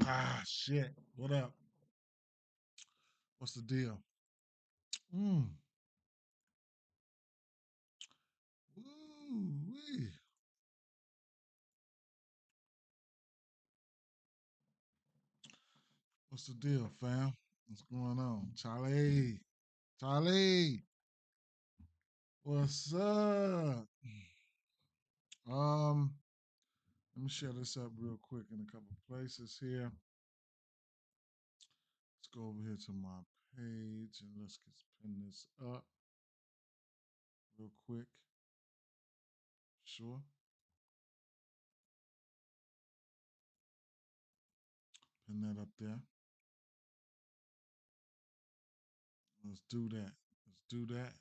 Ah, shit. What up? What's the deal? Mm. Woo-wee. What's the deal, fam? What's going on? Charlie. Charlie. What's up? Um, Let me share this up real quick in a couple places here. Let's go over here to my page and let's get pin this up real quick. Sure. Pin that up there. Let's do that. Let's do that.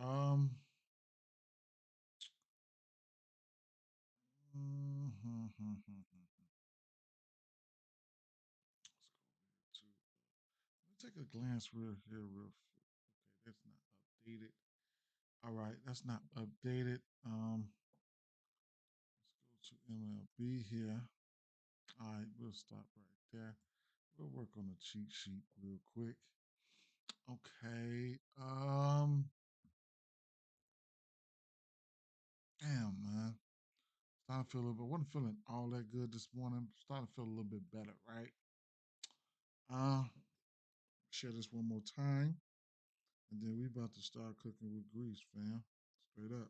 Um, Let's take a glance real here, real. Okay, that's not updated. All right, that's not updated. Let's go to MLB here. All right, we'll stop right there. We'll work on the cheat sheet real quick. Okay. Damn, man. Starting to feel a little bit. Wasn't feeling all that good this morning. Starting to feel a little bit better, right? Uh, Share this one more time, and then we about to start cooking with grease, fam. Straight up.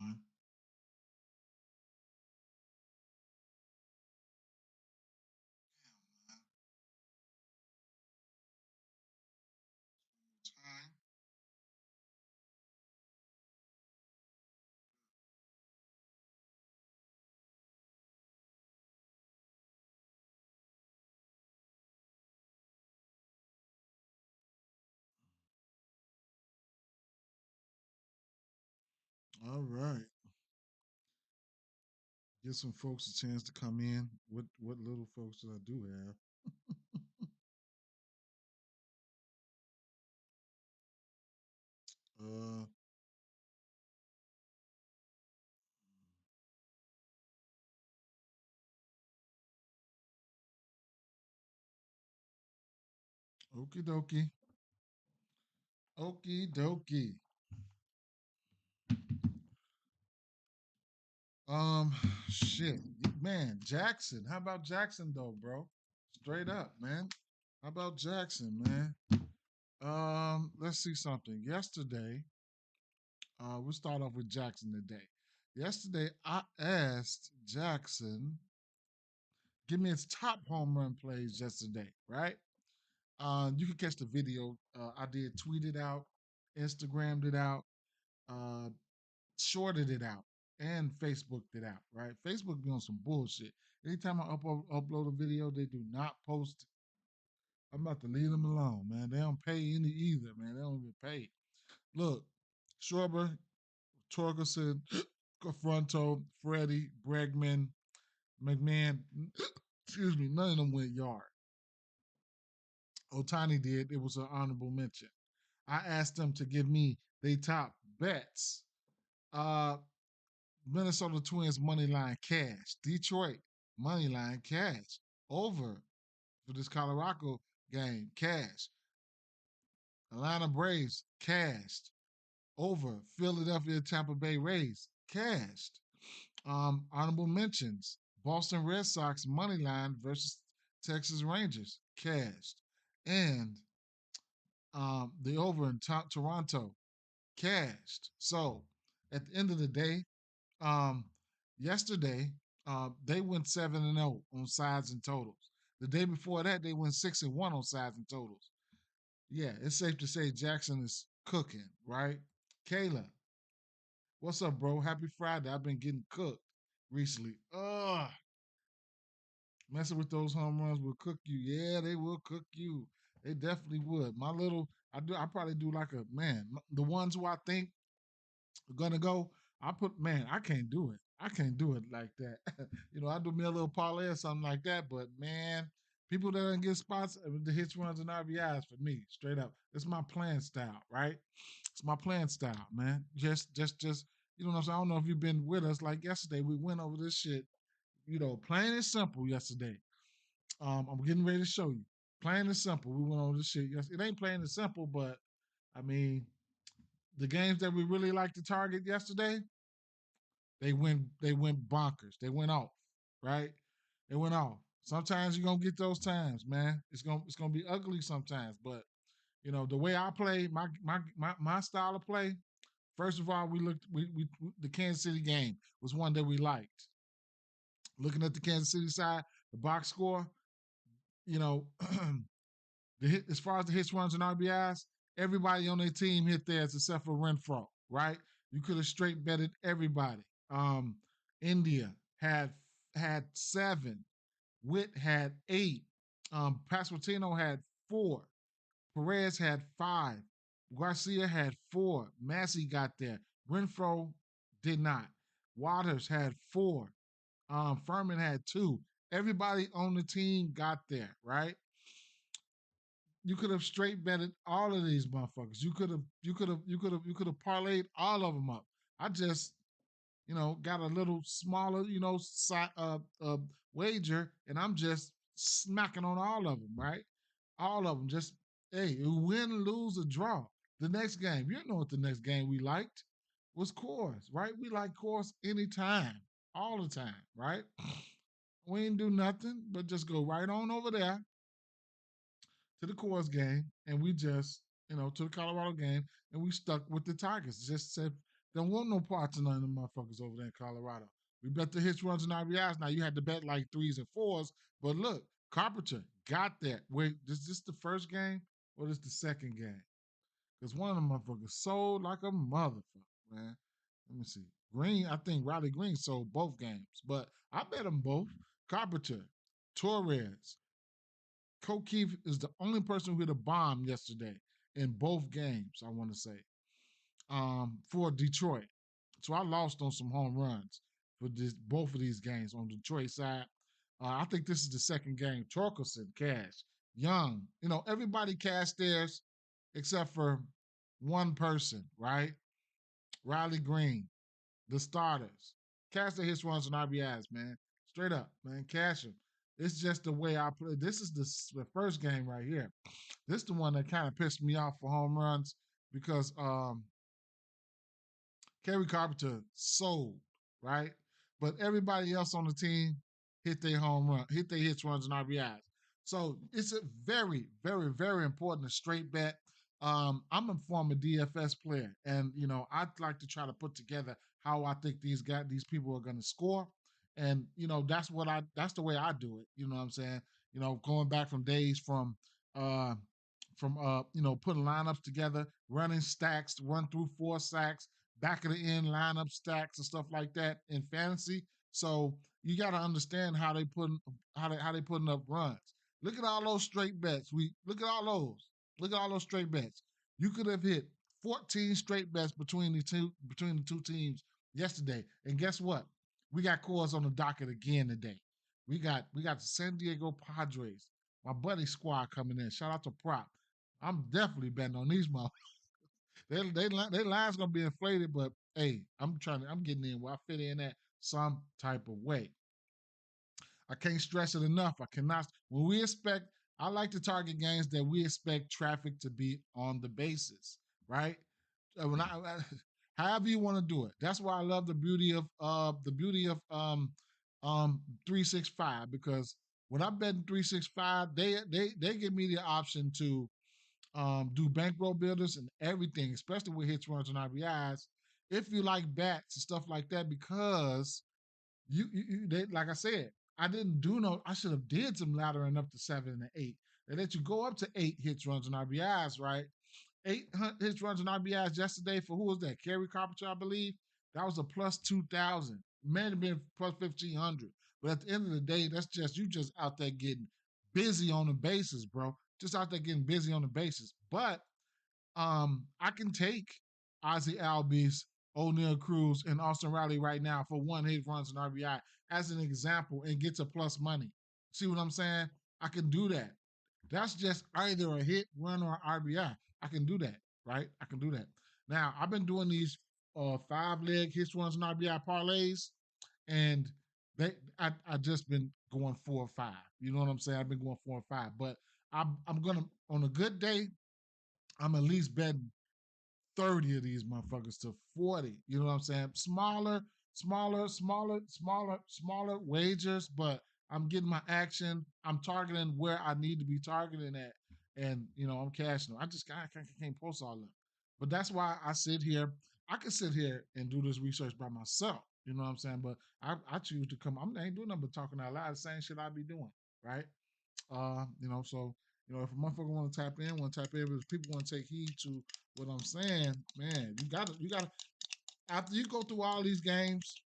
Mhm. Time. All right. Give some folks a chance to come in. What little folks that I do have. Uh, Okie dokie. Okie dokie. Um, Shit, man, Jackson. How about Jackson though, bro? Straight up, man. How about Jackson, man? Let's see something. Yesterday, we'll start off with Jackson today. Yesterday, I asked Jackson, give me his top home run plays yesterday, right? You can catch the video. I did tweet it out, Instagrammed it out, uh, shorted it out, and Facebooked it out, right? Facebook be on some bullshit. Anytime I upload a video, they do not post it. I'm about to leave them alone, man. They don't pay any either, man. They don't even pay. Look, Schwarber, Torgerson, Confronto, Freddie, Bregman, McMahon, excuse me, none of them went yard. Otani did. It was an honorable mention. I asked them to give me their top bets. Uh, Minnesota Twins money line cash. Detroit money line cash. Over for this Colorado game cash. Atlanta Braves cashed. Over Philadelphia Tampa Bay Rays cashed. Honorable mentions: Boston Red Sox money line versus Texas Rangers cashed, and the over in Toronto cashed. So at the end of the day, um, yesterday they went 7-0 on sides and totals. The day before that, they went 6-1 on sides and totals. Yeah, it's safe to say Jackson is cooking, right? Kayla, what's up, bro? Happy Friday. I've been getting cooked recently. Messing with those home runs will cook you. Yeah, they will cook you. They definitely would. I probably do like a man. The ones who I think are gonna go, I can't do it. I can't do it like that. I do me a little parlay or something like that, but man, People that don't get spots, the hits, runs, and RBIs for me, straight up. It's my playing style, right? It's my playing style, man. Just, you know what I'm saying? I don't know if you've been with us. Like yesterday, we went over this shit, plain and simple yesterday. I'm getting ready to show you. Plain and simple. We went over this shit. Yes, it ain't plain and simple, but I mean, the games that we really like to target yesterday, they went bonkers. They went off, right? They went off. Sometimes you're gonna get those times, man. It's gonna be ugly sometimes, but the way I play, my style of play. First of all, we the Kansas City game was one that we liked. Looking at the Kansas City side, the box score, you know, as far as the hits, runs, and RBIs, everybody on their team hit theirs except for Renfro, right? You could have straight betted everybody. Um, India had 7. Witt had 8. Pasquantino had 4. Perez had 5. Garcia had 4. Massey got there. Renfro did not. Waters had 4. Furman had 2. Everybody on the team got there, right? You could have straight betted all of these motherfuckers. You could have parlayed all of them up. I just, got a little smaller, wager, and I'm just smacking on all of them, right? All of them. Just hey, win, lose, or draw. The next game, you know what the next game we liked was Coors, right? We like Coors anytime, all the time, right? We ain't do nothing but just go right on over there to the Coors game, and we just, to the Colorado game, and we stuck with the Tigers. Just said, don't want no parts of none of them motherfuckers over there in Colorado. We bet the hits, runs, and RBIs. Now you had to bet like 3s and 4s, but look, Carpenter got that. Wait, is this the first game or this the second game? Because one of them motherfuckers sold like a motherfucker, man. Let me see. Green, I think Riley Green sold both games, but I bet them both. Carpenter, Torres, O'Keefe is the only person who hit a bomb yesterday in both games, I want to say, for Detroit. So I lost on some home runs for both of these games on Detroit side. I think this is the second game. Torkelson, Cash, Young, everybody cashed theirs except for one person, right? Riley Green, the starters. Cash their hits, runs, and RBIs, man. Straight up, man. Cash them. It's just the way I play. This is the first game right here. This is the one that kind of pissed me off for home runs because Kerry Carpenter sold, right? But everybody else on the team hit their home run, hit their hits, runs, and RBIs. So it's a very, very, very important to straight bet. I'm a former DFS player, and I'd like to try to put together how I think these people are going to score, and that's the way I do it. You know what I'm saying? Going back from days uh, putting lineups together, running stacks, 1 through 4 stacks, back of the end lineup stacks and stuff like that in fantasy. So you got to understand how they putting up runs. Look at all those straight bets. We look at all those. Look at all those straight bets. You could have hit 14 straight bets between the two teams yesterday. And guess what? We got Coors on the docket again today. We got the San Diego Padres, my buddy squad coming in. Shout out to Prop. I'm definitely betting on these motherfuckers. Their line's gonna be inflated, but hey, I'm getting in where I fit in at some type of way. I can't stress it enough. I cannot. When we expect, I like to target games that we expect traffic to be on the basis, right? When however you want to do it. That's why I love the beauty of 365 because when I bet in 365, they give me the option to do bankroll builders and everything, especially with hits, runs, and RBIs. If you like bats and stuff like that, because like I said, I didn't do no. I should have did some laddering up to 7 and 8. They let you go up to 8 hits, runs, and RBIs, right? 8 hits, runs, and RBIs yesterday for who was that? Kerry Carpenter, I believe. That was a plus 2,000. May have been plus 1,500. But at the end of the day, that's just you just out there getting busy on the bases, bro. Just out there getting busy on the bases. But I can take Ozzie Albies, O'Neal Cruz, and Austin Riley right now for 1 hit, runs, and RBI as an example and get to plus money. See what I'm saying? I can do that. That's just either a hit, run, or RBI. I can do that, right? I can do that. Now, I've been doing these 5-leg hits, runs, and RBI parlays, and I just been going 4 or 5. You know what I'm saying? I've been going 4 or 5, but I'm gonna, on a good day, I'm at least betting 30 of these motherfuckers to 40. You know what I'm saying? Smaller wagers, but I'm getting my action. I'm targeting where I need to be targeting at. And, I'm cashing them. I can't post all of them. But that's why I sit here. I can sit here and do this research by myself. You know what I'm saying? But I choose to come. I ain't doing nothing but talking out loud. The same shit I be doing. Right? So if a motherfucker want to tap in, if people want to take heed to what I'm saying, man, you gotta. After you go through all these games,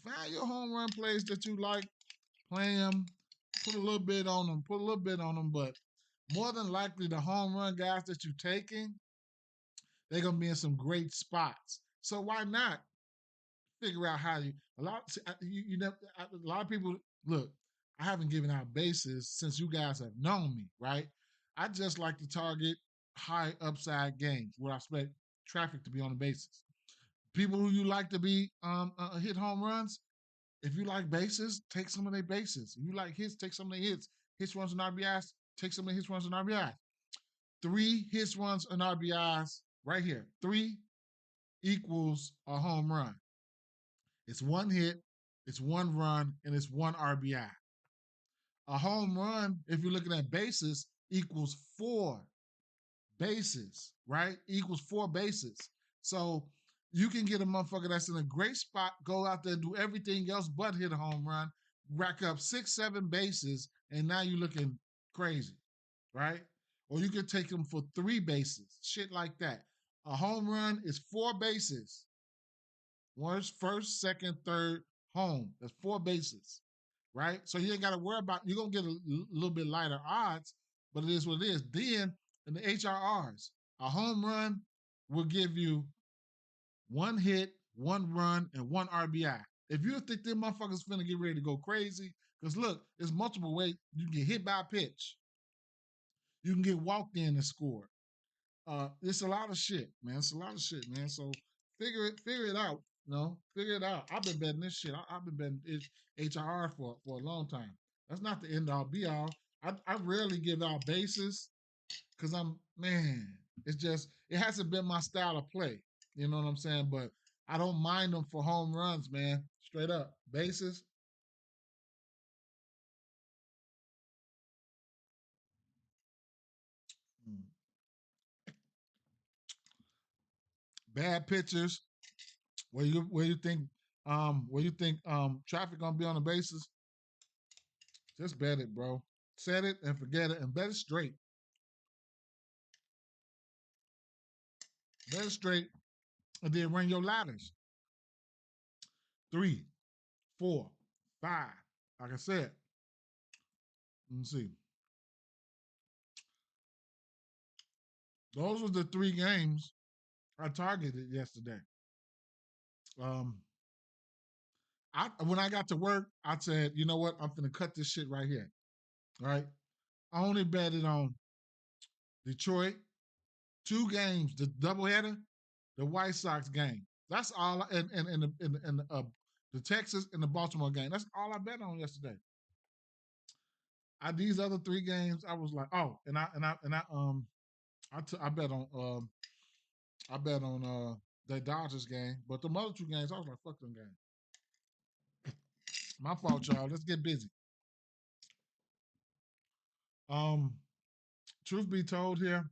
find your home run plays that you like, play them, put a little bit on them, but more than likely the home run guys that you're taking, they're gonna be in some great spots. So why not figure out how you a lot you know a lot of people look. I haven't given out bases since you guys have known me, right? I just like to target high upside games where I expect traffic to be on the bases. People who you like to be hit home runs. If you like bases, take some of their bases. If you like hits, take some of their hits. Hits, runs, and RBIs. Take some of the hits, runs, and RBIs. 3 hits, runs, and RBIs right here. 3 equals a home run. It's 1 hit, it's 1 run, and it's 1 RBI. A home run, if you're looking at bases, equals 4 bases, right? Equals 4 bases. So you can get a motherfucker that's in a great spot, go out there and do everything else but hit a home run, rack up 6, 7 bases, and now you're looking crazy, right? Or you could take them for 3 bases, shit like that. A home run is 4 bases. First, second, third, home. That's 4 bases, right? So you ain't got to worry about. You're gonna get a little bit lighter odds, but it is what it is. Then in the HRRs, a home run will give you 1 hit, 1 run, and 1 RBI. If you think them motherfuckers finna get ready to go crazy, because look, there's multiple ways you can get hit by a pitch. You can get walked in and scored. It's a lot of shit, man. It's a lot of shit, man. So figure it out. Figure it out. I've been betting this shit. I've been betting HRR for a long time. That's not the end all be all. I rarely give out bases because it's just it hasn't been my style of play. You know what I'm saying? But I don't mind them for home runs, man. Straight up. Bases. mm, Bad pitchers. Where you think traffic gonna be on the bases? Just bet it, bro. Set it and forget it, and bet it straight. Bet it straight, and then run your ladders. 3, 4, 5. Like I said, let me see. Those were the 3 games I targeted yesterday. Um, when I got to work, I said, you know what? I'm gonna cut this shit right here. Right? I only betted on Detroit, 2 games, the doubleheader, the White Sox game. That's all, the Texas and the Baltimore game. That's all I bet on yesterday. These other 3 games, I was like, oh, I bet on the Dodgers game, but the other 2 games, I was like, fuck them games. My fault, y'all. Let's get busy. Um, Truth be told, here,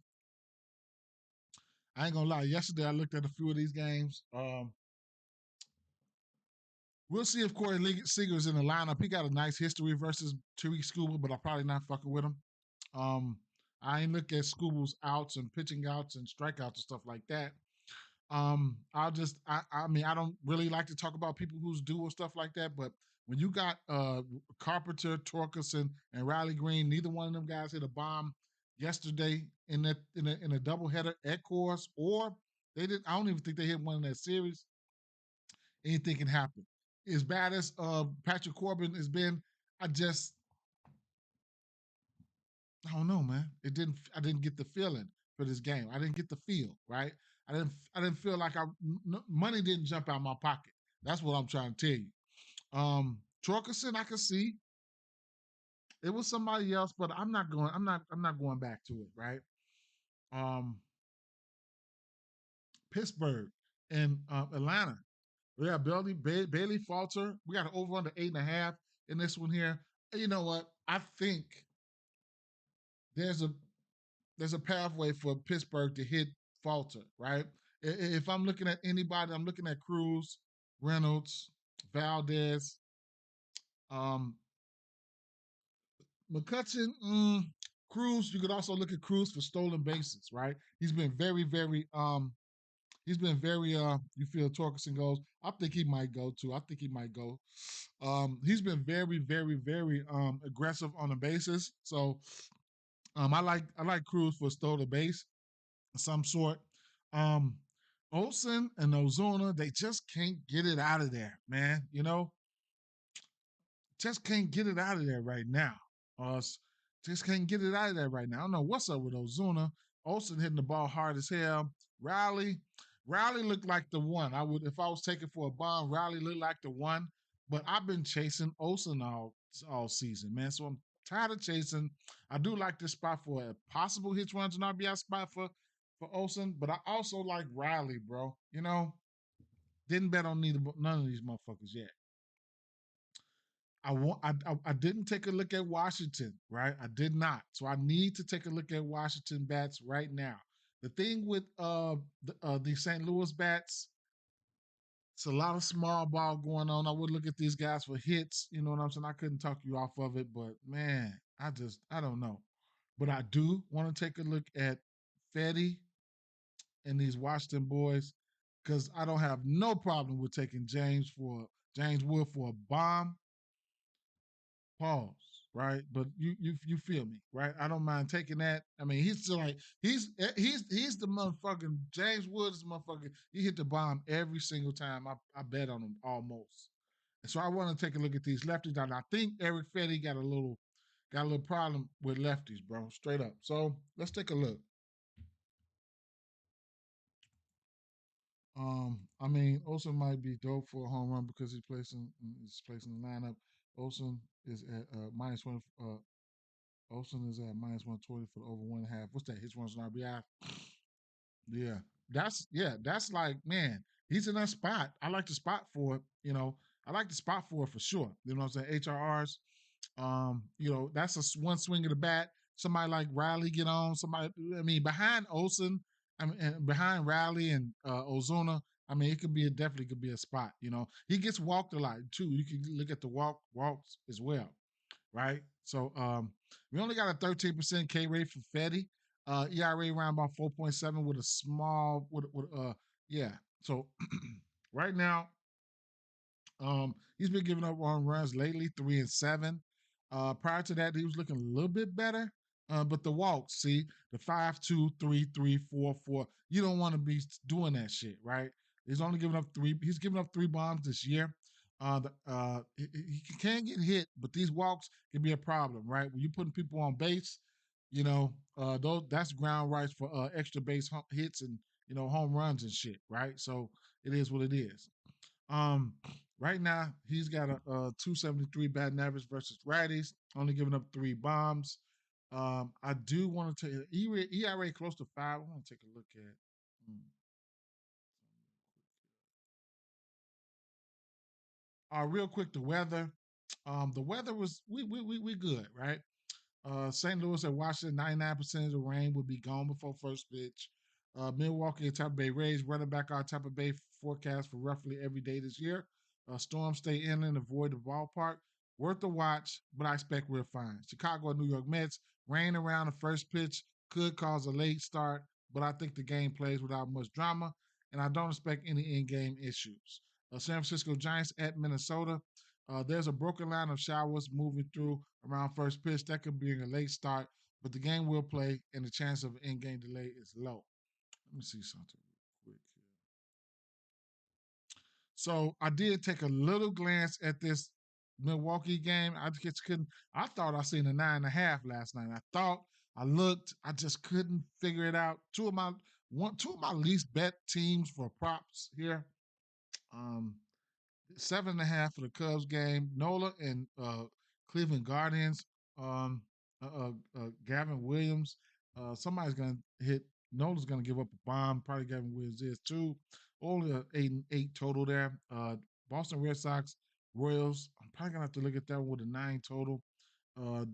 I ain't gonna lie. Yesterday, I looked at a few of these games. We'll see if Corey Seager's in the lineup. He got a nice history versus Tariq Skubal, but I'm probably not fucking with him. Um, I ain't look at Skubal's outs and pitching outs and strikeouts and stuff like that. I don't really like to talk about people who's due or stuff like that, but when you got Carpenter, Torkelson, and Riley Green, neither one of them guys hit a bomb yesterday in a doubleheader at course, or they did. I don't even think they hit one in that series. Anything can happen. As bad as Patrick Corbin has been, I just I don't know, man. It didn't. I didn't get the feeling for this game. I didn't get the feel. Right. I didn't feel like money didn't jump out my pocket. That's what I'm trying to tell you. Torkelson, I could see it was somebody else, but I'm not going. I'm not going back to it. Right. Um, Pittsburgh and Atlanta. We got Bailey Falter. We got an over under 8.5 in this one here. And you know what? I think there's a there's a pathway for Pittsburgh to hit Falter, right? If I'm looking at anybody, I'm looking at Cruz, Reynolds, Valdez, um, McCutcheon, Cruz. You could also look at Cruz for stolen bases, right? He's been very. You feel Torkelson goes. I think he might go too. I think he might go. He's been very, very, very aggressive on the bases. So I like Cruz for stolen base of some sort. Um, Olsen and Ozuna, they just can't get it out of there, man. Just can't get it out of there right now. Uh, just can't get it out of there right now. I don't know what's up with Ozuna. Olsen hitting the ball hard as hell. Riley, Riley looked like the one. I would if I was taking for a bomb. Riley looked like the one. But I've been chasing Olsen all season, man. So I'm tired of chasing. I do like this spot for a possible hit runs and RBI spot for Olsen, but I also like Riley, bro. Didn't bet on none of these motherfuckers yet. I didn't take a look at Washington, right? I did not. So I need to take a look at Washington bats right now. The thing with the St. Louis bats, it's a lot of small ball going on. I would look at these guys for hits, you know what I'm saying? I couldn't talk you off of it, but man, I don't know. But I do want to take a look at Fetty and these Washington boys because I don't have no problem with taking James Wood for a bomb. Pause. Right, but you feel me, right? I don't mind taking that. I mean, he's still like he's the motherfucking James Wood is the motherfucking. He hit the bomb every single time I bet on him almost. And so I want to take a look at these lefties. And I think Eric Fetty got a little problem with lefties, bro. Straight up. So let's take a look. I mean, Olsen might be dope for a home run because he's placing the lineup. Olsen is at minus 1. Olsen is at -120 for the over 1.5. What's that? His runs and RBI. Yeah, that's like man, he's in that spot. I like the spot for it. I like the spot for it for sure. You know what I'm saying? HRRs. That's one swing of the bat. Somebody like Riley get on. Somebody, I mean, behind Olsen, I mean, and behind Riley and Ozuna. I mean, it definitely could be a spot. He gets walked a lot too. You can look at the walks as well, right? So we only got a 13% K rate for Fetty. ERA around about 4.7 with a small yeah. So right now he's been giving up on runs lately, 3-7. Prior to that, he was looking a little bit better. But the walks, see, the 5-2, 3-3, 4-4, you don't want to be doing that shit, right? He's only giving up three. He's given up 3 bombs this year. He can get hit, but these walks can be a problem, right? When you're putting people on base, that's ground rights for extra base hits and home runs and shit, right? So it is what it is. Um, right now he's got a 273 batting average versus righties, only giving up 3 bombs. I do want to take ERA close to 5. I want to take a look at. Hmm, Real quick, the weather. The weather was we good, right? St. Louis and Washington, 99% of the rain will be gone before first pitch. Milwaukee and Tampa Bay Rays running back our Tampa Bay forecast for roughly every day this year. Storms stay inland, avoid the ballpark. Worth a watch, but I expect we're fine. Chicago and New York Mets, rain around the first pitch could cause a late start, but I think the game plays without much drama, and I don't expect any in-game issues. San Francisco Giants at Minnesota. There's a broken line of showers moving through around first pitch. That could be a late start, but the game will play, and the chance of an in-game delay is low. Let me see something real quick here. So I did take a little glance at this Milwaukee game. I just couldn't. I thought I seen a 9.5 last night. I thought I looked. I just couldn't figure it out. Two of my least bet teams for props here. Um, 7.5 for the Cubs game. Nola and Cleveland Guardians. Um, Gavin Williams. Somebody's gonna hit. Nola's gonna give up a bomb. Probably Gavin Williams is too. Only a 8-8 total there. Boston Red Sox, Royals. I'm probably gonna have to look at that one with a 9 total. Uh,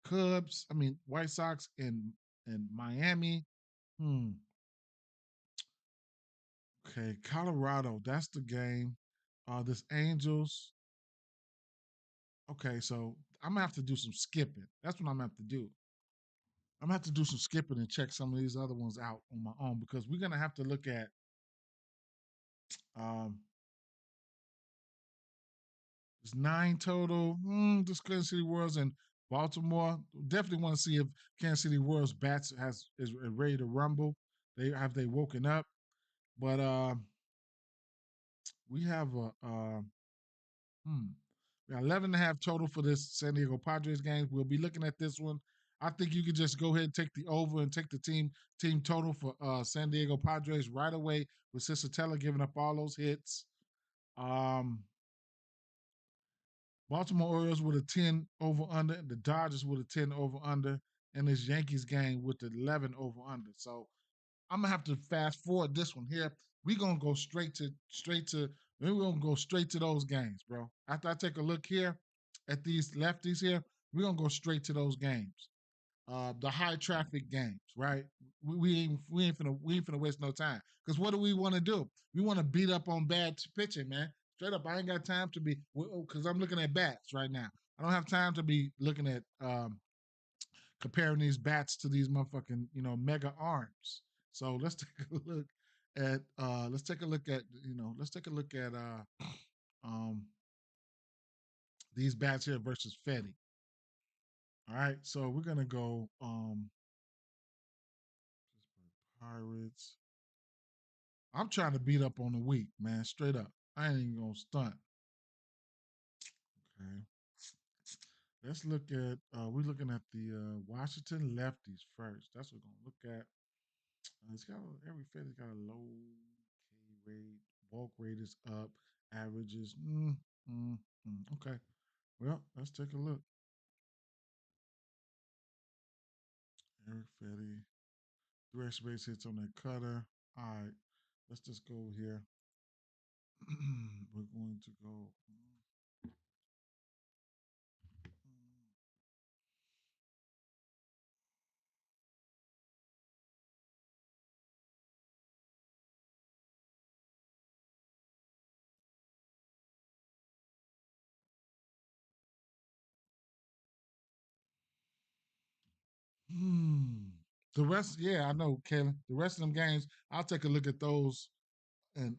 Cubs. I mean White Sox and Miami. Hmm. Okay, Colorado. That's the game. This Angels. Okay, so I'm gonna have to do some skipping. That's what I'm gonna have to do. I'm gonna have to do some skipping and check some of these other ones out on my own because we're gonna have to look at um it's 9 total. This Kansas City Royals and Baltimore. Definitely want to see if Kansas City Royals bats is ready to rumble. They woken up, but we have a hmm. We got 11.5 total for this San Diego Padres game. We'll be looking at this one. I think you could just go ahead and take the over and take the team total for San Diego Padres right away with Sisatella giving up all those hits. Um, Baltimore Orioles with a 10 over under, the Dodgers with a 10 over under, and this Yankees game with the 11 over under. So I'm gonna have to fast forward this one here. We're gonna go we're gonna go straight to those games, bro. After I take a look here at these lefties here, we're gonna go straight to those games. The high traffic games, right? We ain't finna waste no time. Cause what do we want to do? We want to beat up on bad pitching, man. Straight up, I ain't got time to be because I'm looking at bats right now. I don't have time to be looking at comparing these bats to these motherfucking mega arms. So let's take a look at um these bats here versus Fetty. All right, so we're gonna go Pirates. I'm trying to beat up on the weak, man. Straight up. I ain't even gonna stunt. Okay. Let's look at we're looking at the Washington lefties first. That's what we're gonna look at. Every Fed has got a low K rate, walk rate is up, averages. Okay. Well, let's take a look. Eric Fetty, 3 extra base hits on that cutter. All right, let's just go here. We're going to go. Hmm. The rest, yeah, I know, Kalen. The rest of them games, I'll take a look at those and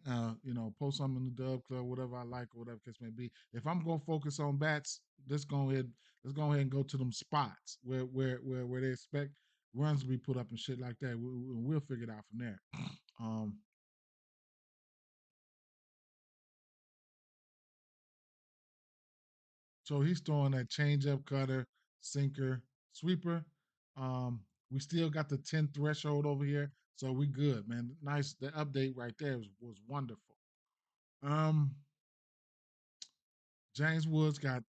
post something in the Dub Club, whatever I like or whatever case may be. If I'm gonna focus on bats, let's go ahead and go to them spots where they expect runs to be put up and shit like that. We'll figure it out from there. Um, so he's throwing that changeup, cutter, sinker, sweeper. We still got the 10 threshold over here, so we good, man. Nice. The update right there was wonderful. Um, James Woods got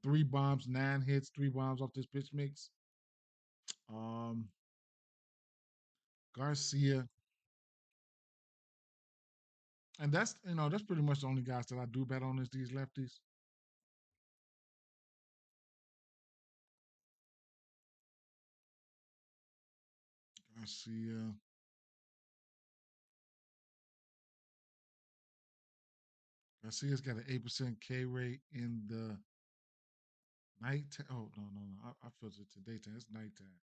3 bombs, 9 hits, 3 bombs off this pitch mix. Um, Garcia, and that's pretty much the only guys that I do bet on is these lefties. Garcia, Garcia's got an 8% K rate in the night. Oh no! I filtered to daytime. It's nighttime.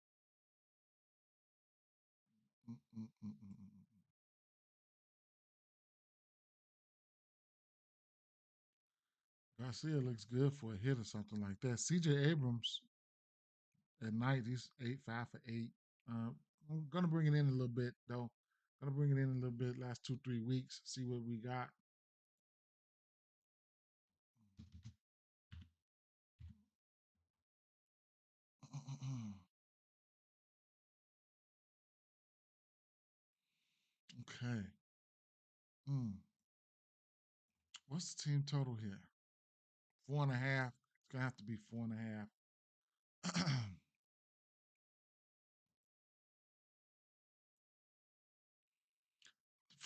Mm-mm-mm-mm-mm. Garcia looks good for a hit or something like that. CJ Abrams at night, he's 5 for 8. Uh, I'm gonna bring it in a little bit though. Gonna bring it in a little bit last 2-3 weeks. See what we got. Okay. Mm. What's the team total here? 4.5. It's gonna have to be 4.5.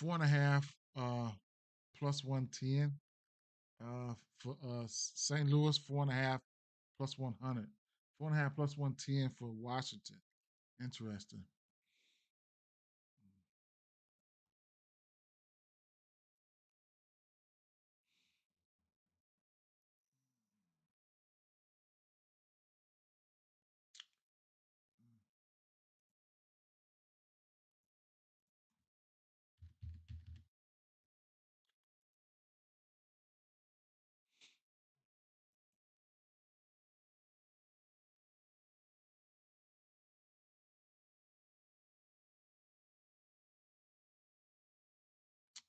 4.5 plus 110 for St. Louis, 4.5 plus 100. 4.5 plus 110 for Washington. Interesting.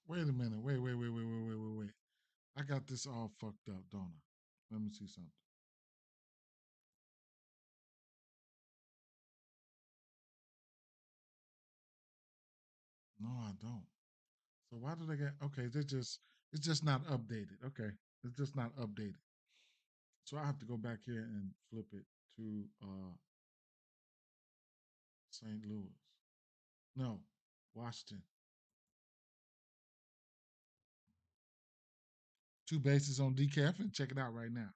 Wait a minute. Wait. I got this all fucked up, don't I? Let me see something. No, I don't. So why did I get okay, it's just not updated. Okay. It's just not updated. So I have to go back here and flip it to St. Louis. No, Washington. Two bases on decaf and check it out right now.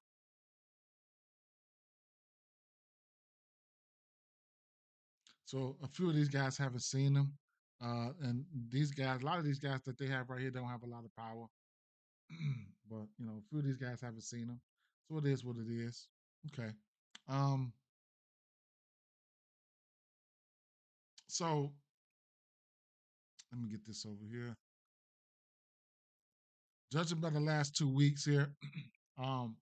So a few of these guys haven't seen them. And these guys, a lot of these guys that they have right here don't have a lot of power. But a few of these guys haven't seen them. So it is what it is. Okay. Um, so let me get this over here. Judging by the last 2 weeks here, um,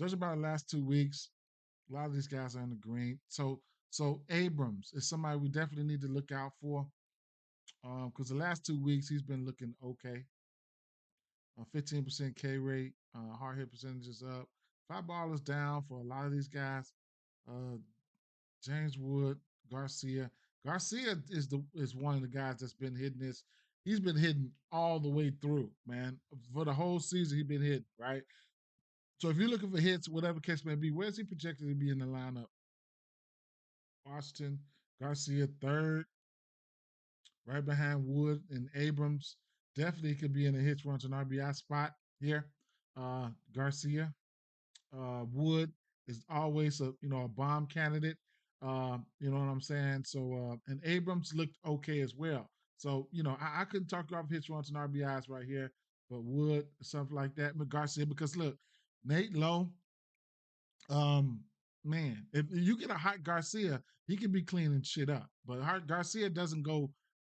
judging by the last 2 weeks, a lot of these guys are in the green. So Abrams is somebody we definitely need to look out for. Because the last 2 weeks he's been looking okay. 15% K rate, hard hit percentage is up. Fly ball is down for a lot of these guys. Uh, James Wood, Garcia. Garcia is one of the guys that's been hitting this. He's been hitting all the way through, man. For the whole season, he's been hitting, right? So if you're looking for hits, whatever case may be, where's he projected to be in the lineup? Washington, Garcia third, right behind Wood and Abrams. Definitely could be in a hits, runs, and RBI spot here. Garcia, Wood is always a bomb candidate. You know what I'm saying? So and Abrams looked okay as well. So I couldn't talk you off hits, runs, and RBIs right here, but Wood something like that. But Garcia, because look, Nate Lowe, um, man, if you get a hot Garcia, he can be cleaning shit up. But hot Garcia doesn't go.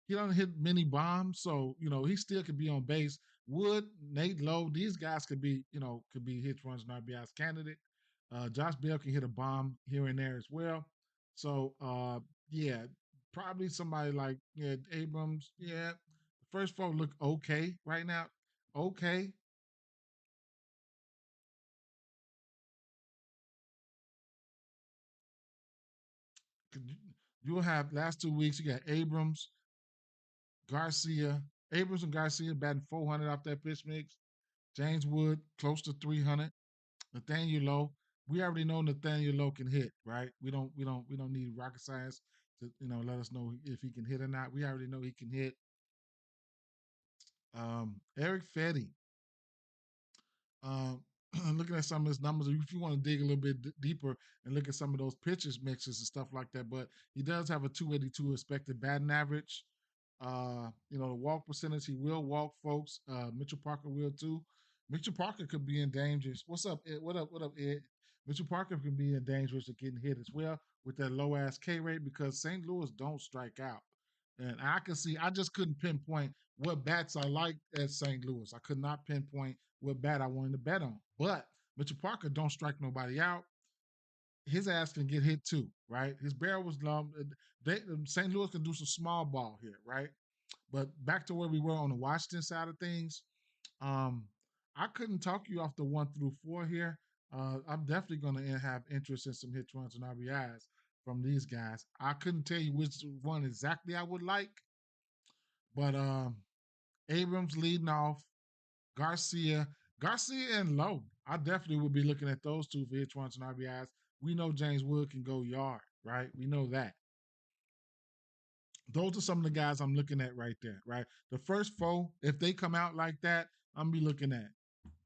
He don't hit many bombs, so he still could be on base. Wood, Nate Lowe, these guys could be hits, runs, and RBIs candidate. Josh Bell can hit a bomb here and there as well. So yeah, probably somebody like Abrams. Yeah, first four look okay right now. Okay, you'll have last 2 weeks. You got Abrams, Garcia, Abrams and Garcia batting 400 off that pitch mix. James Wood close to 300. Nathaniel Lowe, we already know Nathaniel Lowe can hit, right? We don't need rocket science to let us know if he can hit or not. We already know he can hit. Eric Fetty, um, looking at some of his numbers, if you want to dig a little bit deeper and look at some of those pitches mixes and stuff like that, but he does have a 282 expected batting average. The walk percentage, he will walk folks. Mitchell Parker will too. Mitchell Parker could be in danger. What's up, Ed? What up, Ed? Mitchell Parker can be in danger of getting hit as well with that low ass K rate because St. Louis don't strike out. And I just couldn't pinpoint what bats I like at St. Louis. I could not pinpoint what bat I wanted to bet on. But Mitchell Parker don't strike nobody out. His ass can get hit too, right? His barrel was long. St. Louis can do some small ball here, right? But back to where we were on the Washington side of things, um, I couldn't talk you off the 1 through 4 here. I'm definitely going to have interest in some hit runs and RBIs from these guys. I couldn't tell you which one exactly I would like, but Abrams leading off, Garcia, Garcia and Lowe. I definitely would be looking at those two for hit runs and RBIs. We know James Wood can go yard, right? We know that. Those are some of the guys I'm looking at right there, right? The first four, if they come out like that, I'm be looking at.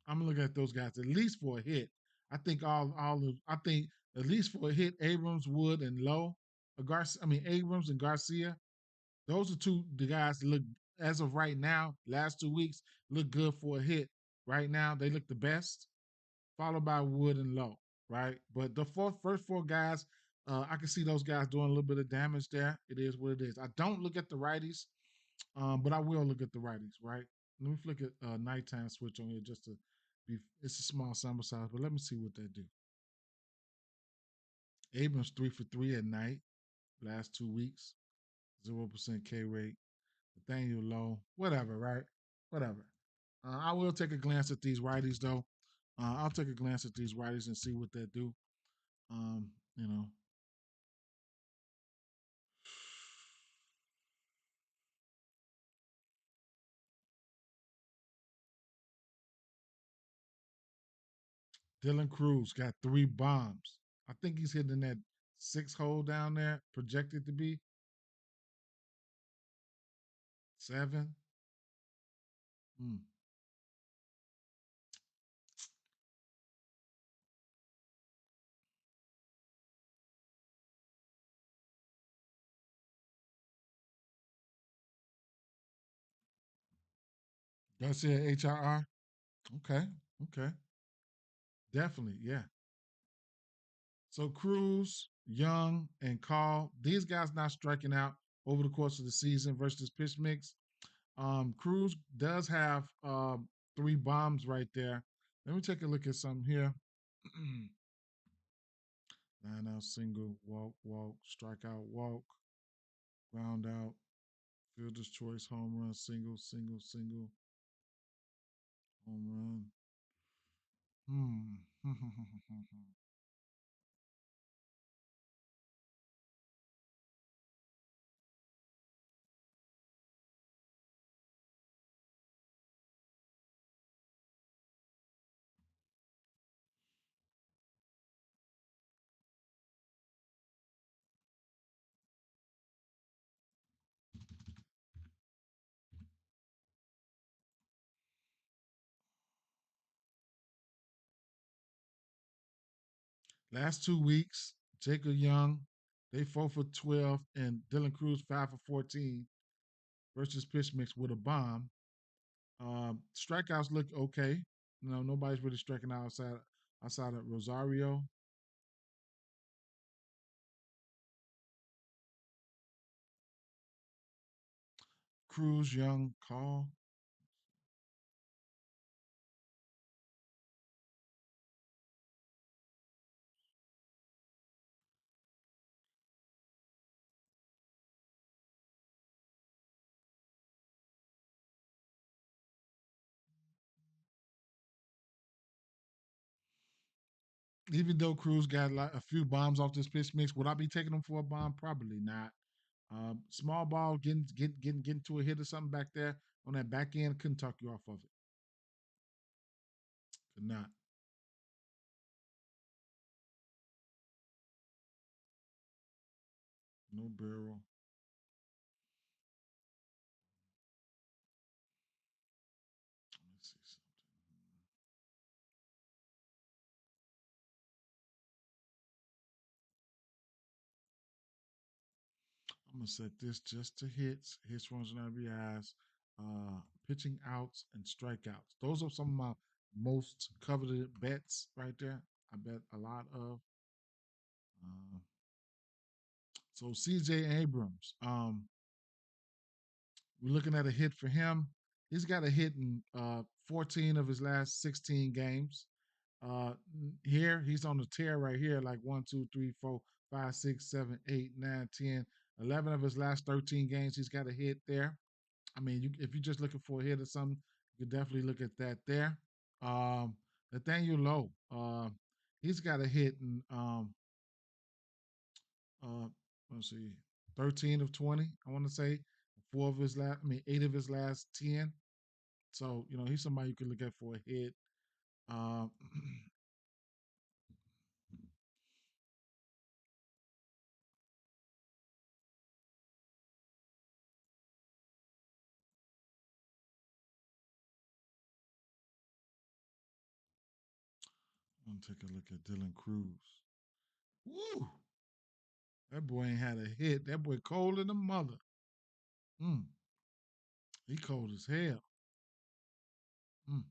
I'm looking at those guys at least for a hit. I think I think at least for a hit, Abrams, Wood, and Lowe, Garcia. I mean Abrams and Garcia. Those are the guys that look as of right now. Last 2 weeks look good for a hit. Right now they look the best, followed by Wood and Lowe. Right, but the first four guys, I can see those guys doing a little bit of damage there. It is what it is. I don't look at the righties. But I will look at the writings, right? Let me flick a nighttime switch on here just to be. It's a small sample size, but let me see what they do. Abrams 3 for 3 at night, last 2 weeks, 0% K rate. Nathaniel Low, whatever, right? Whatever. I will take a glance at these righties though. I'll take a glance at these righties and see what they do. Um, you know, Dylan Cruz got 3 bombs. I think he's hitting that 6 hole down there, projected to be 7. Hmm. Garcia HRR. Okay. Okay. Definitely. Yeah. So Cruz, Young, and Call, these guys not striking out over the course of the season versus pitch mix. Cruz does have 3 bombs right there. Let me take a look at something here. Line out, single, walk, walk, strikeout, walk, ground out, fielder's choice, home run, single, single, single, home run. Hmm. Last 2 weeks, Jacob Young, they 4 for 12, and Dylan Cruz 5 for 14 versus pitch mix with a bomb. Strikeouts look okay. Nobody's really striking out outside of Rosario. Cruz, Young, Call. Even though Cruz got like a few bombs off this pitch mix, would I be taking him for a bomb? Probably not. Small ball, getting to a hit or something back there on that back end, couldn't talk you off of it. Could not. No barrel. Let me see something. I'm gonna set this just to hits, runs, and RBIs, pitching outs and strikeouts. Those are some of my most coveted bets right there. I bet a lot of. Uh, so CJ Abrams, we're looking at a hit for him. He's got a hit in 14 of his last 16 games. Here he's on the tear right here, like 1, 2, 3, 4, 5, 6, 7, 8, 9, 10, 11 of his last 13 games. He's got a hit there. I mean, if you're just looking for a hit or something, you could definitely look at that there. Um, Nathaniel Lowe. He's got a hit in uh let's see, 13 of 20, I want to say. Four of his last, I mean, eight of his last 10. So, he's somebody you can look at for a hit. Um, I'm gonna take a look at Dylan Cruz. Woo! That boy ain't had a hit. That boy cold in the mother. Mm, he cold as hell. Mm.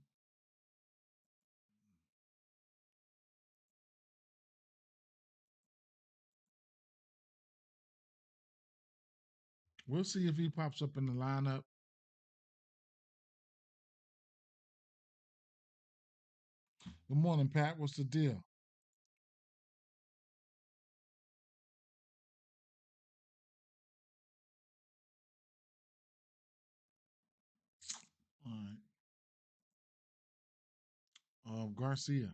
We'll see if he pops up in the lineup. Good morning, Pat. What's the deal? All right. Garcia.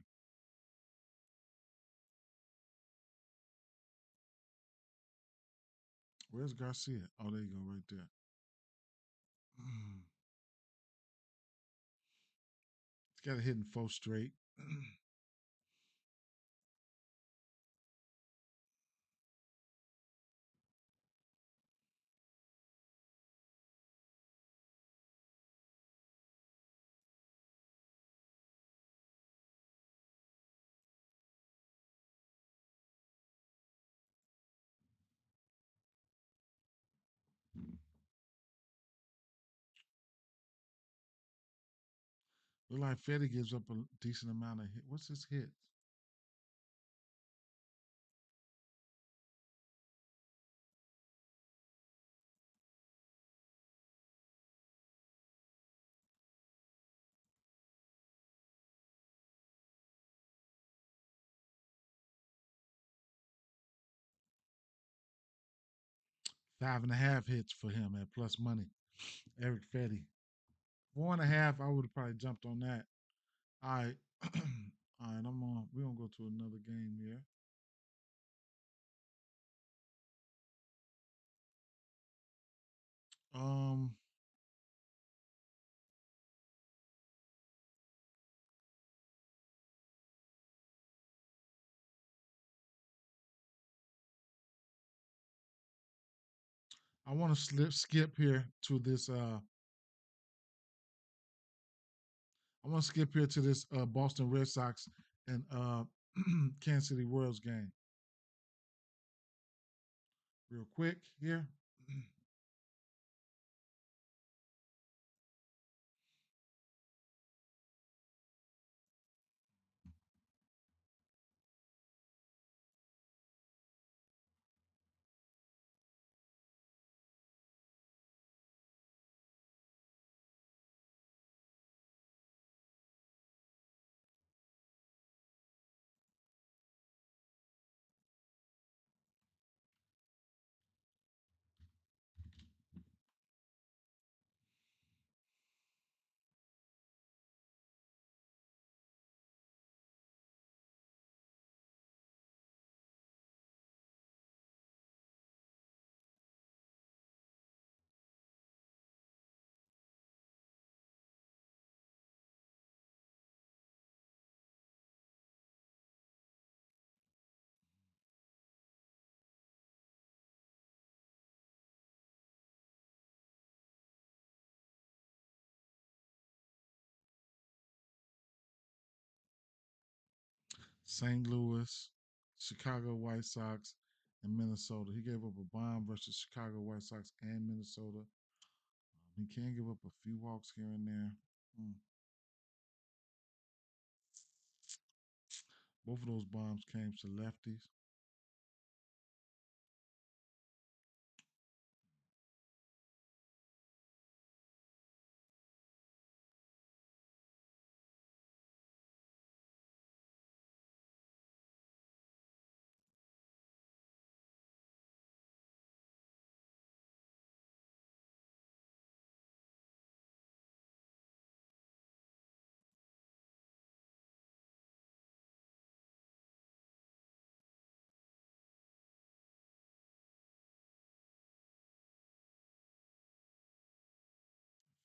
Where's Garcia? Oh, there you go, right there. Mm. He's got a hit in four straight. 'Look like Fetty gives up a decent amount of hit. What's his hit? 5.5 hits for him at plus money. Eric Fetty. 4.5, I would have probably jumped on that. All right. All right, I'm on. We're gonna go to another game here. Um, I want to skip here to this. I want to skip here to this Boston Red Sox and Kansas City Royals game real quick here. St. Louis, Chicago White Sox, and Minnesota. He gave up a bomb versus Chicago White Sox and Minnesota. He can give up a few walks here and there. Mm. Both of those bombs came to lefties.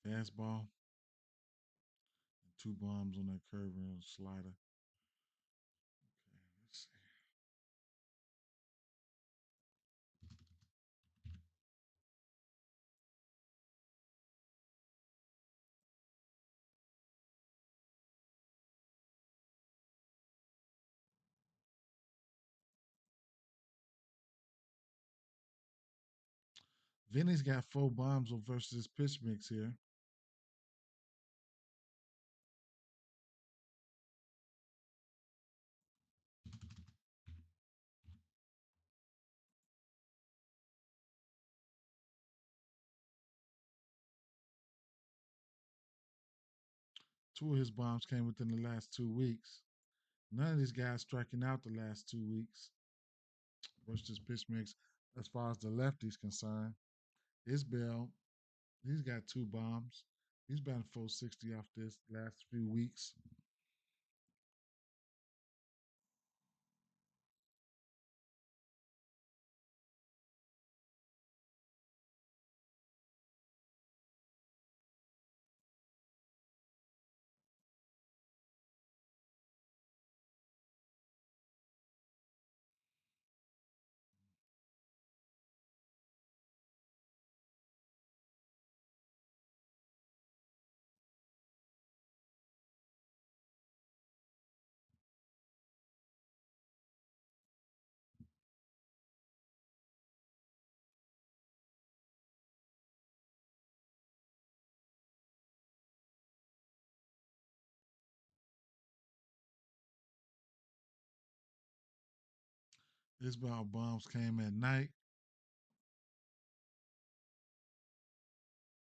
Fastball. Two bombs on that curve and slider. Okay, let's see. Vinny's got four bombs versus his pitch mix here. Two of his bombs came within the last 2 weeks. None of these guys striking out the last 2 weeks versus his pitch mix as far as the lefty's concerned. Isbell, he's got two bombs. He's batting 460 off this last few weeks. Isbell bombs came at night.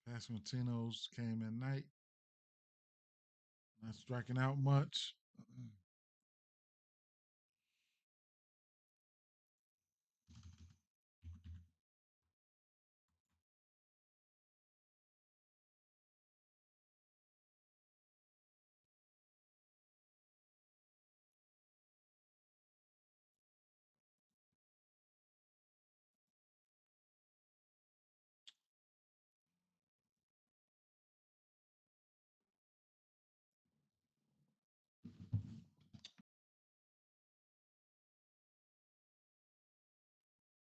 Pasquantino's came at night. Not striking out much.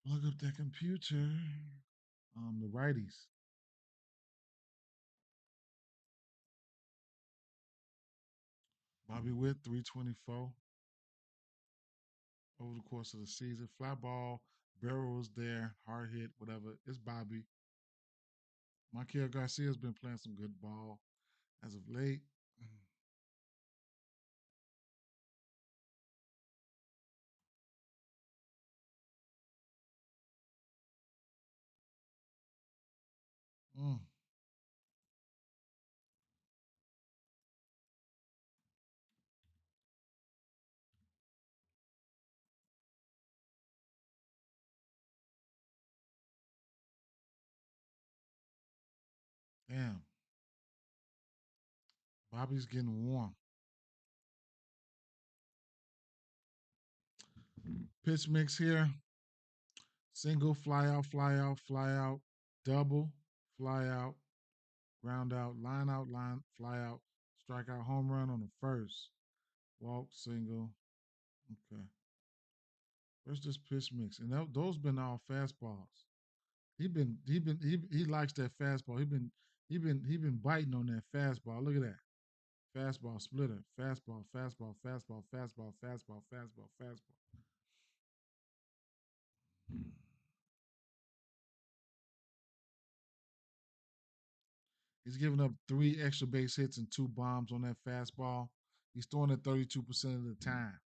Look up that computer. The righties. Bobby Witt, 324 over the course of the season. Fly ball, barrel was there, hard hit, whatever. It's Bobby. Michael Garcia's been playing some good ball as of late. Mm, damn. Bobby's getting warm. Pitch mix here. Single, fly out, fly out, fly out. Double, fly out, ground out, line, fly out. Strike out, home run on the first. Walk, single. Okay. Where's this pitch mix? And those been all fastballs. He likes that fastball. He been biting on that fastball. Look at that. Fastball splitter. Fastball, fastball, fastball, fastball, fastball, fastball, fastball. He's giving up three extra base hits and two bombs on that fastball. He's throwing it 32% of the time.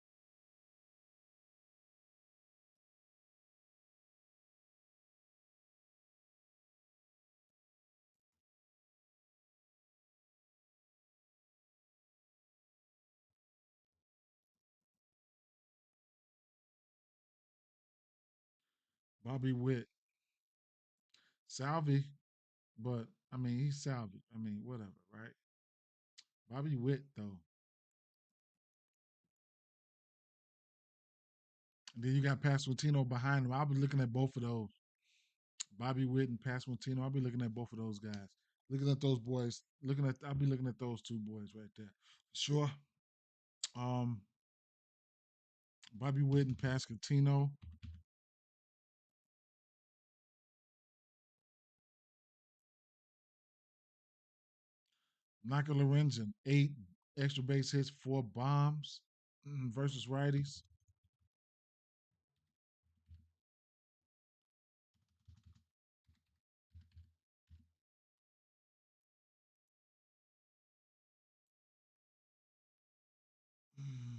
Bobby Witt, Salvi, but I mean he's Salvi. I mean whatever, right? Bobby Witt though. And then you got Pasquantino behind him. I'll be looking at both of those. Bobby Witt and Pasquantino. I'll be looking at both of those guys. Looking at those boys, I'll be looking at those two boys right there. Sure. Um, Bobby Witt and Pascatino. Michael Lorenzen, 8 extra base hits, 4 bombs versus righties. Mm.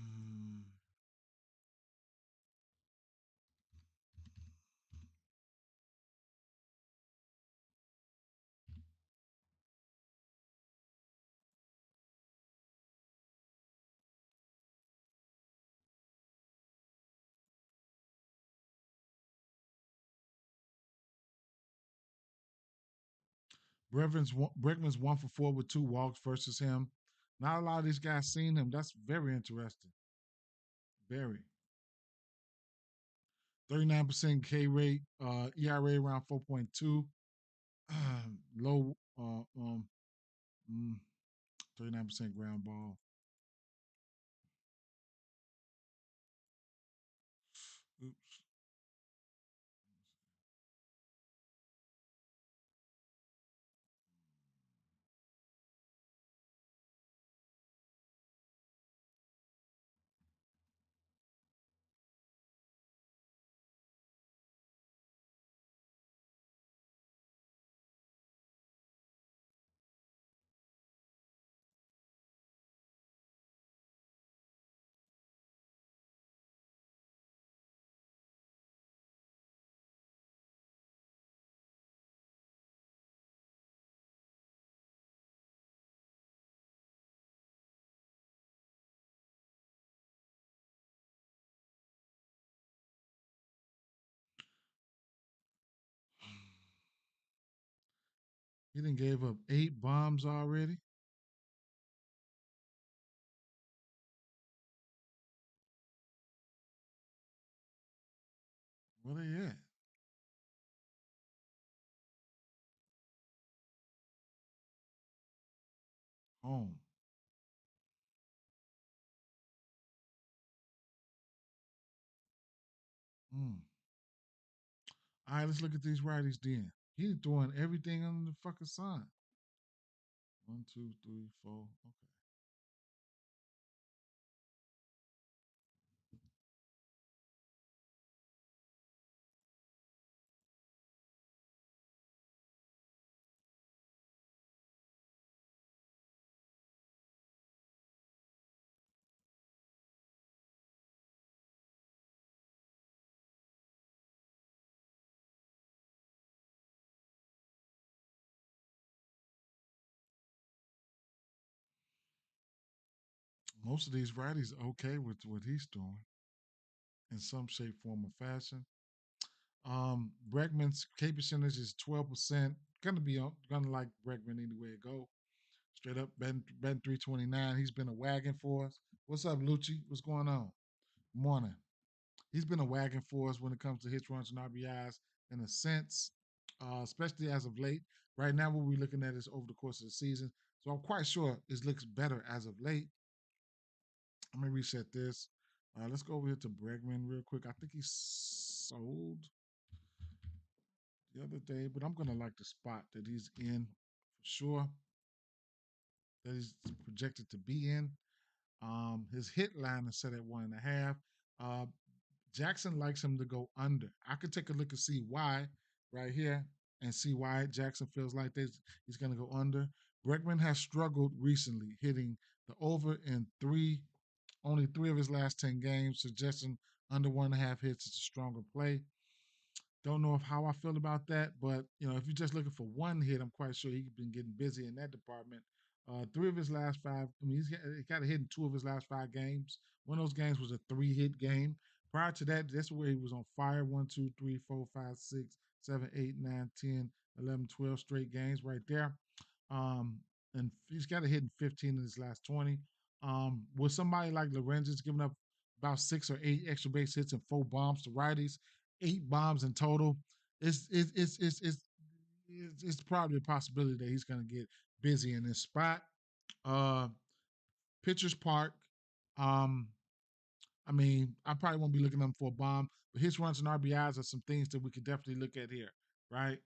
Bregman's 1 for 4 with 2 walks versus him. Not a lot of these guys seen him. That's very interesting. Very. 39% K rate, ERA around 4.2. Low, 39% ground ball. Oops. He done gave up 8 bombs already. Where they at? Home. Mm. All right, let's look at these righties then. He's doing everything under the fucking sun. One, two, three, four. Okay. Most of these righties are okay with what he's doing in some shape, form, or fashion. Bregman's K percentage is 12%. Gonna like Bregman anywhere it go. Straight up betting 329. He's been a wagon for us. What's up, Lucci? What's going on? Morning. He's been a wagon for us when it comes to hits, runs, and RBIs in a sense, especially as of late. Right now, what we're looking at is over the course of the season. So I'm quite sure it looks better as of late. Let me reset this. Let's go over here to Bregman real quick. I think he sold the other day, but I'm gonna like the spot that he's in for sure. That he's projected to be in. His hit line is set at 1.5. Uh, Jackson likes him to go under. I could take a look and see why right here and see why Jackson feels like this. He's going to go under. Bregman has struggled recently, hitting the over in only 3 of his last 10 games, suggesting under 1.5 hits is a stronger play. Don't know if how I feel about that, but if you're just looking for one hit, I'm quite sure he's been getting busy in that department. 3 of his last 5. I mean, he got a hit in 2 of his last 5 games. One of those games was a 3-hit game. Prior to that, that's where he was on fire. 1, 2, 3, 4, 5, 6, 7, 8, 9, 10, 11, 12 straight games right there. Um, and he's got a hit in 15 of his last 20. With somebody like Lorenzen's giving up about 6 or 8 extra base hits and 4 bombs to righties, 8 bombs in total. It's it's probably a possibility that he's going to get busy in this spot. Uh, Pitchers Park. Um, I mean, I probably won't be looking at him for a bomb, but his runs and RBIs are some things that we could definitely look at here, right?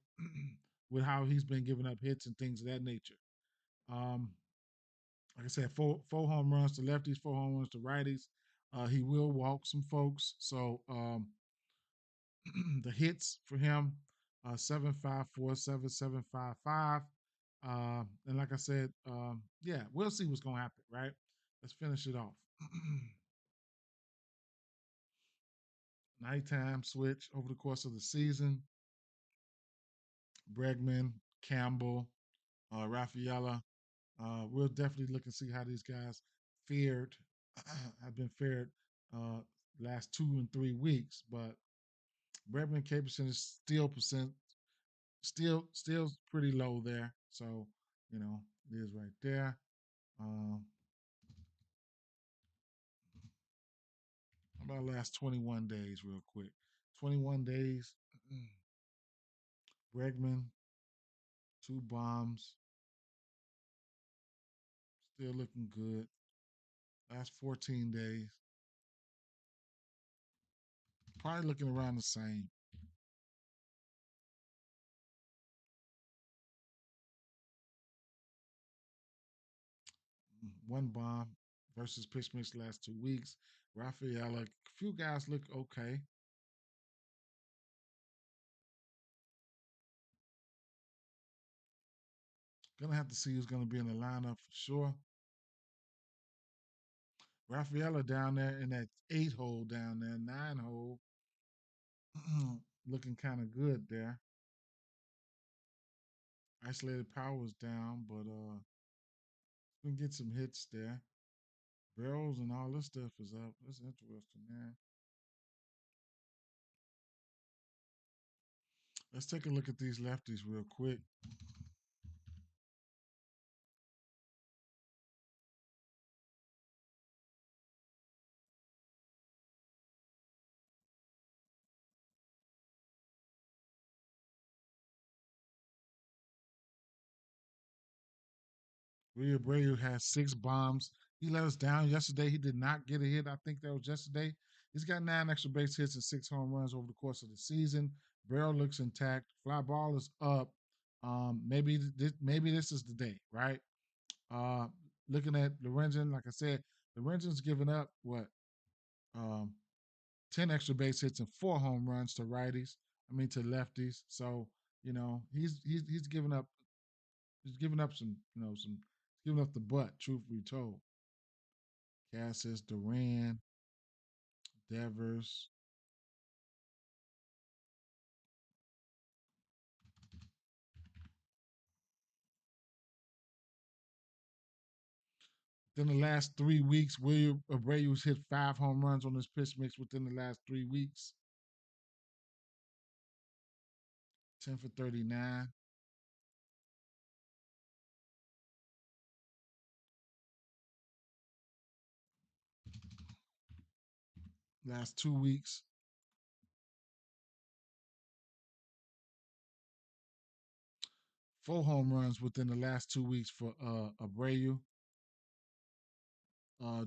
With how he's been giving up hits and things of that nature. Um, like I said, four home runs to lefties, 4 home runs to righties. He will walk some folks, so the hits for him 7.54, 7.755. And like I said, yeah, we'll see what's gonna happen, right? Let's finish it off. Nighttime switch over the course of the season. Bregman, Campbell, Rafaela. We'll definitely look and see how these guys fared. Have been fared last 2 and 3 weeks, but Bregman K percent is still pretty low there. So it is right there. Um, about last 21 days, real quick. 21 days. Bregman, 2 bombs, still looking good. Last 14 days, probably looking around the same. 1 bomb versus pitch mix last 2 weeks. Rafaela, a few guys look okay. Gonna have to see who's gonna be in the lineup for sure. Rafaela down there in that 8 hole down there, 9 hole, looking kind of good there. Isolated power is down, but we can get some hits there. Barrels and all this stuff is up. That's interesting, man. Let's take a look at these lefties real quick. Rio Abreu has 6 bombs. He let us down yesterday. He did not get a hit. I think that was yesterday. He's got 9 extra base hits and 6 home runs over the course of the season. Barrel looks intact. Fly ball is up. Maybe this is the day, right? Uh, Looking at Lorenzen, like I said, Lorenzen's given up what um, 10 extra base hits and 4 home runs to righties. I mean to lefties. So he's given up. He's given up some. He's given up the butt. Truth be told. Cassis, Duran, Devers. Within the last 3 weeks, William Abreu's hit 5 home runs on this pitch mix within the last 3 weeks. 10 for 39. Last 2 weeks. 4 home runs within the last 2 weeks for Abreu.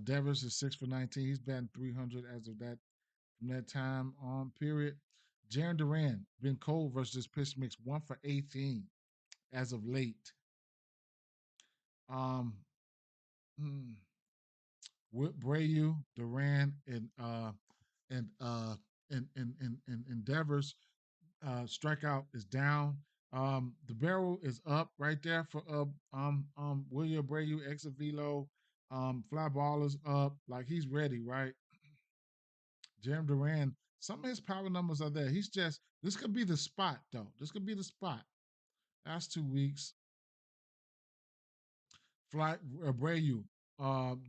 Devers is 6 for 19. He's batting 300 as of that from that time on period. Jaron Duran been cold versus this pitch mix 1 for 18 as of late. Um, hmm, Abreu, Duran, and Devers strikeout is down. The barrel is up right there for William Abreu, exit velo. Fly ball is up, like he's ready, right? Jeremy Duran, some of his power numbers are there. This could be the spot though. This could be the spot. That's 2 weeks. Fly Abreu,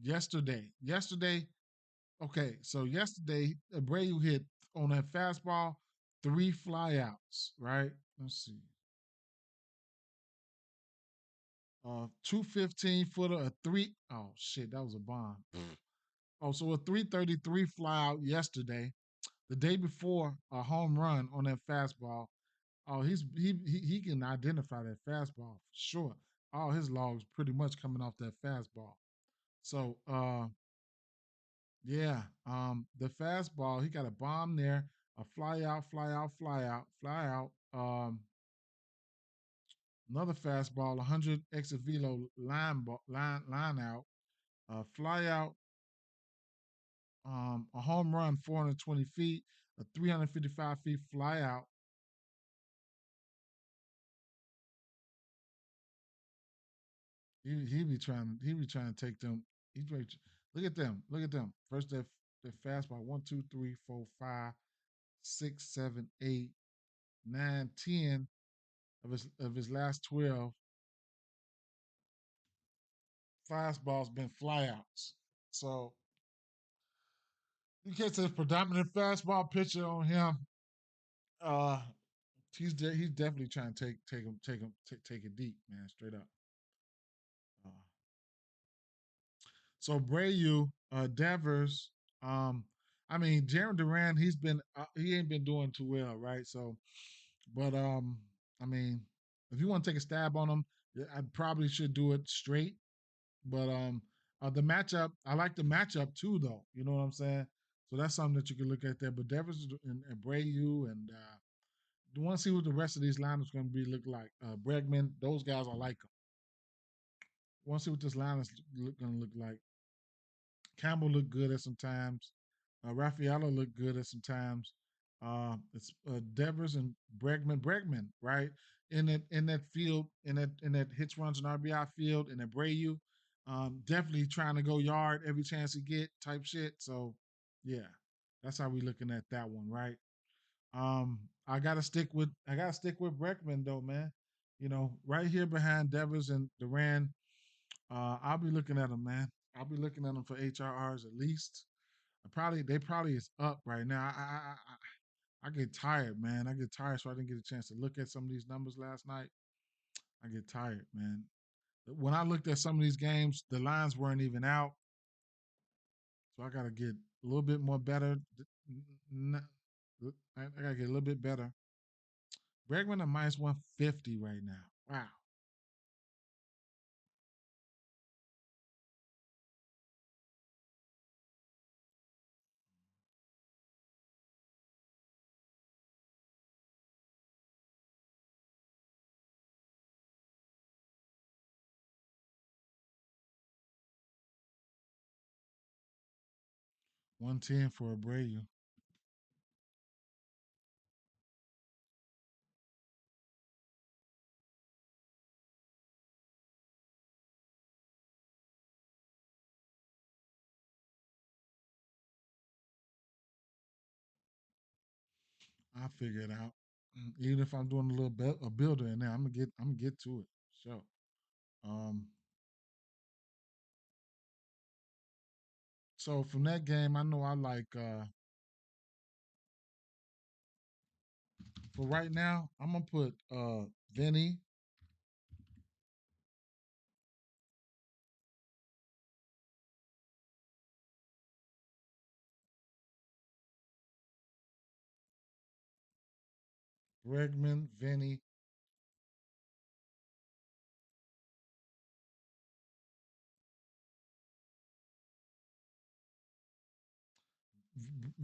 yesterday. Okay, so yesterday Abreu hit on that fastball 3 flyouts, right? Let's see. 215 footer, a three. Oh shit, that was a bomb. Oh, so a 333 flyout yesterday. The day before, a home run on that fastball. Oh, he can identify that fastball for sure. All his logs pretty much coming off that fastball. So yeah, the fastball, he got a bomb there, a fly out, fly out, fly out, fly out. Another fastball, 100 exit velo line out, fly out, a home run, 420 feet, a 355 feet fly out. He be trying to take them. Look at them. Look at them. First that fastball. One, two, three, four, five, six, seven, eight, nine, 10 of his last 12 fastballs been flyouts. So you catch a predominant fastball pitcher on him. Uh, he's definitely trying to take it deep, man, straight up. Uh, so Brayu, Devers, I mean Jaron Duran, he ain't been doing too well, right? So, but I mean, if you want to take a stab on him, I probably should do it straight. But the matchup, I like the matchup too, though. You know what I'm saying? So that's something that you can look at there. But Devers and Brayu and you want to see what the rest of these lineups going to be look like. Bregman, those guys, I like them. Want to see what this lineup going to look like. Campbell looked good at some times. Raffaello looked good at some times. It's Devers and Bregman, right? In that field, in that hits, runs, and RBI field, in that Brayu, definitely trying to go yard every chance he get, type shit. So, yeah, that's how we looking at that one, right? I gotta stick with Bregman though, man. You know, right here behind Devers and Duran, I'll be looking at him, man. I'll be looking at him for HRRs at least. They probably is up right now. I get tired, man. I get tired, so I didn't get a chance to look at some of these numbers last night. I get tired, man. When I looked at some of these games, the lines weren't even out, so I gotta get a little bit more better. I gotta get a little bit better. Bregman at minus 150 right now. Wow. 110 for Abreu. I'll figure it out. Even if I'm doing a little bit a builder in there, I'm gonna get to it. So, um, so from that game, I know I like. For right now, I'm gonna put Vinny, Bregman, Vinny.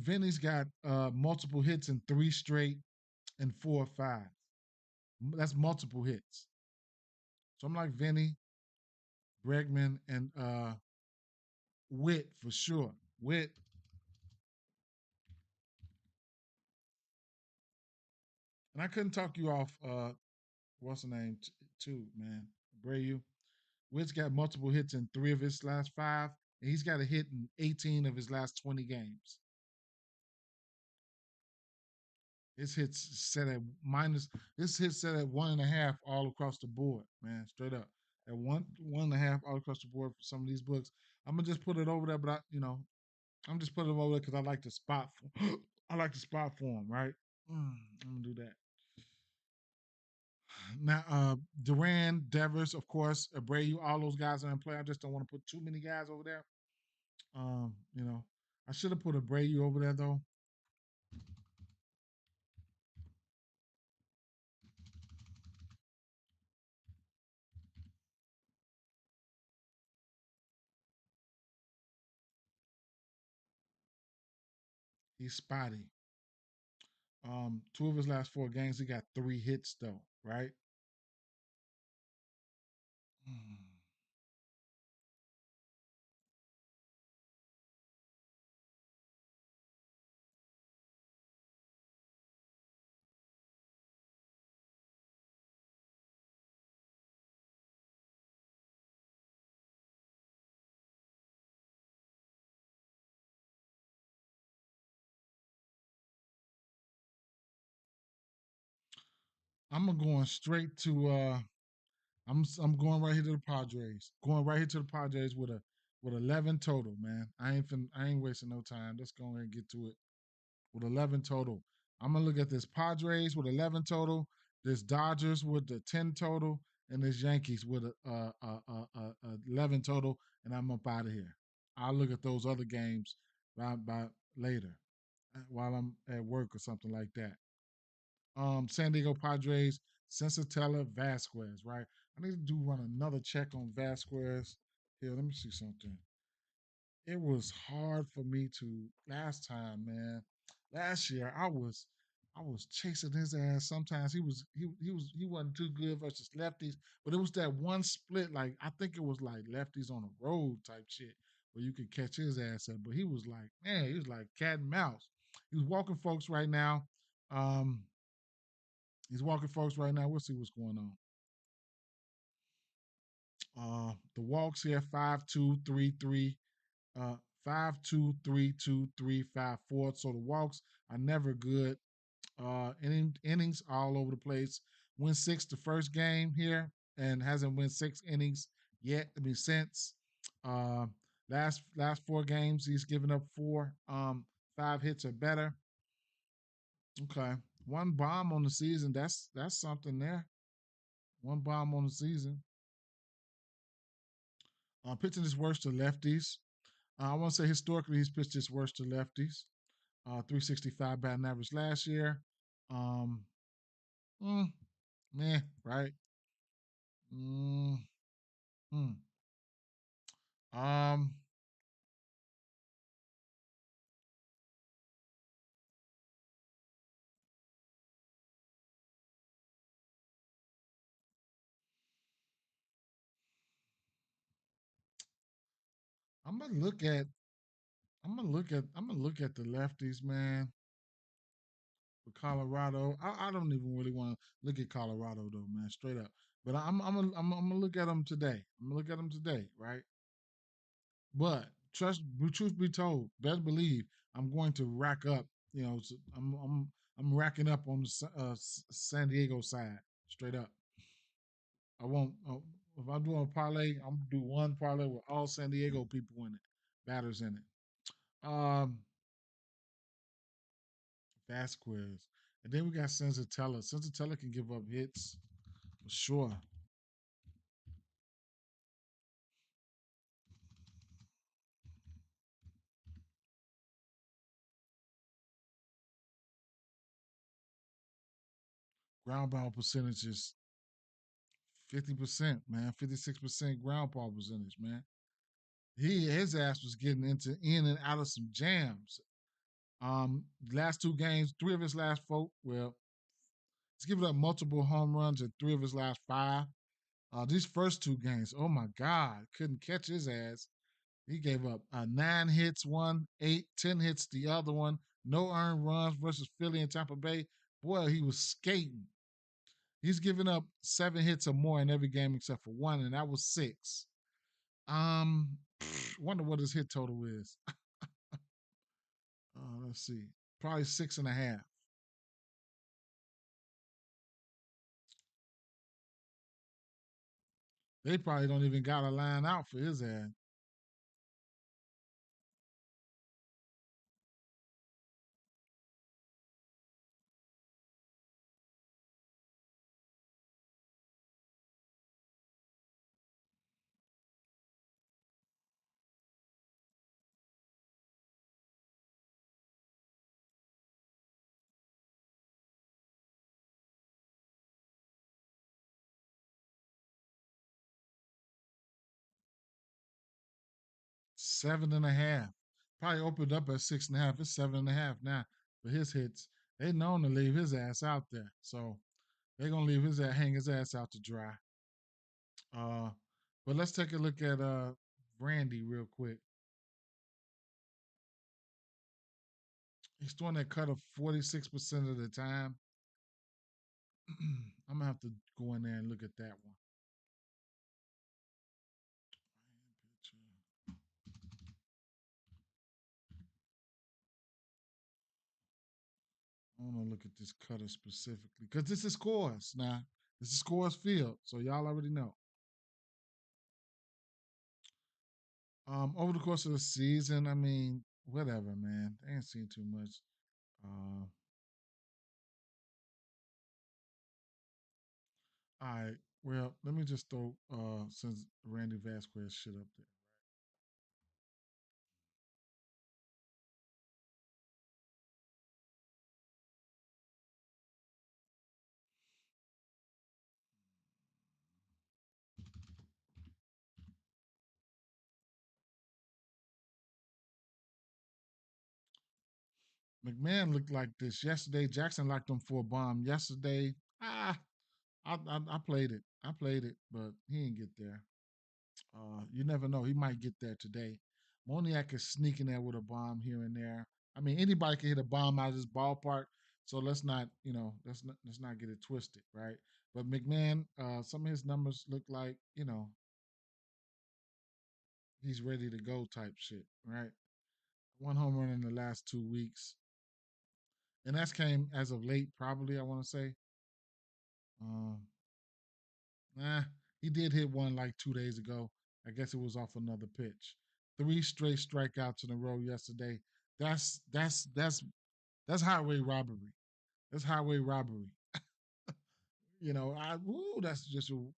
Vinny's got multiple hits in three straight and 4 or 5. That's multiple hits. So I'm like Vinny, Bregman, and Witt for sure. Witt, and I couldn't talk you off. What's the name? Too, man. Brayu. Witt's got multiple hits in 3 of his last 5, and he's got a hit in 18 of his last 20 games. His hits set at minus. His hits set at 1.5 all across the board, man. Straight up at 1.5 all across the board for some of these books. I'm gonna just put it over there, but I'm just putting them over there because I like the spot. I like the spot for him, right? I'm gonna do that. Now, Duran, Devers, of course, Abreu, all those guys are in play. I just don't want to put too many guys over there. You know, I should have put Abreu over there though. He's spotty. Two of his last four games, he got three hits though, right? Hmm. I'm gonna going straight to I'm going right here to the Padres. Going right here to the Padres with 11 total, man. I ain't wasting no time. Let's go ahead and get to it with 11 total. I'm gonna look at this Padres with 11 total, this Dodgers with the 10 total, and this Yankees with a 11 total, and I'm up out of here. I'll look at those other games by later while I'm at work or something like that. San Diego Padres, Sensatella, Vasquez, right? I need to do run another check on Vasquez. Here, let me see something. It was hard for me to last time, man. Last year I was chasing his ass. Sometimes he wasn't too good versus lefties, but it was that one split, like I think it was like lefties on the road type shit where you could catch his ass at. But he was like, man, he was like cat and mouse. He was walking folks right now. Um, he's walking folks right now. We'll see what's going on. The walks here 5-2-3-3, 5-2-3-2-3-5-4. So the walks are never good. Innings all over the place. Win six the first game here and hasn't win six innings yet. I mean since uh, last four games he's given up five hits or better. Okay, one bomb on the season. That's something there. One bomb on the season. Pitching his worst to lefties. I want to say historically he's pitched his worst to lefties. 365 batting average last year. Um, mm, Meh, right? Mm, hmm. Um, I'm gonna look at I'm gonna look at the lefties, man, for Colorado. I don't even really want to look at Colorado though, man, straight up. But I'm gonna look at them today. I'm gonna look at them today, right? But truth be told, best believe I'm going to rack up. You know, I'm racking up on the San Diego side, straight up. I won't. If I'm doing a parlay, I'm gonna do one parlay with all San Diego people in it, batters in it. Vasquez, and then we got Sensatella. Sensatella can give up hits for sure. Ground ball percentages 50%, man. 56% ground ball percentage, man. His ass was getting in and out of some jams. Last two games, three of his last four. Well, he's given up multiple home runs in three of his last five. These first two games, oh my God, couldn't catch his ass. He gave up nine hits, one, 8, 10 hits, the other one. No earned runs versus Philly and Tampa Bay. Boy, he was skating. He's given up 7 hits or more in every game except for one, and that was six. Um, wonder what his hit total is. Let's see, probably 6.5. They probably don't even got a line out for his ass. 7.5. Probably opened up at 6.5. It's 7.5 now for his hits. They known to leave his ass out there, so they're gonna leave his ass, hang his ass out to dry. Uh, but let's take a look at Randy real quick. He's throwing that cut of 46% of the time. I'm gonna have to go in there and look at that one. I want to look at this cutter specifically because this is scores now. This is scores field, so y'all already know. Over the course of the season, I mean, whatever, man. I ain't seen too much. Uh, all right. Well, let me just throw since Randy Vasquez shit up there. McMahon looked like this yesterday. Jackson locked him for a bomb yesterday. I played it. I played it, but he didn't get there. You never know. He might get there today. Moniak is sneaking there with a bomb here and there. I mean, anybody can hit a bomb out of this ballpark. So let's not, let's not get it twisted, right? But McMahon, some of his numbers look like, he's ready to go type shit, right? One home run in the last 2 weeks, and that's came as of late, probably. I want to say, um, nah, he did hit one like 2 days ago. I guess it was off another pitch. Three straight strikeouts in a row yesterday. That's highway robbery. That's highway robbery. That's just you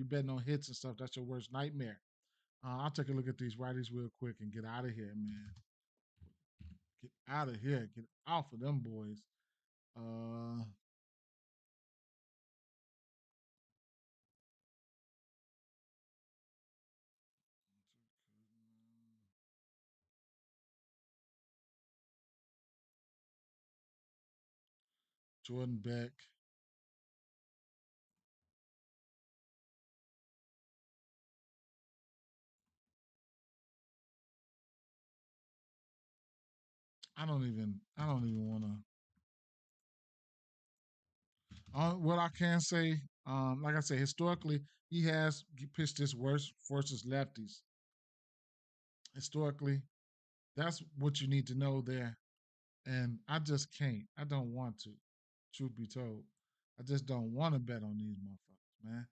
betting on hits and stuff. That's your worst nightmare. I'll take a look at these righties real quick and get out of here, man. Get out of here. Get off of them boys. Uh, Jordan Beck. I don't even want to. What I can say, like I said, historically, he has pitched his worst versus lefties. Historically, that's what you need to know there. And I just can't. I don't want to. Truth be told, I just don't want to bet on these motherfuckers, man.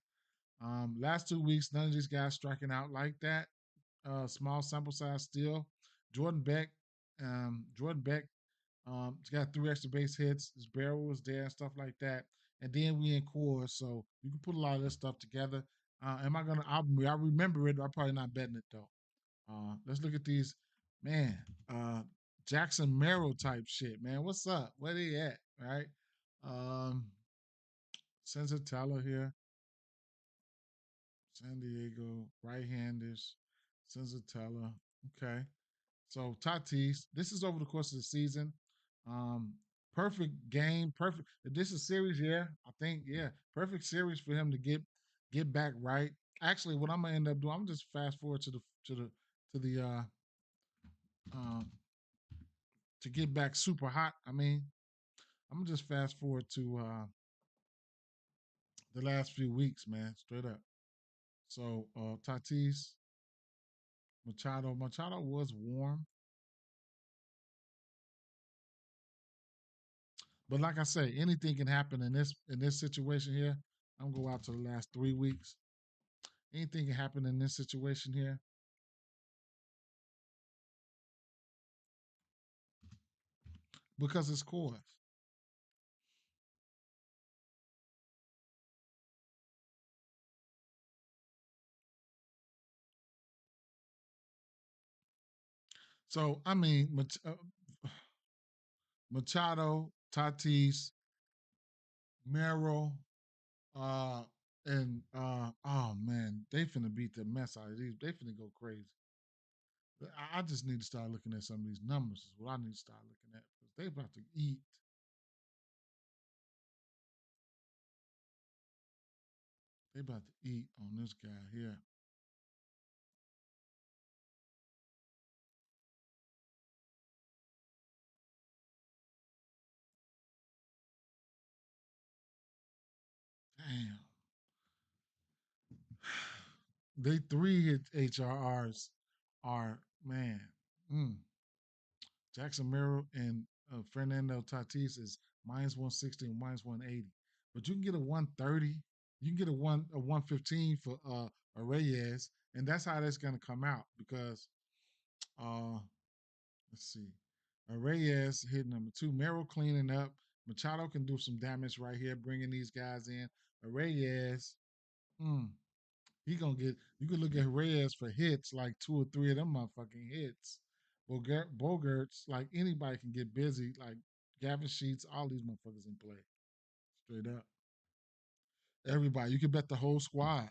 Last 2 weeks, none of these guys striking out like that. Small sample size still. Jordan Beck, Jordan Beck, he's got 3 extra base hits. His barrel was there and stuff like that. And then we in core, so you can put a lot of this stuff together. Am I gonna? I remember it. I'm probably not betting it though. Let's look at these, man. Jackson Merrill type shit, man. What's up? Where they at? Right? Um, Sensatella here. San Diego, right-handers, Sensatella. Okay. So Tatis, this is over the course of the season. Um, perfect game, perfect. If this is series, yeah, I think, yeah, perfect series for him to get back right. Actually, what I'm gonna end up doing, I'm just fast forward to the um to get back super hot. I mean, I'm gonna just fast forward to the last few weeks, man, straight up. So Tatis, Machado was warm. But like I say, anything can happen in this situation here. I'm gonna go out to the last 3 weeks. Anything can happen in this situation here because it's cores. So I mean, Machado, Tatis, Merrill, uh, and oh man, they finna beat the mess out of these. They finna go crazy. I just need to start looking at some of these numbers. Is what I need to start looking at because they about to eat. They about to eat on this guy here. Damn. They three hit HRRs are man. Mm. Jackson Merrill and Fernando Tatis is minus 160 and minus 180. But you can get a 130. You can get a 115 for a Reyes, and that's how that's gonna come out because uh let's see. Reyes hit number two. Merrill cleaning up. Machado can do some damage right here, bringing these guys in. Reyes, mm, he gonna get. You can look at Reyes for hits, like two or three of them motherfucking hits. Bogarts, like anybody can get busy. Like Gavin Sheets, all these motherfuckers in play. Straight up, everybody. You can bet the whole squad. I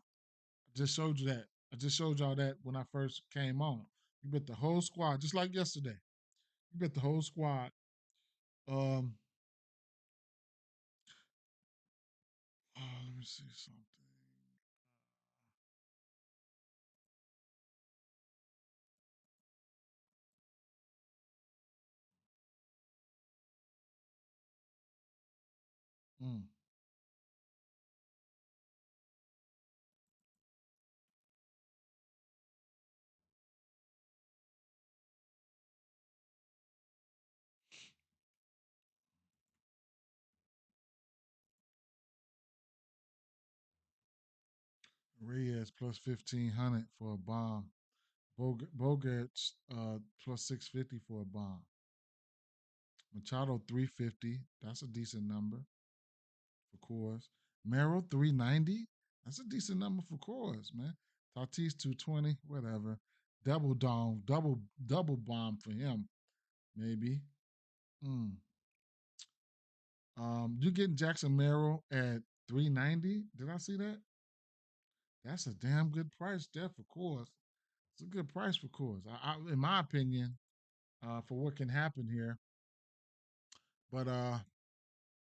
just showed you that. I just showed y'all that when I first came on. You bet the whole squad, just like yesterday. You bet the whole squad. Um, let me see something. Mm. Reyes plus 1,500 for a bomb. Bogarts plus 650 for a bomb. Machado 350. That's a decent number for cores. Merrill 390. That's a decent number for cores, man. Tatis 220. Whatever. Double dome. Double bomb for him. Maybe. Mm. You getting Jackson Merrill at 390? Did I see that? That's a damn good price there for cores. It's a good price for cores. In my opinion, for what can happen here. But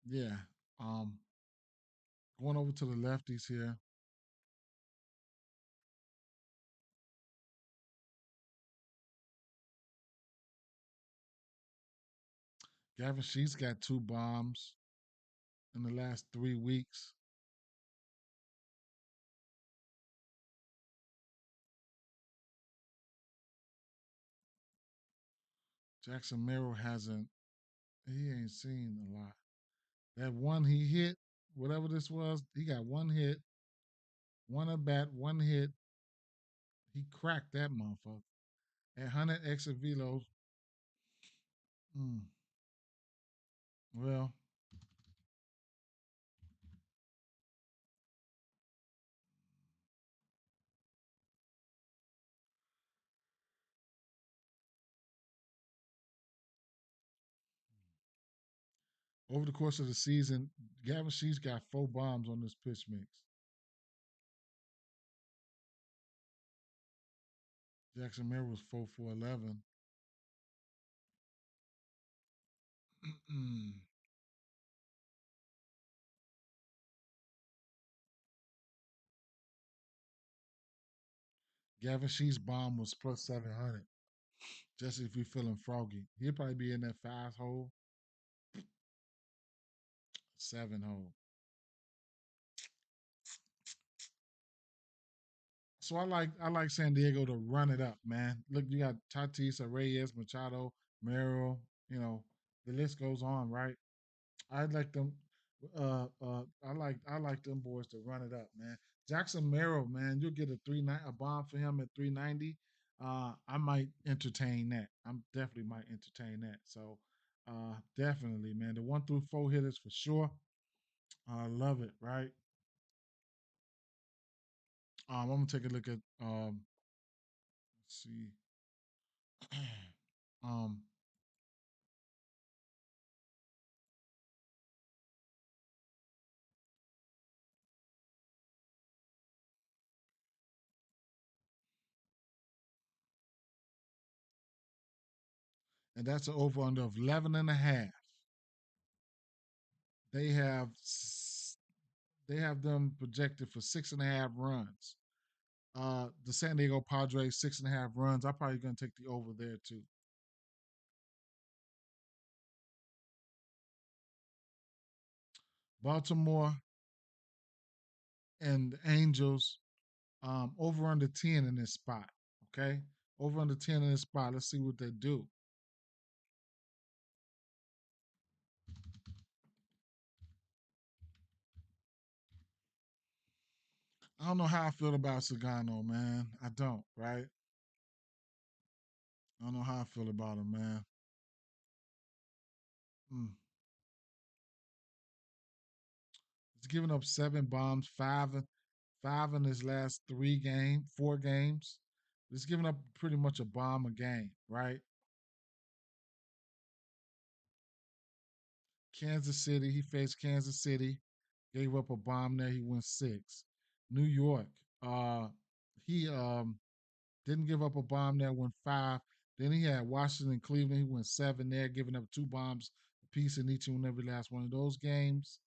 yeah. Um, going over to the lefties here. Gavin Sheets got two bombs in the last 3 weeks. Jackson Merrill hasn't. He ain't seen a lot. That one he hit, whatever this was, he got one hit, one at bat, one hit. He cracked that motherfucker. At 100 extra velos. Mm, well, over the course of the season, Gavin Sheets got four bombs on this pitch mix. Jackson Merrill was 4 for 11. Gavin Sheets' bomb was plus 700. Just if you're feeling froggy, he'll probably be in that 5 hole, 7 hole. So I like San Diego to run it up, man. Look, you got Tatis, Reyes, Machado, Merrill. You know the list goes on, right? I'd like them. I like them boys to run it up, man. Jackson Merrill, man, you'll get a bomb for him at 390. I might entertain that. I'm definitely might entertain that. So, definitely, man. The 1 through 4 hitters for sure. I love it, right? I'm gonna take a look at let's see. um and that's an over under of 11 and a half. They have they have them projected for 6.5 runs. The San Diego Padres 6.5 runs. I'm probably gonna take the over there too. Baltimore and the Angels over under 10 in this spot. Okay, over under 10 in this spot. Let's see what they do. I don't know how I feel about Sagano, man. I don't, right? I don't know how I feel about him, man. Mm. He's given up 7 bombs, five in his last 4 games. He's given up pretty much a bomb a game, right? Kansas City, he faced Kansas City, gave up a bomb there. He went 6. New York, uh, he didn't give up a bomb there, went 5. Then he had Washington, Cleveland. He went 7 there, giving up 2 bombs apiece in each and every last one of those games.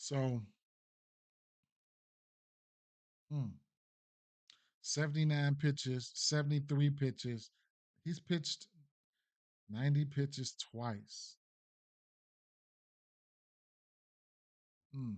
So, hmm, 79 pitches, 73 pitches. He's pitched 90 pitches twice. Hmm.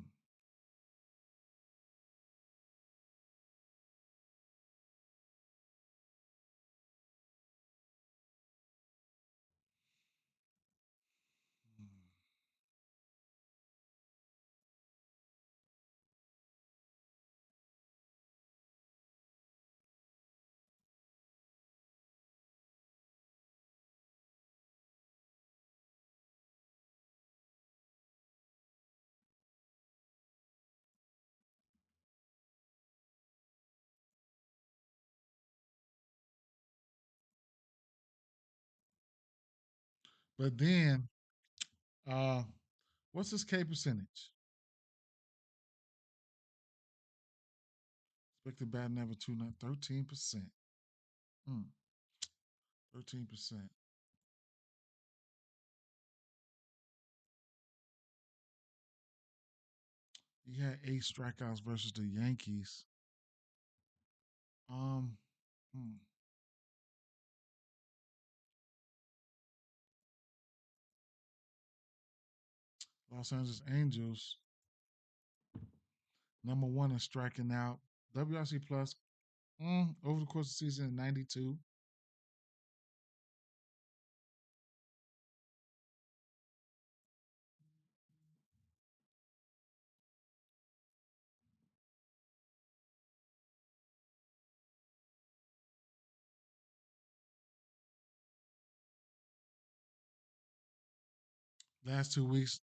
But then, uh, what's his K percentage? Expected batting average 13%. Hmm. 13%. He had 8 strikeouts versus the Yankees. Um, hmm. Los Angeles Angels, number one in striking out. WRC plus over the course of the season, 92. Last 2 weeks,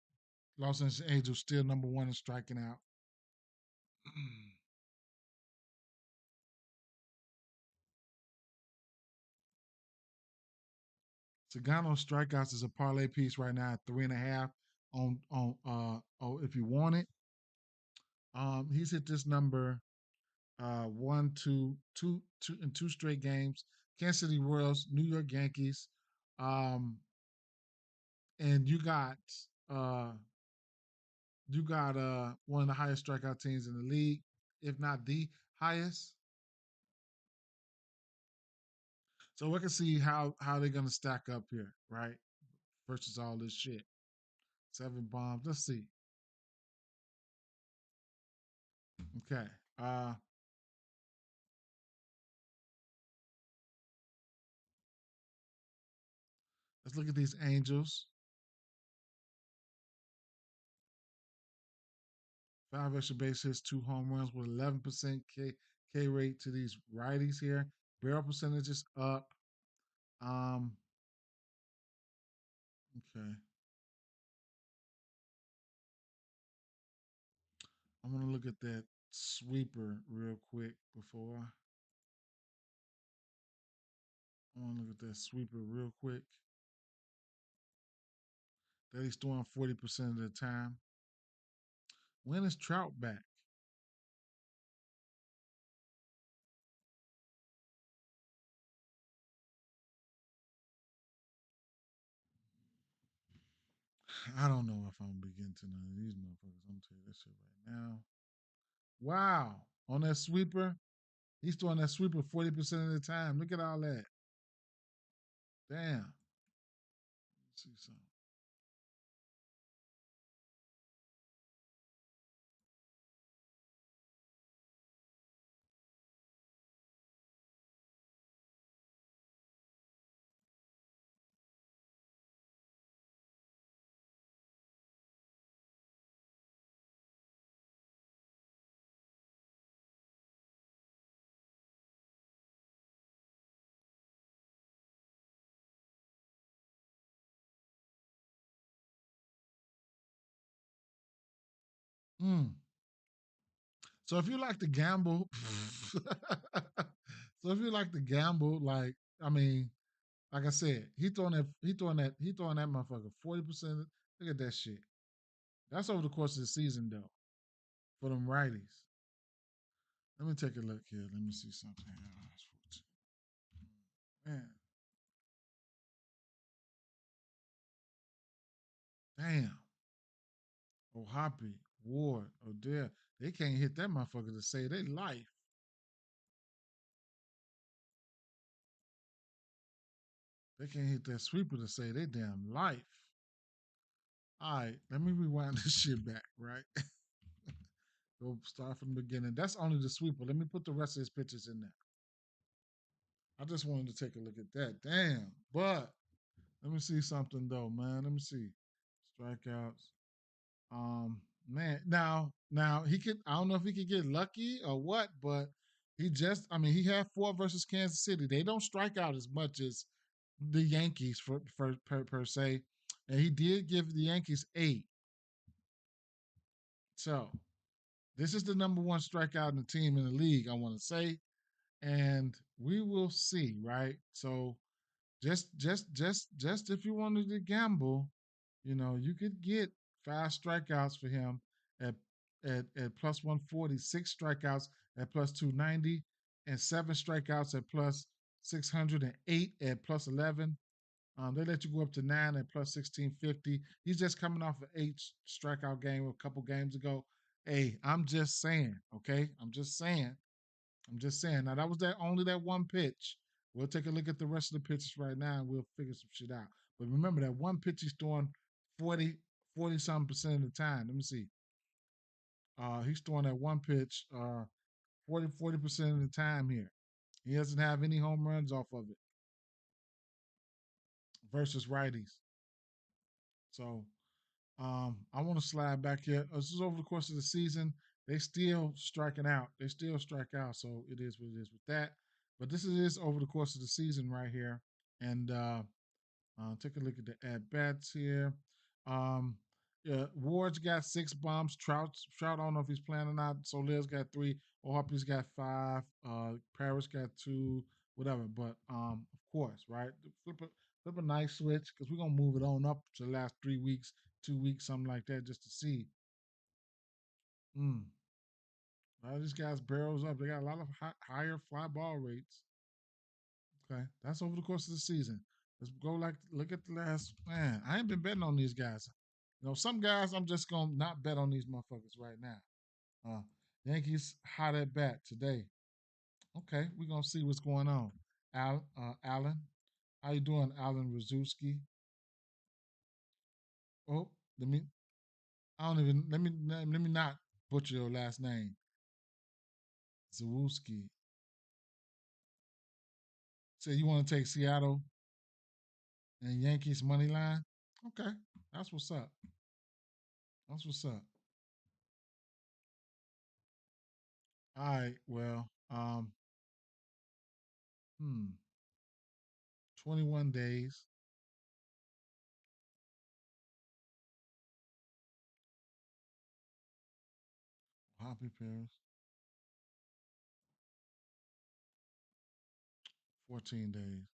Los Angeles Angels still number one in striking out. Sagano strikeouts is a parlay piece right now at 3.5 on oh if you want it. He's hit this number one, two in 2 straight games. Kansas City Royals, New York Yankees, um, and uh you got one of the highest strikeout teams in the league, if not the highest. So we can see how they're gonna stack up here, right? Versus all this shit. 7 bombs. Let's see. Okay. Let's look at these Angels. 5 extra base hits, 2 home runs with 11% K rate to these righties here. Barrel percentage is up. Um, okay. I'm gonna look at that sweeper real quick before I want to look at that sweeper real quick. That he's throwing 40% of the time. When is Trout back? I don't know if I'm gonna begin to none of these motherfuckers. I'm gonna tell you this shit right now. Wow. On that sweeper, he's throwing that sweeper 40% of the time. Look at all that. Damn. Let's see something. Mm. So if you like to gamble, so if you like to gamble, like I mean, like I said, he throwing that motherfucker 40%. Look at that shit. That's over the course of the season though, for them righties. Let me take a look here. Let me see something. Man, damn. O'Hoppy, Ward, Odell. They can't hit that motherfucker to save their life. They can't hit that sweeper to save their damn life. All right, let me rewind this shit back, right? Go start from the beginning. That's only the sweeper. Let me put the rest of his pitches in there. I just wanted to take a look at that. Damn. But let me see something though, man. Let me see. Strikeouts. Man, now he could. I don't know if he could get lucky or what, but he just. I mean, he had 4 versus Kansas City. They don't strike out as much as the Yankees per se, and he did give the Yankees 8. So this is the number one strikeout in the team in the league. I want to say, and we will see, right? So just if you wanted to gamble, you could get 5 strikeouts for him at at plus 140, 6 strikeouts at plus 290, and 7 strikeouts at plus 608 at plus 11. They let you go up to 9 at plus 1650. He's just coming off an 8 strikeout game a couple games ago. Hey, I'm just saying, okay? I'm just saying. I'm just saying. Now that was that only that one pitch. We'll take a look at the rest of the pitches right now and we'll figure some shit out. But remember that one pitch he's throwing 40 something percent of the time. Let me see. He's throwing that one pitch 40% of the time here. He doesn't have any home runs off of it versus righties. So I want to slide back here. This is over the course of the season. They still striking out. They still strike out. So it is what it is with that. But this is over the course of the season right here. And take a look at the at bats here. Um, yeah, Ward's got 6 bombs. Trout, I don't know if he's playing or not. Soler's got 3. O'Hoppy's got 5. Paris got 2. Whatever. But of course, right? Flip a nice switch because we're gonna move it on up to the last 3 weeks, 2 weeks, something like that, just to see. Mm. A lot of these guys barrels up. They got a lot of higher fly ball rates. Okay, that's over the course of the season. Let's go look at the last man. I ain't been betting on these guys. Some guys I'm just gonna not bet on these motherfuckers right now. Uh, Yankees hot at bat today. Okay, we're gonna see what's going on. Alan, how you doing, Alan Rzuski? Oh, let me. I don't even let me not butcher your last name. Zawuski. So you want to take Seattle and Yankees money line? Okay, that's what's up. That's what's up. All right. Well, hmm, 21 days, Hoppy Paris, 14 days.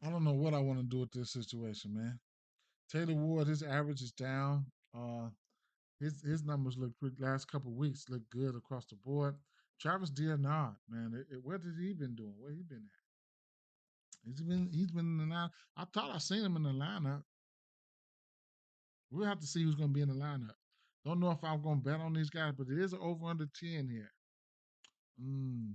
I don't know what I want to do with this situation, man. Taylor Ward, his average is down. His numbers look pretty. Last couple of weeks look good across the board. Travis Dearnard, man, where did he been doing? Where he been at? He's been in the line. I thought I seen him in the lineup. We'll have to see who's going to be in the lineup. Don't know if I'm going to bet on these guys, but it is an over under 10 here. Mm.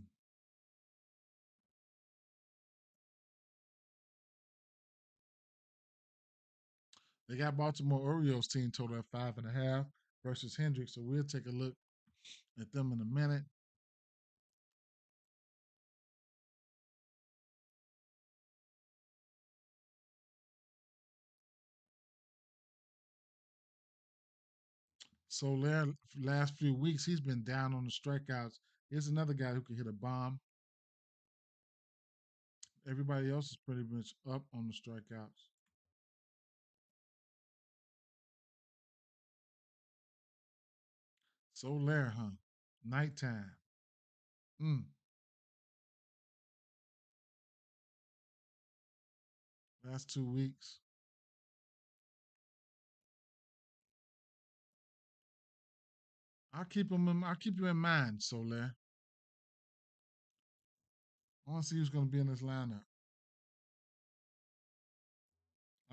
They got Baltimore Orioles team total at 5.5 versus Hendricks. So we'll take a look at them in a minute. So last few weeks he's been down on the strikeouts. Here's another guy who can hit a bomb. Everybody else is pretty much up on the strikeouts. Soler, huh? Nighttime. Mm, last 2 weeks. I'll keep you in mind, Soler. I want to see who's going to be in this lineup.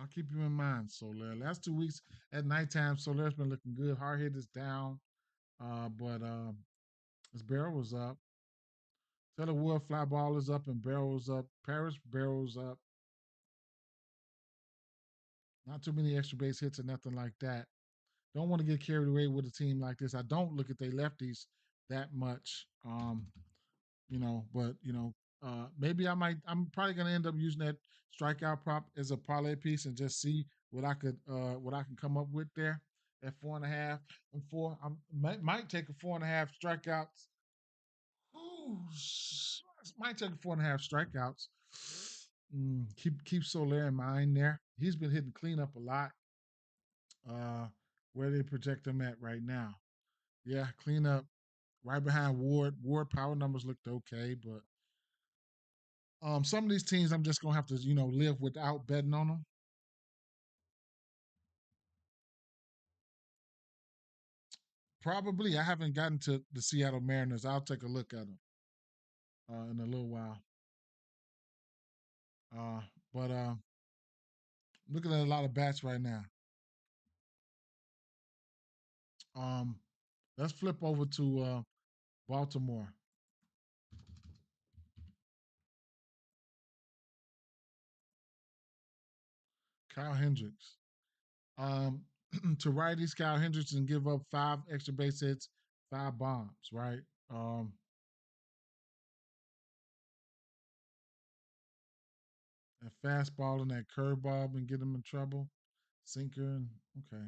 I'll keep you in mind, Soler. Last 2 weeks at nighttime, Soler's been looking good. Hard hit is down, but his barrel was up. Taylor Wood fly ball is up and barrels up. Paris barrels up. Not too many extra base hits or nothing like that. Don't want to get carried away with a team like this. I don't look at their lefties that much. But maybe I'm probably gonna end up using that strikeout prop as a parlay piece and just see what I can come up with there at 4.5 and 4. Might take a 4.5 strikeouts. Ooh, might take a 4.5 strikeouts. Keep Soler in mind there. He's been hitting cleanup a lot. Uh, where they project him at right now? Yeah, cleanup right behind Ward. Ward power numbers looked okay, but some of these teams I'm just gonna have to live without betting on them. Probably I haven't gotten to the Seattle Mariners. I'll take a look at them in a little while. Uh, but looking at a lot of bats right now. Um, let's flip over to Baltimore. Kyle Hendricks. Um, to righties, Kyle Hendricks and give up 5 extra base hits, 5 bombs. Right. Um, that fastball and that curveball and get him in trouble. Sinker and okay.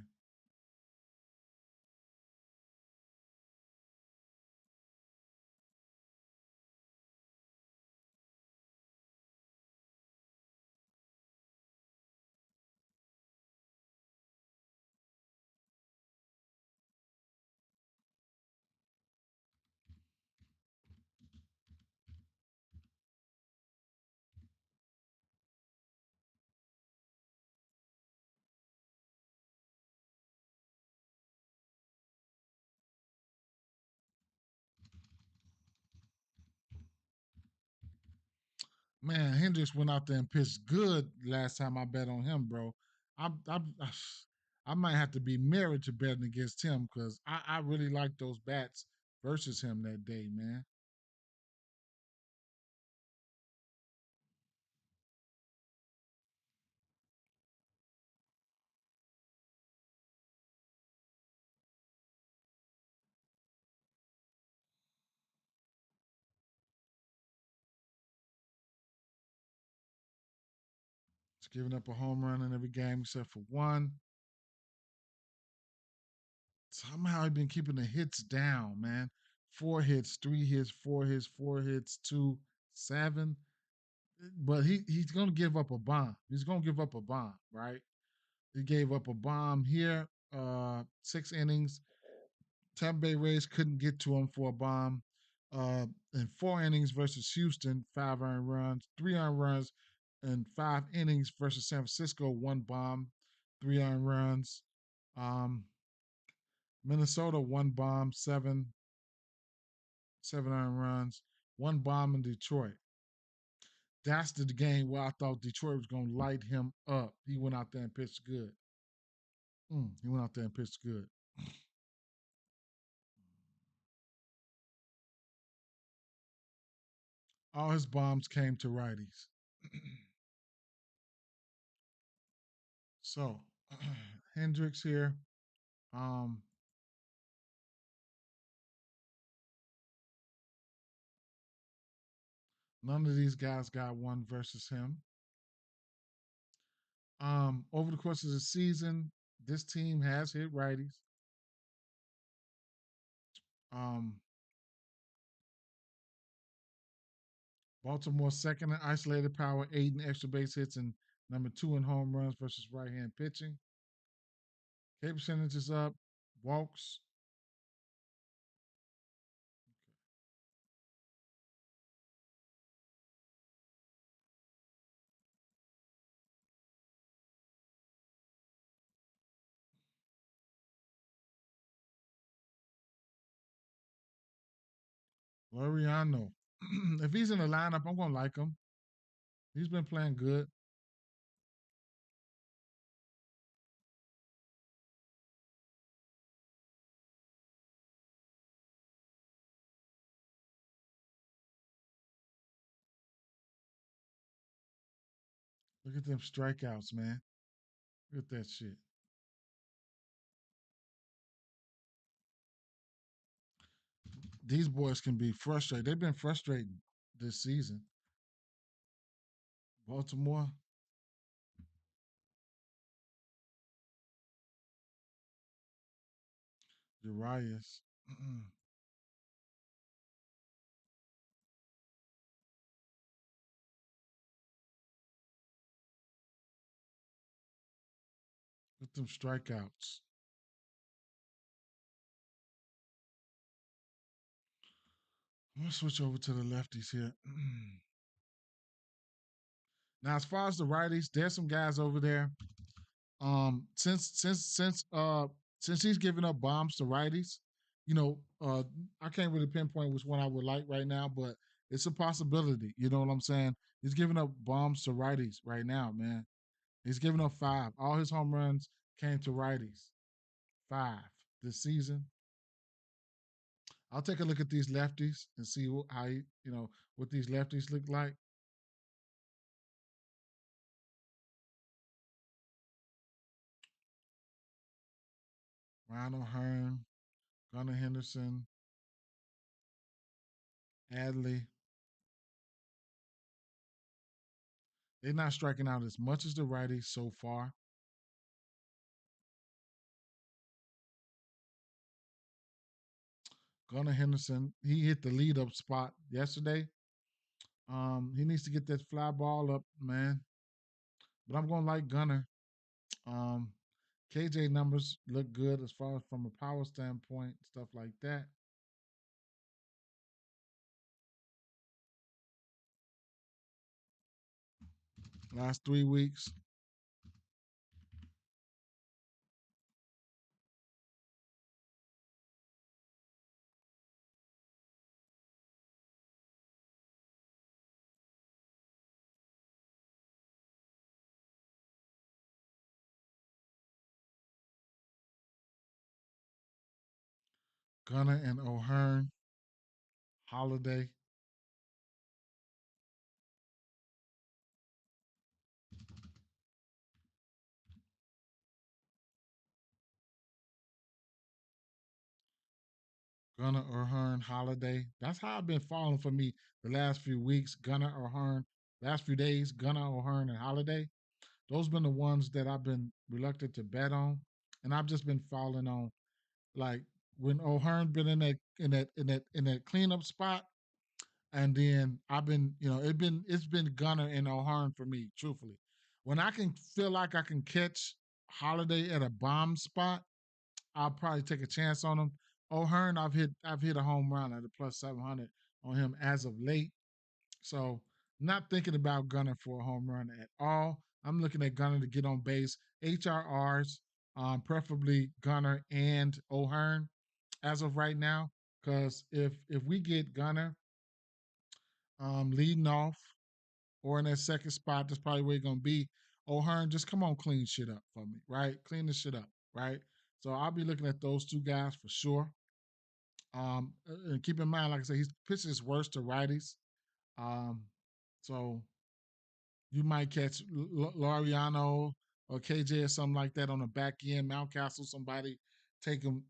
Man, Hendricks went out there and pitched good last time I bet on him, bro. I might have to be married to betting against him because I really like those bats versus him that day, man. giving up a home run in every game except for one. Somehow he's been keeping the hits down, man. 4 hits, 3 hits, 4 hits, 4 hits, 2, 7. But he's gonna give up a bomb. He's gonna give up a bomb, right? He gave up a bomb here. 6 innings. Tampa Bay Rays couldn't get to him for a bomb. In 4 innings versus Houston, 5 earned runs, 3 earned runs, in 5 innings versus San Francisco, one bomb, 3 earned runs. Um, Minnesota, one bomb, seven earned runs, one bomb in Detroit. That's the game where I thought Detroit was going to light him up. He went out there and pitched good. He went out there and pitched good. All his bombs came to righties. So, Hendricks here. Um, None of these guys got one versus him. Over the course of the season, this team has hit righties. Um, Baltimore second in isolated power, 8 in extra base hits, and number 2 in home runs versus right-hand pitching. K percentage is up. Walks. Loriano. If he's in the lineup, I'm gonna like him. He's been playing good. Look at them strikeouts, man. Look at that shit. These boys can be frustrated. They've been frustrating this season. Baltimore, Urias. With them strikeouts. I'm gonna switch over to the lefties here. Now, as far as the righties, there's some guys over there. Since he's giving up bombs to righties, you know, I can't really pinpoint which one I would like right now, but it's a possibility. You know what I'm saying? He's giving up bombs to righties right now, man. He's giving up 5. All his home runs came to righties. 5 this season. I'll take a look at these lefties and see what these lefties look like. Ryan O'Hearn, Gunnar Henderson, Adley. They're not striking out as much as the righties so far. Gunnar Henderson, he hit the lead up spot yesterday. He needs to get that fly ball up, man. But I'm gonna like Gunnar. Um, KJ numbers look good as far as from a power standpoint, stuff like that. Last 3 weeks, Gunnar and O'Hearn, Holiday. Gunnar O'Hearn, Holiday. That's how I've been falling for me the last few weeks. Gunnar O'Hearn, last few days, Gunnar O'Hearn and Holiday. Those been the ones that I've been reluctant to bet on, and I've just been falling on like when O'Hearn been in that cleanup spot, and then I've been it's been Gunner and O'Hearn for me, truthfully. When I can feel like I can catch Holiday at a bomb spot, I'll probably take a chance on him. O'Hearn, I've hit a home run at a plus 700 on him as of late. So not thinking about Gunner for a home run at all. I'm looking at Gunner to get on base, HRRs, preferably Gunner and O'Hearn as of right now. Because if we get Gunner leading off or in that second spot, that's probably where he's gonna be. O'Hearn, just come on, clean shit up for me, right? Clean this shit up, right? So I'll be looking at those two guys for sure. And keep in mind, like I said, he's pitches worse to righties. Um, so you might catch Laureano or KJ or something like that on the back end. Mountcastle, somebody take him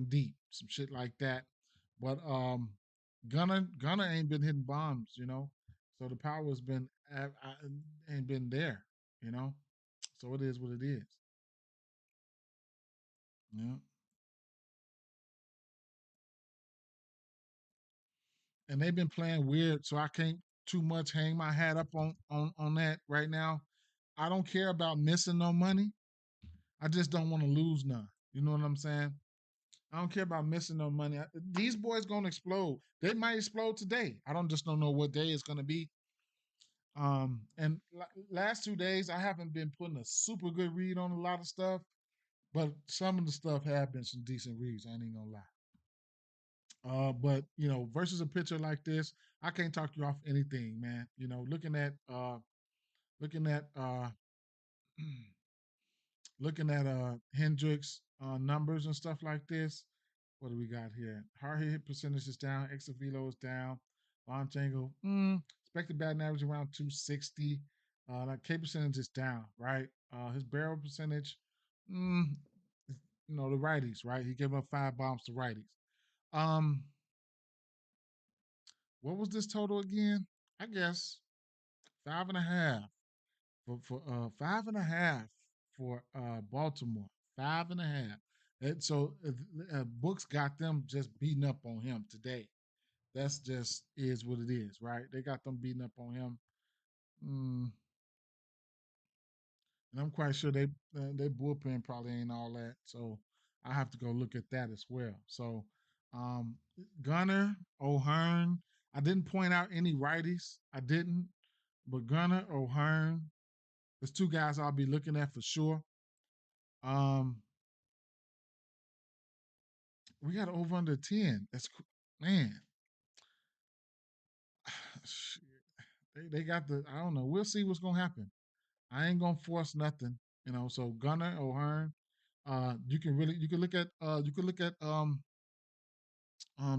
deep, some shit like that. But Gunner ain't been hitting bombs. So the power has been ain't been there. So it is what it is. Yeah. And they've been playing weird, so I can't too much hang my hat up on that right now. I don't care about missing no money. I just don't want to lose none. You know what I'm saying? I don't care about missing no money. These boys gonna explode. They might explode today. I don't know what day it's gonna be. And last 2 days I haven't been putting a super good read on a lot of stuff, but some of the stuff have been some decent reads. I ain't even gonna lie. But versus a pitcher like this, I can't talk you off anything, man. Looking at looking at Hendricks numbers and stuff like this. What do we got here? Hard hit percentage is down. Exit velo is down. Launch angle, expected batting average around 260. Like K percentage is down, right? His barrel percentage, mm, the righties, right? He gave up 5 bombs to righties. Um, what was this total again? I guess 5.5 for 5.5 for Baltimore. 5.5. Books got them just beating up on him today. That's just is what it is, right? They got them beating up on him. Mm, and I'm quite sure they bullpen probably ain't all that. So I have to go look at that as well. So um, Gunner, O'Hearn. I didn't point out any righties. I didn't, but Gunner, O'Hearn. There's two guys I'll be looking at for sure. Um, we got over under 10. Man. They got I don't know. We'll see what's gonna happen. I ain't gonna force nothing. So Gunner O'Hearn, you can look at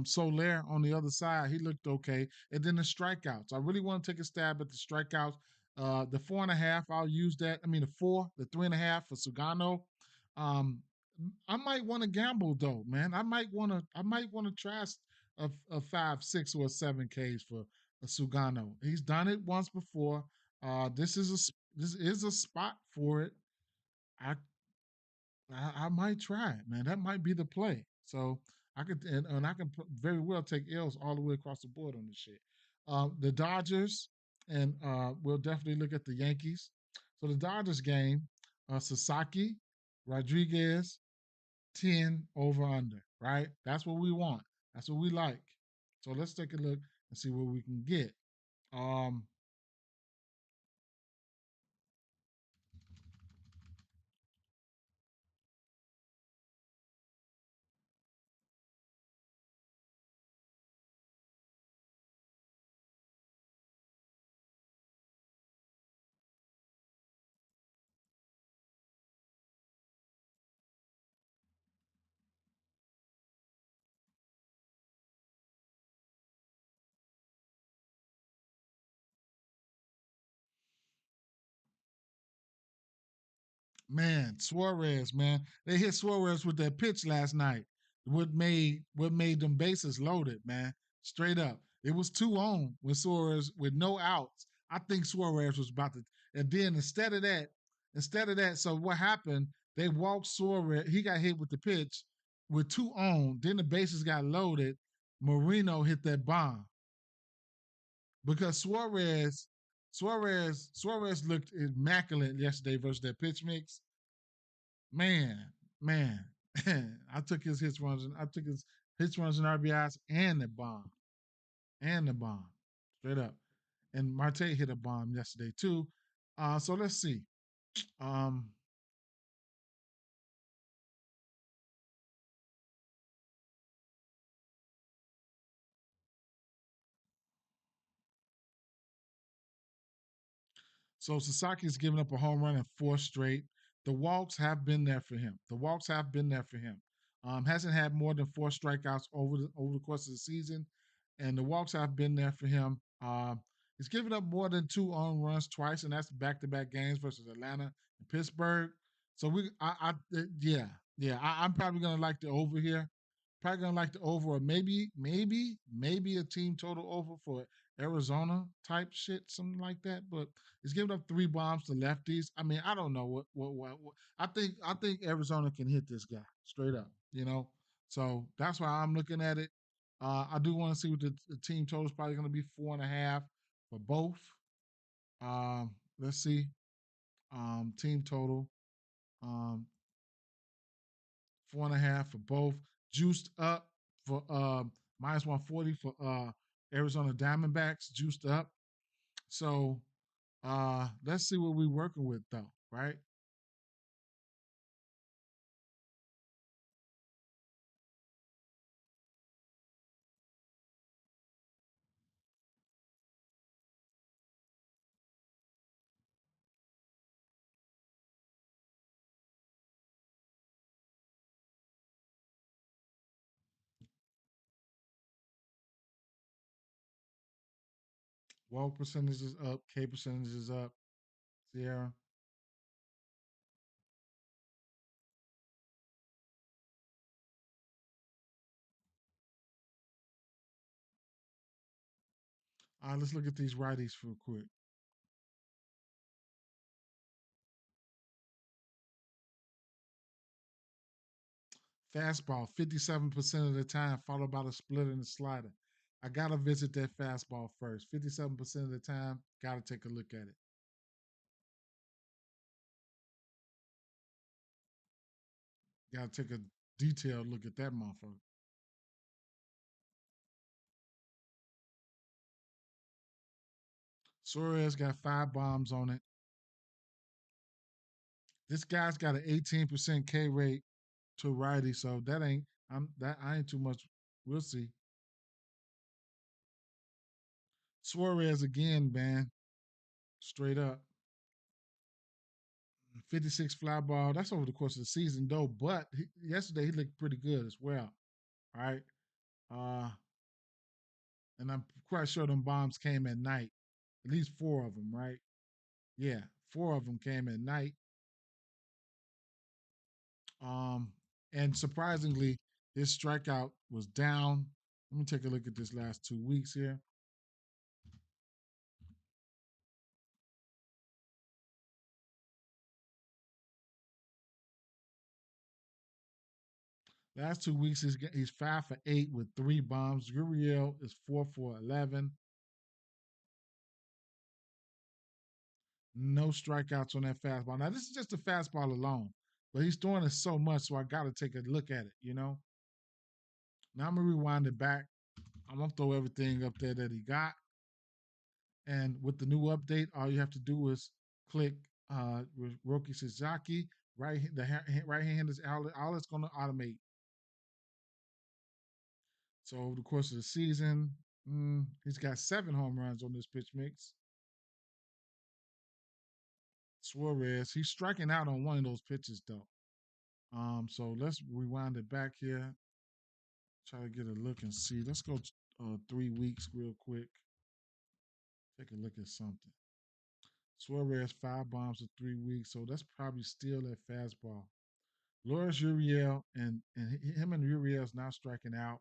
Soler on the other side. He looked okay. And then the strikeouts. I really want to take a stab at the strikeouts. The 4.5, I'll use that. I mean the 3.5 for Sugano. Um, I might want to gamble though, man. I might want to try a 5, 6, or a 7 Ks for a Sugano. He's done it once before. This is a spot for it. I I might try it, man. That might be the play. So I can very well take L's all the way across the board on this shit. The Dodgers, and we'll definitely look at the Yankees. So the Dodgers game, Sasaki, Rodriguez, 10 over under, right? That's what we want. That's what we like. So let's take a look and see what we can get. Um, Man, Suarez, man. They hit Suarez with that pitch last night. What made them bases loaded, man. Straight up. It was 2 on with Suarez with no outs. I think Suarez was about to, and then instead of that, Instead of that, so what happened? They walked Suarez. He got hit with the pitch with two on. Then the bases got loaded. Marino hit that bomb because Suarez looked immaculate yesterday versus that pitch mix. Man, man, I took his hits runs and I took his hits runs and RBIs and the bomb straight up. And Marte hit a bomb yesterday too. So let's see. Um, So Sasaki's given up a home run in four straight. The walks have been there for him. The walks have been there for him. Hasn't had more than four strikeouts over the course of the season, and the walks have been there for him. He's given up more than two earned runs twice, and that's back-to-back games versus Atlanta and Pittsburgh. So yeah. I'm probably gonna like the over here. Probably gonna like the over, or maybe a team total over for Arizona type shit, something like that. But he's giving up three bombs to lefties. I mean, I don't know what. I think Arizona can hit this guy straight up. So that's why I'm looking at it. I do want to see what the team total is probably going to be 4.5 for both. Let's see. Team total. Um, 4.5 for both. Juiced up for minus 140 for Arizona Diamondbacks. Juiced up. So let's see what we're working with though, right? 12 percentage is up, K percentage is up. Sierra. Let's look at these righties real quick. Fastball, 57% of the time, followed by the split and the slider. I gotta visit that fastball first. 57% of the time, gotta take a look at it. Gotta take a detailed look at that motherfucker. Suarez got five bombs on it. This guy's got an 18% K rate to righty, so that ain't I ain't too much. We'll see. Suarez again, man, straight up. 56 fly ball. That's over the course of the season, though. But yesterday he looked pretty good as well. All right. Uh, and I'm quite sure them bombs came at night. At least four of them, right? Yeah, four of them came at night. Um, and surprisingly, his strikeout was down. Let me take a look at this last 2 weeks here. Last 2 weeks, he's 5 for 8 with three bombs. Uriel is 4 for 11. No strikeouts on that fastball. Now, this is just the fastball alone, but he's throwing it so much, so I got to take a look at it. Now I'm going to rewind it back. I'm going to throw everything up there that he got. And with the new update, all you have to do is click Roki Suzaki. The right hand is all it's going to automate. So over the course of the season, he's got 7 home runs on this pitch mix. Suarez, he's striking out on one of those pitches though. So let's rewind it back here. Try to get a look and see. Let's go 3 weeks real quick. Take a look at something. Suarez 5 bombs in 3 weeks, so that's probably still that fastball. Loris Uriel and him and Uriel's now striking out.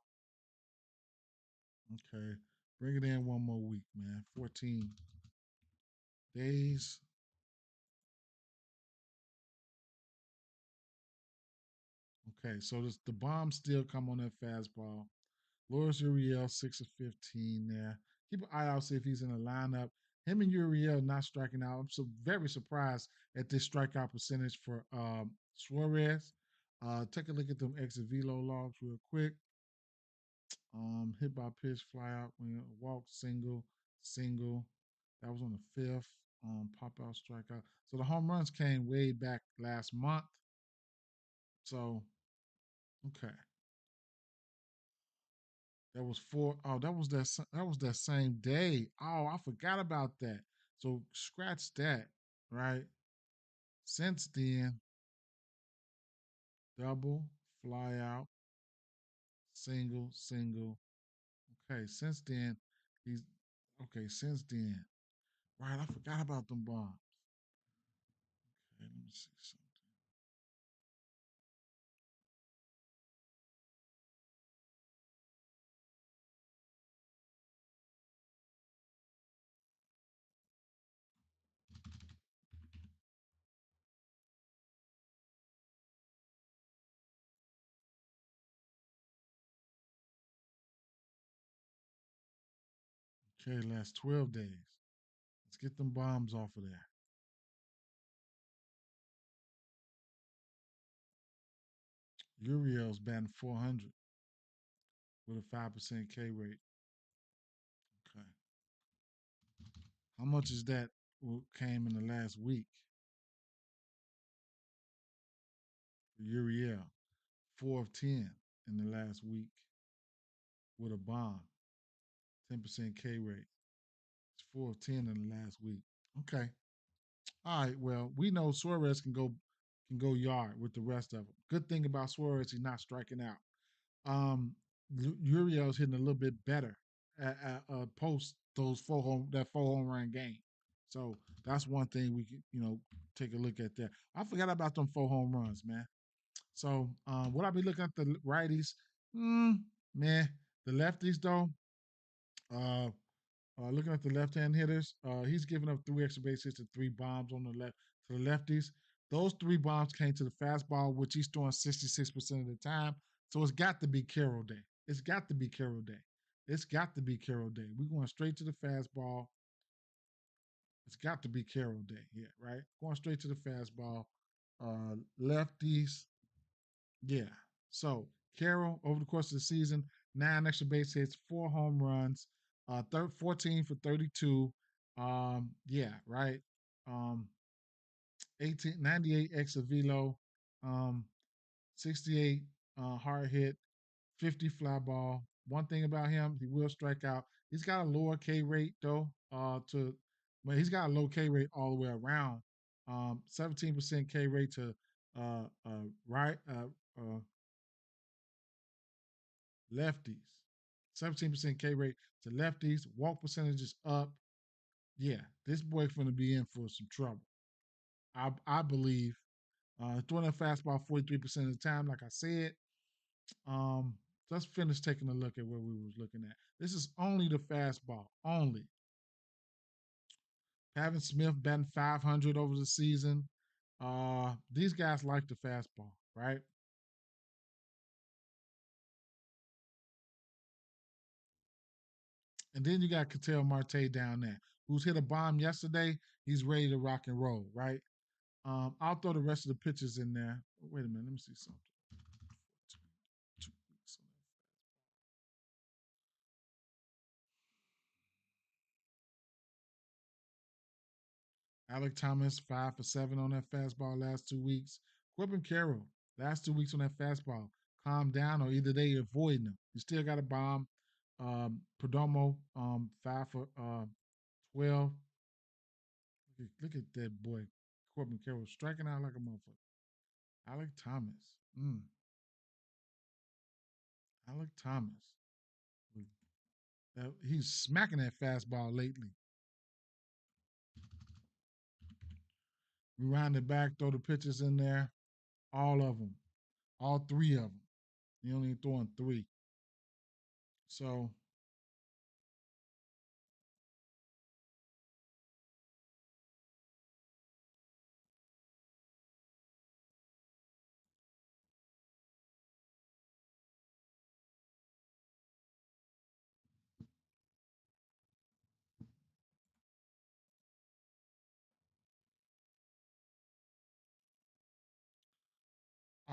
Okay, bring it in one more week, man. 14 days. Okay, so the bombs still come on that fastball. Loris Uriel, 6 of 15 there. Keep an eye out, see if he's in the lineup. Him and Uriel not striking out. I'm so very surprised at this strikeout percentage for Suarez. Take a look at them exit velo logs real quick. Hit by pitch, fly out, walk, single, single. That was on the fifth. Pop out, strikeout. So the home runs came way back last month. So okay, that was four. Oh, that was that same day. Oh, I forgot about that. So scratch that, right? Since then, double, fly out, single, single. Okay, since then, he's okay. Since then, right? I forgot about them bombs. Okay, let me see something. Okay, last 12 days. Let's get them bombs off of there. Uriel's batting 400 with a 5% K rate. Okay. How much is that came in the last week for Uriel? 4 of 10 in the last week with a bomb, 10% K rate. It's 4 of 10 in the last week. Okay. All right. Well, we know Suarez can go yard with the rest of them. Good thing about Suarez, he's not striking out. Uriel's hitting a little bit better post those four home run game. So that's one thing we could take a look at there. I forgot about them 4 home runs, man. So would I be looking at the righties? Man, the lefties though. Uh, looking at the left-hand hitters, he's giving up 3 extra base hits and 3 bombs on the left to the lefties. Those 3 bombs came to the fastball, which he's throwing 66% of the time. So it's got to be Carroll Day. It's got to be Carroll Day. It's got to be Carroll Day. We're going straight to the fastball. It's got to be Carroll Day. Yeah, right. Going straight to the fastball. Lefties. Yeah. So Carroll, over the course of the season, 9 extra base hits, 4 home runs, 14 for 32. Yeah, right. Um, 98 extra velo, 68 hard hit, 50 fly ball. One thing about him, he will strike out. He's got a lower K rate though. But he's got a low K rate all the way around. 17% K rate to right lefties. 17% K rate to lefties. Walk percentage is up. Yeah, this boy's going to be in for some trouble. I believe. Throwing that fastball 43% of the time, like I said. Um, let's finish taking a look at where we was looking at. This is only the fastball. Only. Pavin Smith batting 500 over the season. These guys like the fastball, right? And then you got Cattell Marte down there, who's hit a bomb yesterday. He's ready to rock and roll, right? I'll throw the rest of the pitches in there. Wait a minute, let me see something. 2 weeks. Alec Thomas, 5 for 7 on that fastball last 2 weeks. Corbin Carroll, last 2 weeks on that fastball. Calm down, or either they avoiding him. You still got a bomb. Perdomo, 5 for 12. Look at that boy, Corbin Carroll, striking out like a motherfucker. Alec Thomas. Alec Thomas. He's smacking that fastball lately. Rewind it back, throw the pitches in there. All of them. All 3 of them. He only throwing 3. So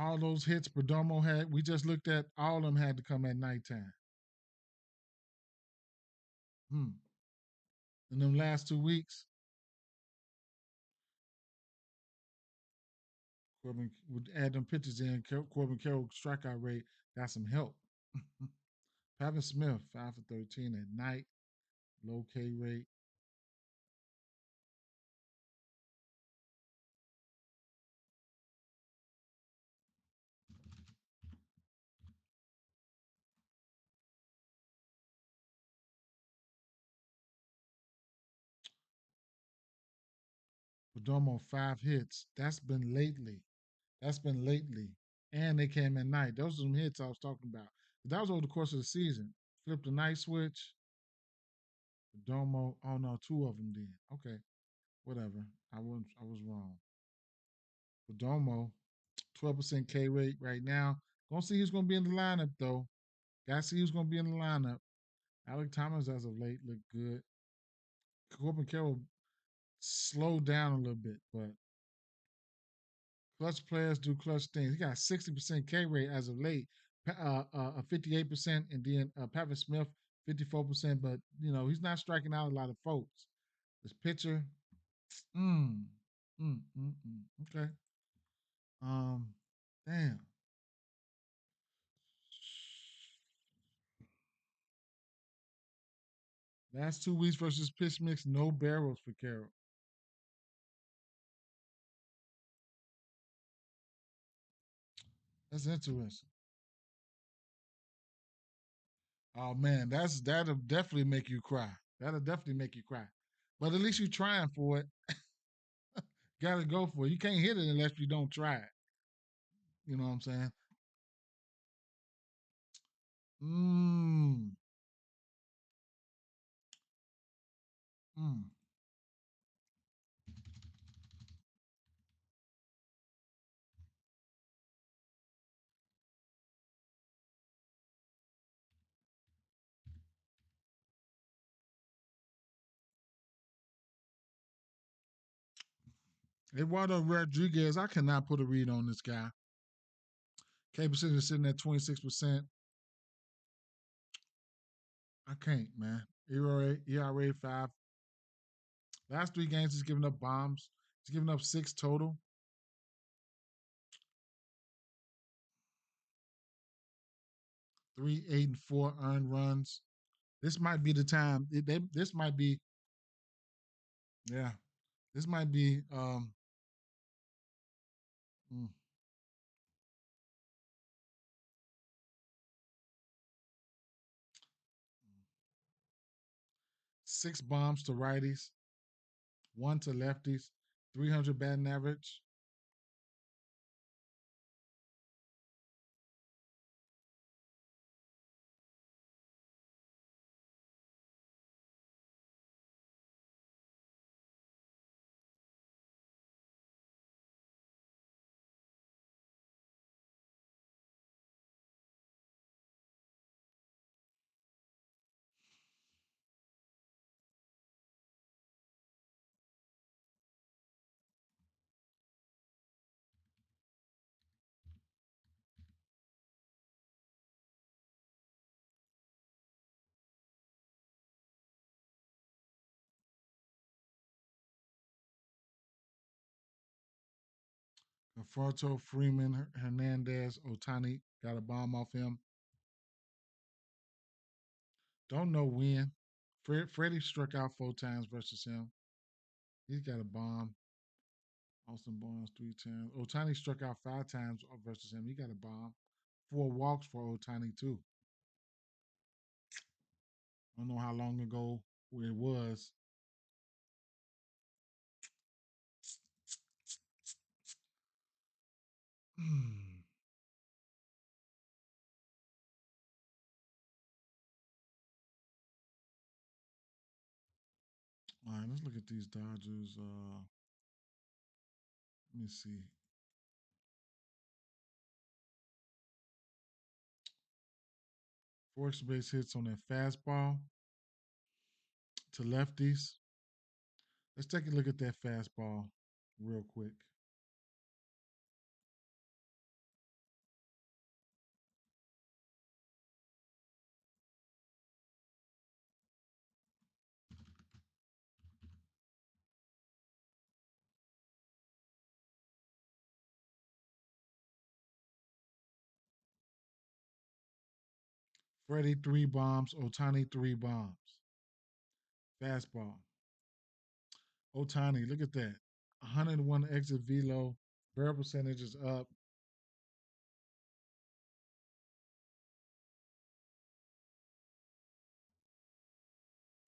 All those hits Perdomo had, we just looked at, all of them had to come at nighttime. Hmm. In them last 2 weeks, Corbin would add them pitches in. Corbin Carroll strikeout rate got some help. Pavin Smith, 5 for 13 at night, low K rate. Perdomo, 5 hits. That's been lately. That's been lately. And they came at night. Those are some hits I was talking about. But that was over the course of the season. Flipped the night switch. Perdomo, oh no, 2 of them did. Okay, whatever. I was wrong. Perdomo, 12% K rate right now. Gonna see who's gonna be in the lineup though. Gotta see who's gonna be in the lineup. Alec Thomas as of late looked good. Corbin Carroll slowed down a little bit, but clutch players do clutch things. He got 60% K rate as of late, 58%, and then Pavin Smith 54%. But he's not striking out a lot of folks. This pitcher, mm, okay. Um, damn. Last 2 weeks versus pitch mix, no barrels for Carroll. That's interesting. Oh man, that'll definitely make you cry. That'll definitely make you cry. But at least you're trying for it. Gotta go for it. You can't hit it unless you don't try it. You know what I'm saying? Mmm. Mm. Eduardo Rodriguez, I cannot put a read on this guy. K percentage is sitting at 26%. I can't, man. ERA 5. Last 3 games, he's given up bombs. He's given up 6 total. 3, 8, and 4 earned runs. This might be the time. This might be, yeah. This might be mm, 6 bombs to righties, 1 to lefties, 300 batting average. Conforto, Freeman, Hernandez, Otani got a bomb off him. Don't know when. Freddie struck out 4 times versus him. He's got a bomb. Austin Barnes 3 times. Otani struck out 5 times versus him. He got a bomb. 4 walks for Otani too. I don't know how long ago it was. All right, let's look at these Dodgers. Let me see. Four extra base hits on that fastball to lefties. Let's take a look at that fastball real quick. Freddie 3 bombs. Otani 3 bombs. Fastball. Otani, look at that. 101 exit velo. Barrel percentage is up.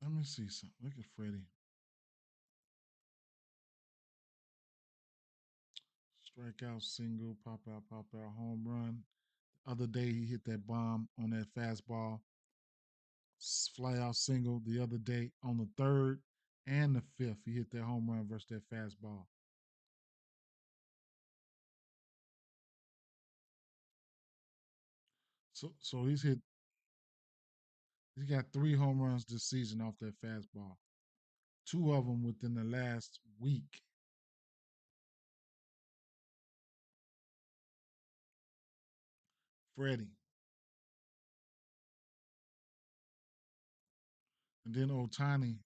Let me see something. Look at Freddie. Strikeout, single, pop out, home run. Other day he hit that bomb on that fastball. Fly out single the other day on the third and the fifth. He hit that home run versus that fastball. So he's got 3 home runs this season off that fastball. 2 of them within the last week. Freddie. And then Otani.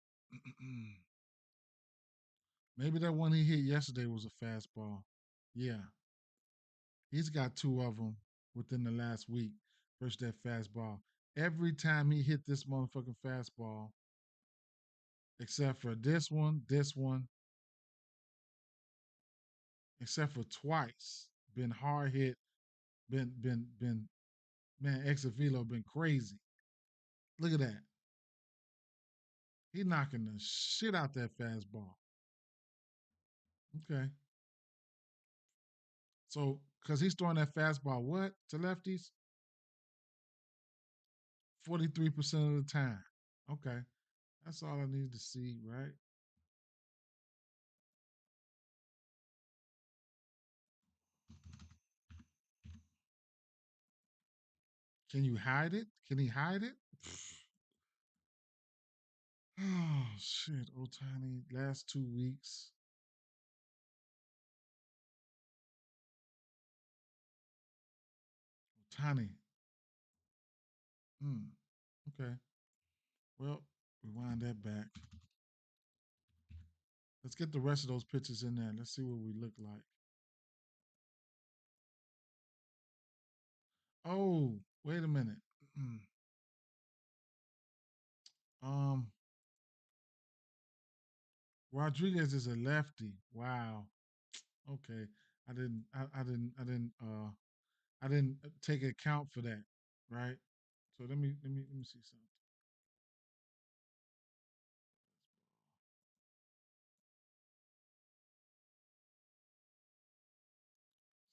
Maybe that one he hit yesterday was a fastball. Yeah. He's got 2 of them within the last week versus that fastball. Every time he hit this motherfucking fastball, except for this one, except for twice, been hard hit, been man, exit velo been crazy. Look at that. He knocking the shit out that fastball. Okay. So, because he's throwing that fastball, what? To lefties? 43% of the time. Okay. That's all I need to see, right? Can you hide it? Can he hide it? Oh, shit. Otani, last 2 weeks. Otani. Hmm. Okay. Well, rewind that back. Let's get the rest of those pictures in there. Let's see what we look like. Oh, wait a minute. um, Rodriguez is a lefty. Wow. Okay. I didn't. I didn't. I didn't. I didn't take account for that. Right. So let me see something.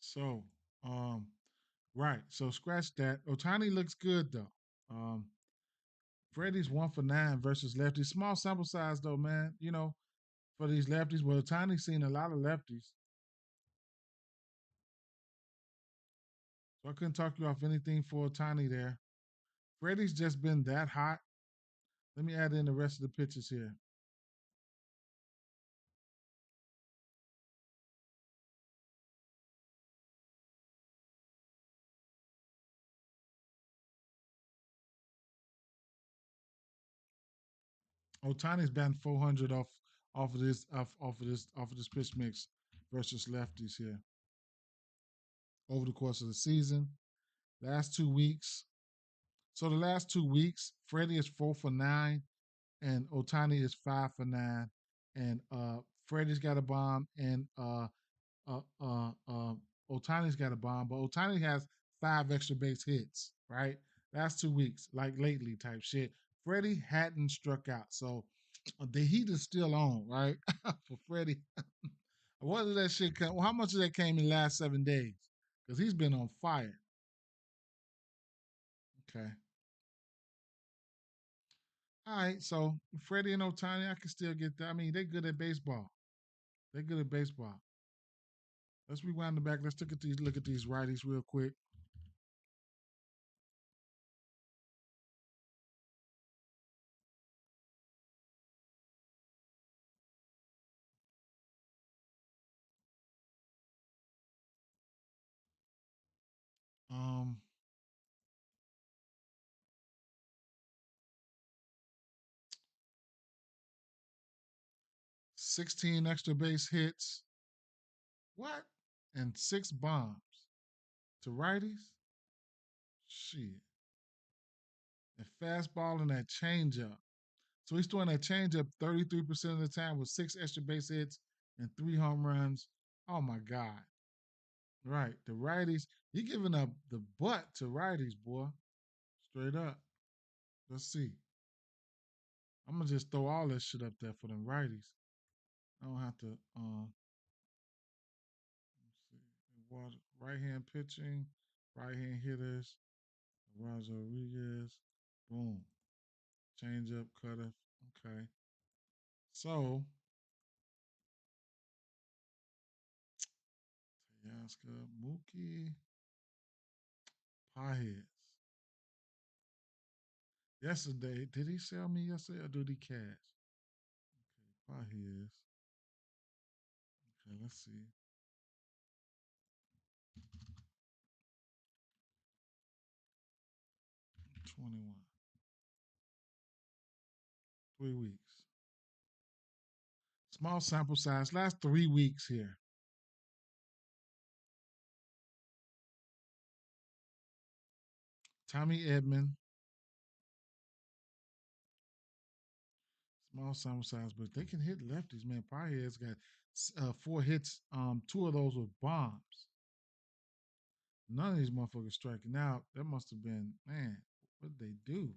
So, um, right. So scratch that. Otani looks good though. Um, Freddie's 1 for 9 versus lefties. Small sample size though, man. For these lefties. Well, Otani's seen a lot of lefties. So I couldn't talk you off anything for Otani there. Freddie's just been that hot. Let me add in the rest of the pitches here. Otani's batting 400 off of this pitch mix versus lefties here over the course of the season. Last 2 weeks. So the last 2 weeks, Freddie is 4 for 9 and Otani is 5 for 9. And Freddie's got a bomb and uh, uh, uh, Otani's got a bomb, but Otani has 5 extra base hits, right? Last 2 weeks, like lately type shit. Freddie hadn't struck out. So the heat is still on, right? For Freddie. What did that shit come? How much of that came in the last 7 days? Because he's been on fire. Okay. All right. So Freddie and Otani, I can still get that. I mean, they're good at baseball. They're good at baseball. Let's rewind the back. Let's look at these righties real quick. 16 extra base hits. What? And 6 bombs to righties? Shit. fastball and that changeup. So he's throwing that changeup 33% of the time with 6 extra base hits and 3 home runs. Oh my God. Right. The righties, he giving up the butt to righties, boy. Straight up. Let's see. I'm gonna just throw all this shit up there for them righties. I don't have to let's see. Right hand pitching, right hand hitters, Roger Rodriguez, boom. Change up, cutter. Okay. So Yaska, Mookie, Pieheads. Yesterday, did he sell me yesterday or did he cash? Okay, Pieheads. Okay, let's see. 21. 3 weeks. Small sample size. Last 3 weeks here. Tommy Edman. Small sample size, but they can hit lefties, man. Piehead's got 4 hits. 2 of those were bombs. None of these motherfuckers striking out. That must have been, man, what did they do?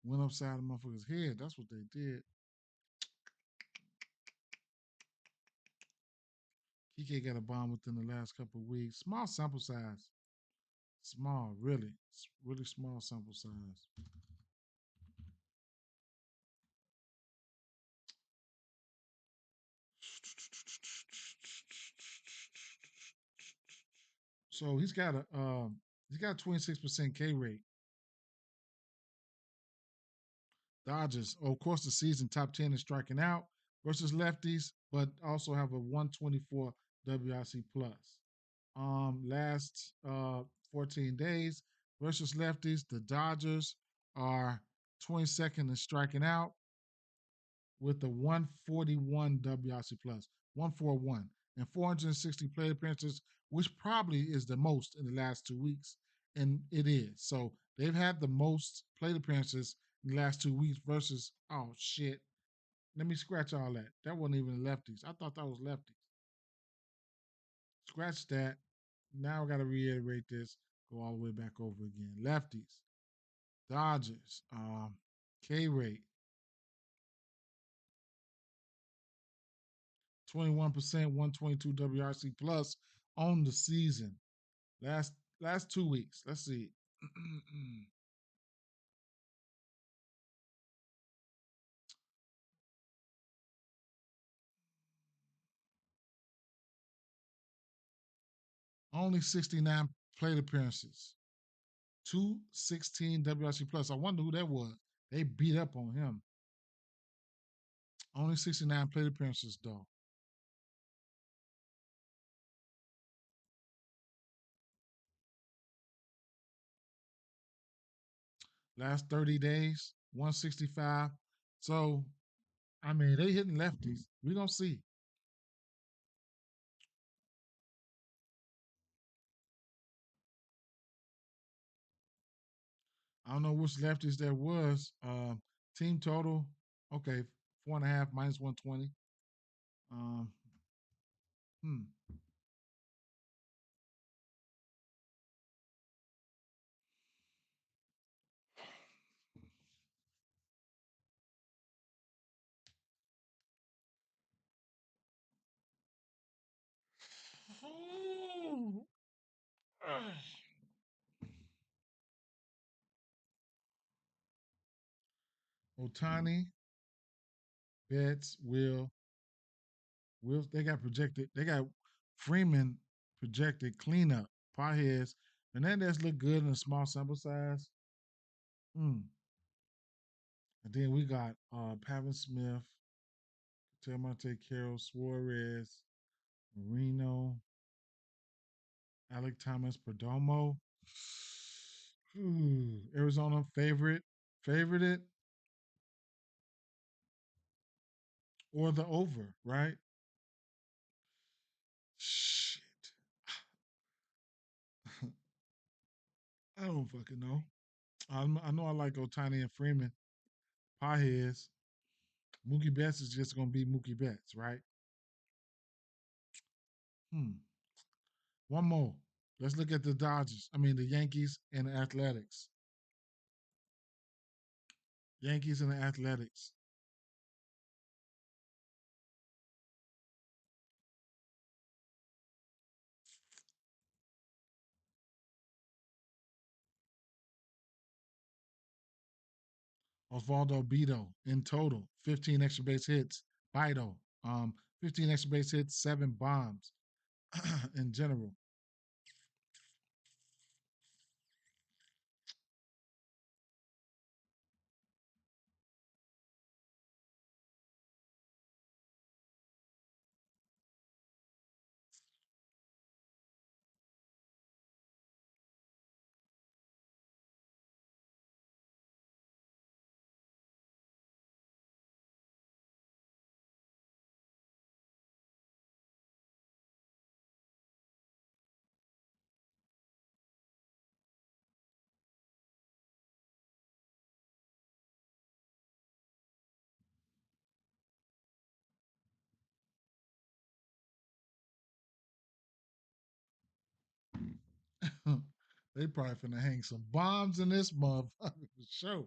Went upside the motherfucker's head. That's what they did. Kike got a bomb within the last couple of weeks. Small sample size. Small, really. It's really small sample size. So he's got a 26% K rate. Dodgers, of course, the season top 10 in striking out versus lefties, but also have a 124 WRC plus. Last 14 days versus lefties, the Dodgers are 22nd in striking out with a 141 WRC plus, 141, and 460 plate appearances, which probably is the most in the last 2 weeks. And it is. So they've had the most plate appearances in the last 2 weeks versus, oh shit. Let me scratch all that. That wasn't even lefties. I thought that was lefties. Scratch that. Now I got to reiterate this. Go all the way back over again. Lefties, Dodgers, K rate, 21%, 122 WRC plus on the season. Last 2 weeks. Let's see. Only 69 plate appearances. 216 WRC plus. I wonder who that was. They beat up on him. Only 69 plate appearances though. Last 30 days, 165. So, I mean, they hitting lefties. We gonna see. I don't know which lefties there was. Team total, okay, 4.5 minus 120. Um, hmm. Otani, Betts, Will. They got projected. They got Freeman projected cleanup. Potheads. Hernandez look good in a small sample size. Hmm. And then we got Pavin Smith, Telmonte Carroll, Suarez, Marino, Alec Thomas, Perdomo. Arizona favorite it or the over, right? Shit. I don't fucking know. I know I like Otani and Freeman. Pieheads. Mookie Betts is just gonna be Mookie Betts, right? Hmm. One more. Let's look at the Dodgers. I mean the Yankees and the Athletics. Yankees and the Athletics. Osvaldo Bido in total, 15 extra base hits. Bido, 15 extra base hits, 7 bombs in general. They probably finna hang some bombs in this motherfucker for sure.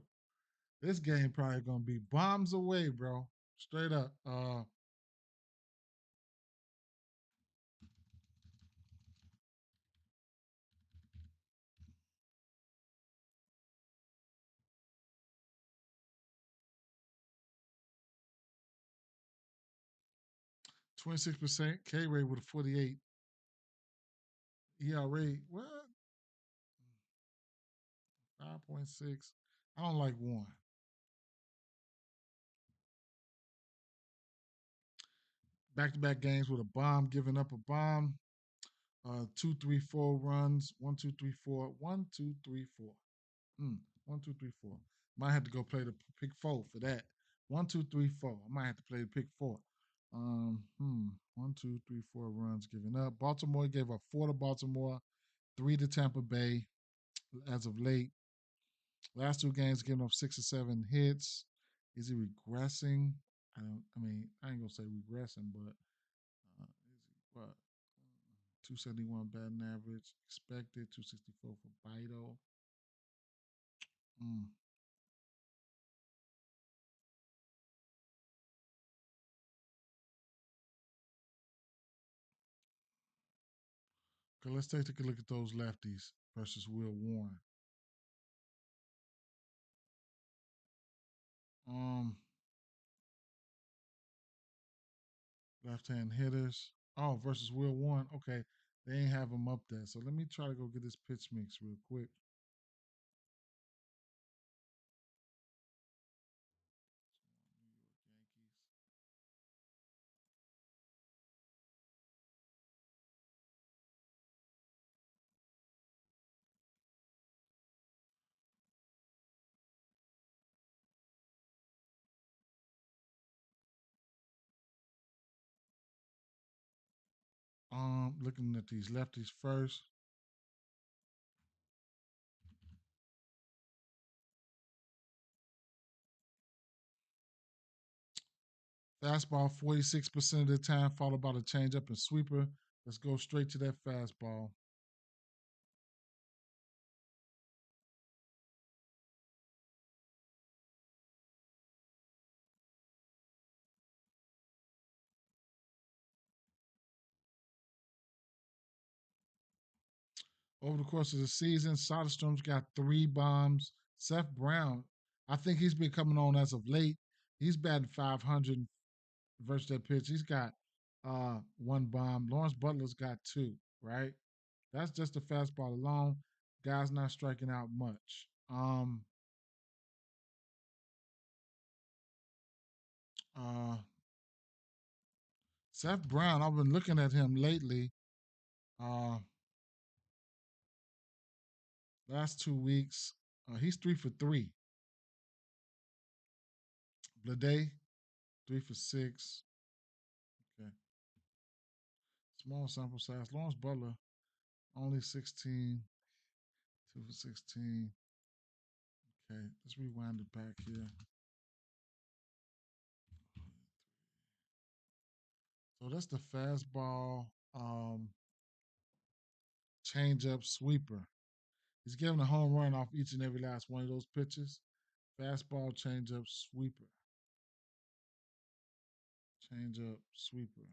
This game probably gonna be bombs away, bro. Straight up. 26% K rate with a 48 ERA. What? 5.6. I don't like one. Back to back games with a bomb, giving up a bomb. 2, 3, 4 runs. 1, 2, 3, 4. 1, 2, 3, 4. 1, 2, 3, 4. Might have to go play the pick four for that. 1, 2, 3, 4. I might have to play the pick four. 1, 2, 3, 4 runs given up. Baltimore gave up 4 to Baltimore, 3 to Tampa Bay as of late. Last 2 games giving up 6 or 7 hits. Is he regressing? I don't. I mean, I ain't gonna say regressing, but is he what? 271 batting average expected. 264 for Bido. Mm. Okay, let's take a look at those lefties versus Will Warren. Um, Left hand hitters. Oh, versus Will Warren. Okay, they ain't have him up there. So let me try to go get this pitch mix real quick. Looking at these lefties first. Fastball 46% of the time, followed by the changeup and sweeper. Let's go straight to that fastball. Over the course of the season, Soderstrom's got 3 bombs. Seth Brown, I think he's been coming on as of late. He's batting 500 versus that pitch. He's got 1 bomb. Lawrence Butler's got 2, right? That's just the fastball alone. Guy's not striking out much. Uh, Seth Brown, I've been looking at him lately. Uh, Last 2 weeks, he's 3 for 3. Blade, 3 for 6. Okay. Small sample size. Lawrence Butler, only 16, 2 for 16. Okay, let's rewind it back here. So that's the fastball, changeup, sweeper. He's giving a home run off each and every last one of those pitches. Fastball, changeup, sweeper. Changeup, sweeper.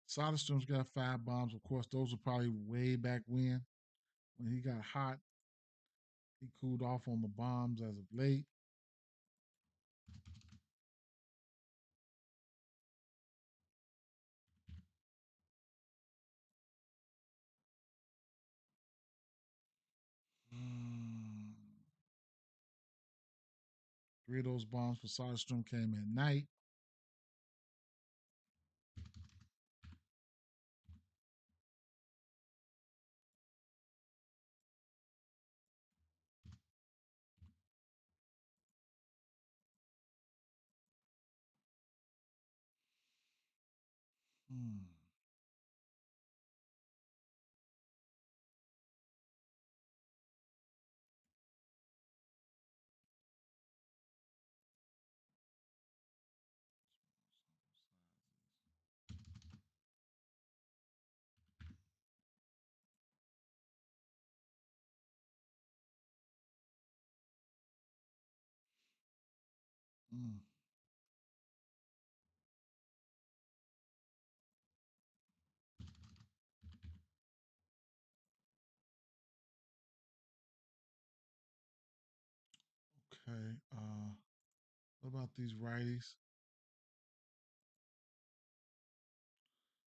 Soderstrom's got 5 bombs. Of course, those were probably way back when he got hot. He cooled off on the bombs as of late. Mm. 3 of those bombs for Soderstrom came at night. Mm. Mm. Okay. What about these righties?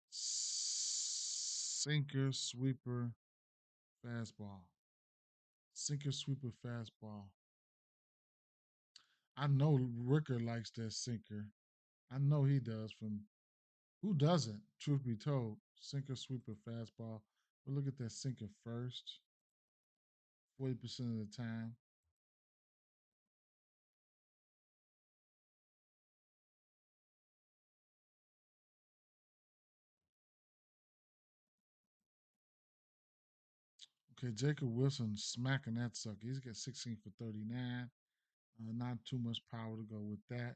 Sinker, sweeper, fastball. Sinker, sweeper, fastball. I know Ricker likes that sinker. I know he does. From who doesn't? Truth be told, sinker, sweeper, fastball. But look at that sinker first. 40% of the time. Okay, Jacob Wilson smacking that sucker. He's got 16 for 39. Not too much power to go with that.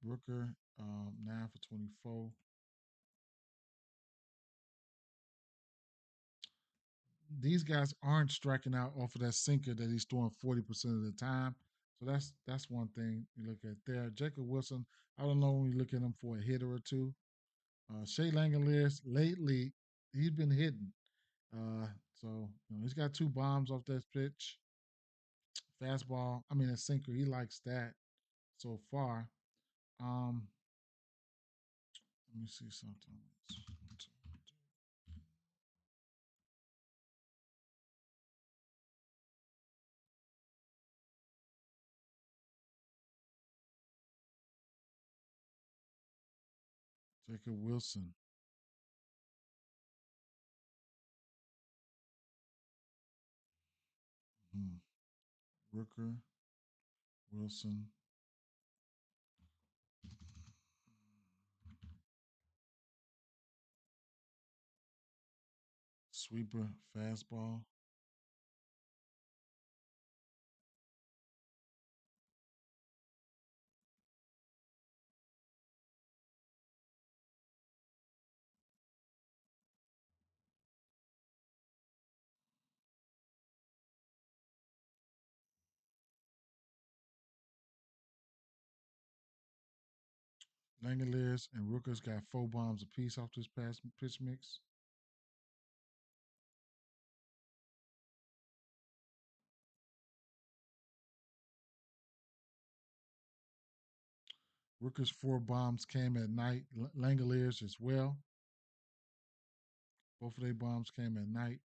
Rooker, 9 for 24. These guys aren't striking out off of that sinker that he's throwing 40% of the time. So that's one thing you look at there. Jacob Wilson, I don't know when you look at him for a hitter or two. Shea Langoliers, lately, he's been hitting. So he's got 2 bombs off that pitch. Fastball, I mean a sinker. He likes that so far. Um, Let me see something. Jacob Wilson. Hmm. Rooker, Wilson, sweeper, fastball. Langoliers and Rookers got 4 bombs apiece off this past pitch mix. Rookers 4 bombs came at night. Langoliers as well. Both of their bombs came at night.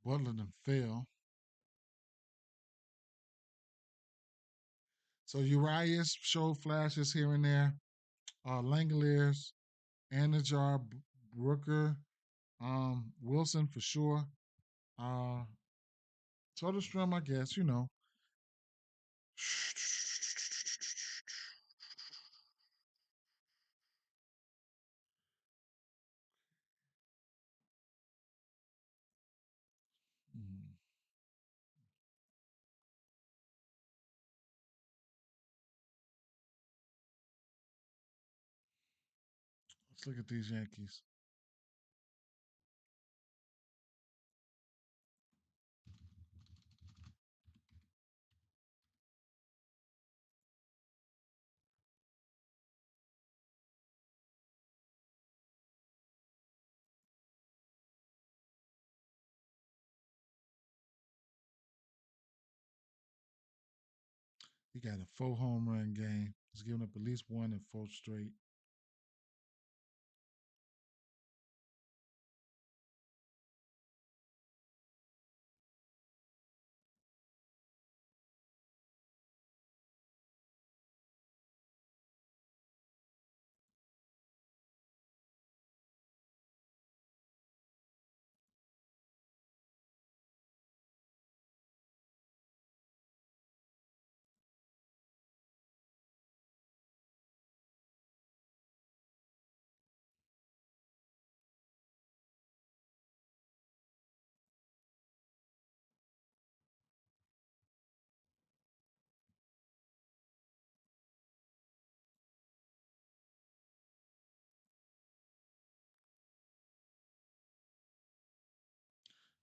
Butler then fell. So Urias showed flashes here and there. Langoliers, Anajar, Brooker, Wilson for sure. Uh, Soderstrom, I guess, you know. Mm. Let's look at these Yankees. He got a 4 home run game. He's given up at least one in 4 straight.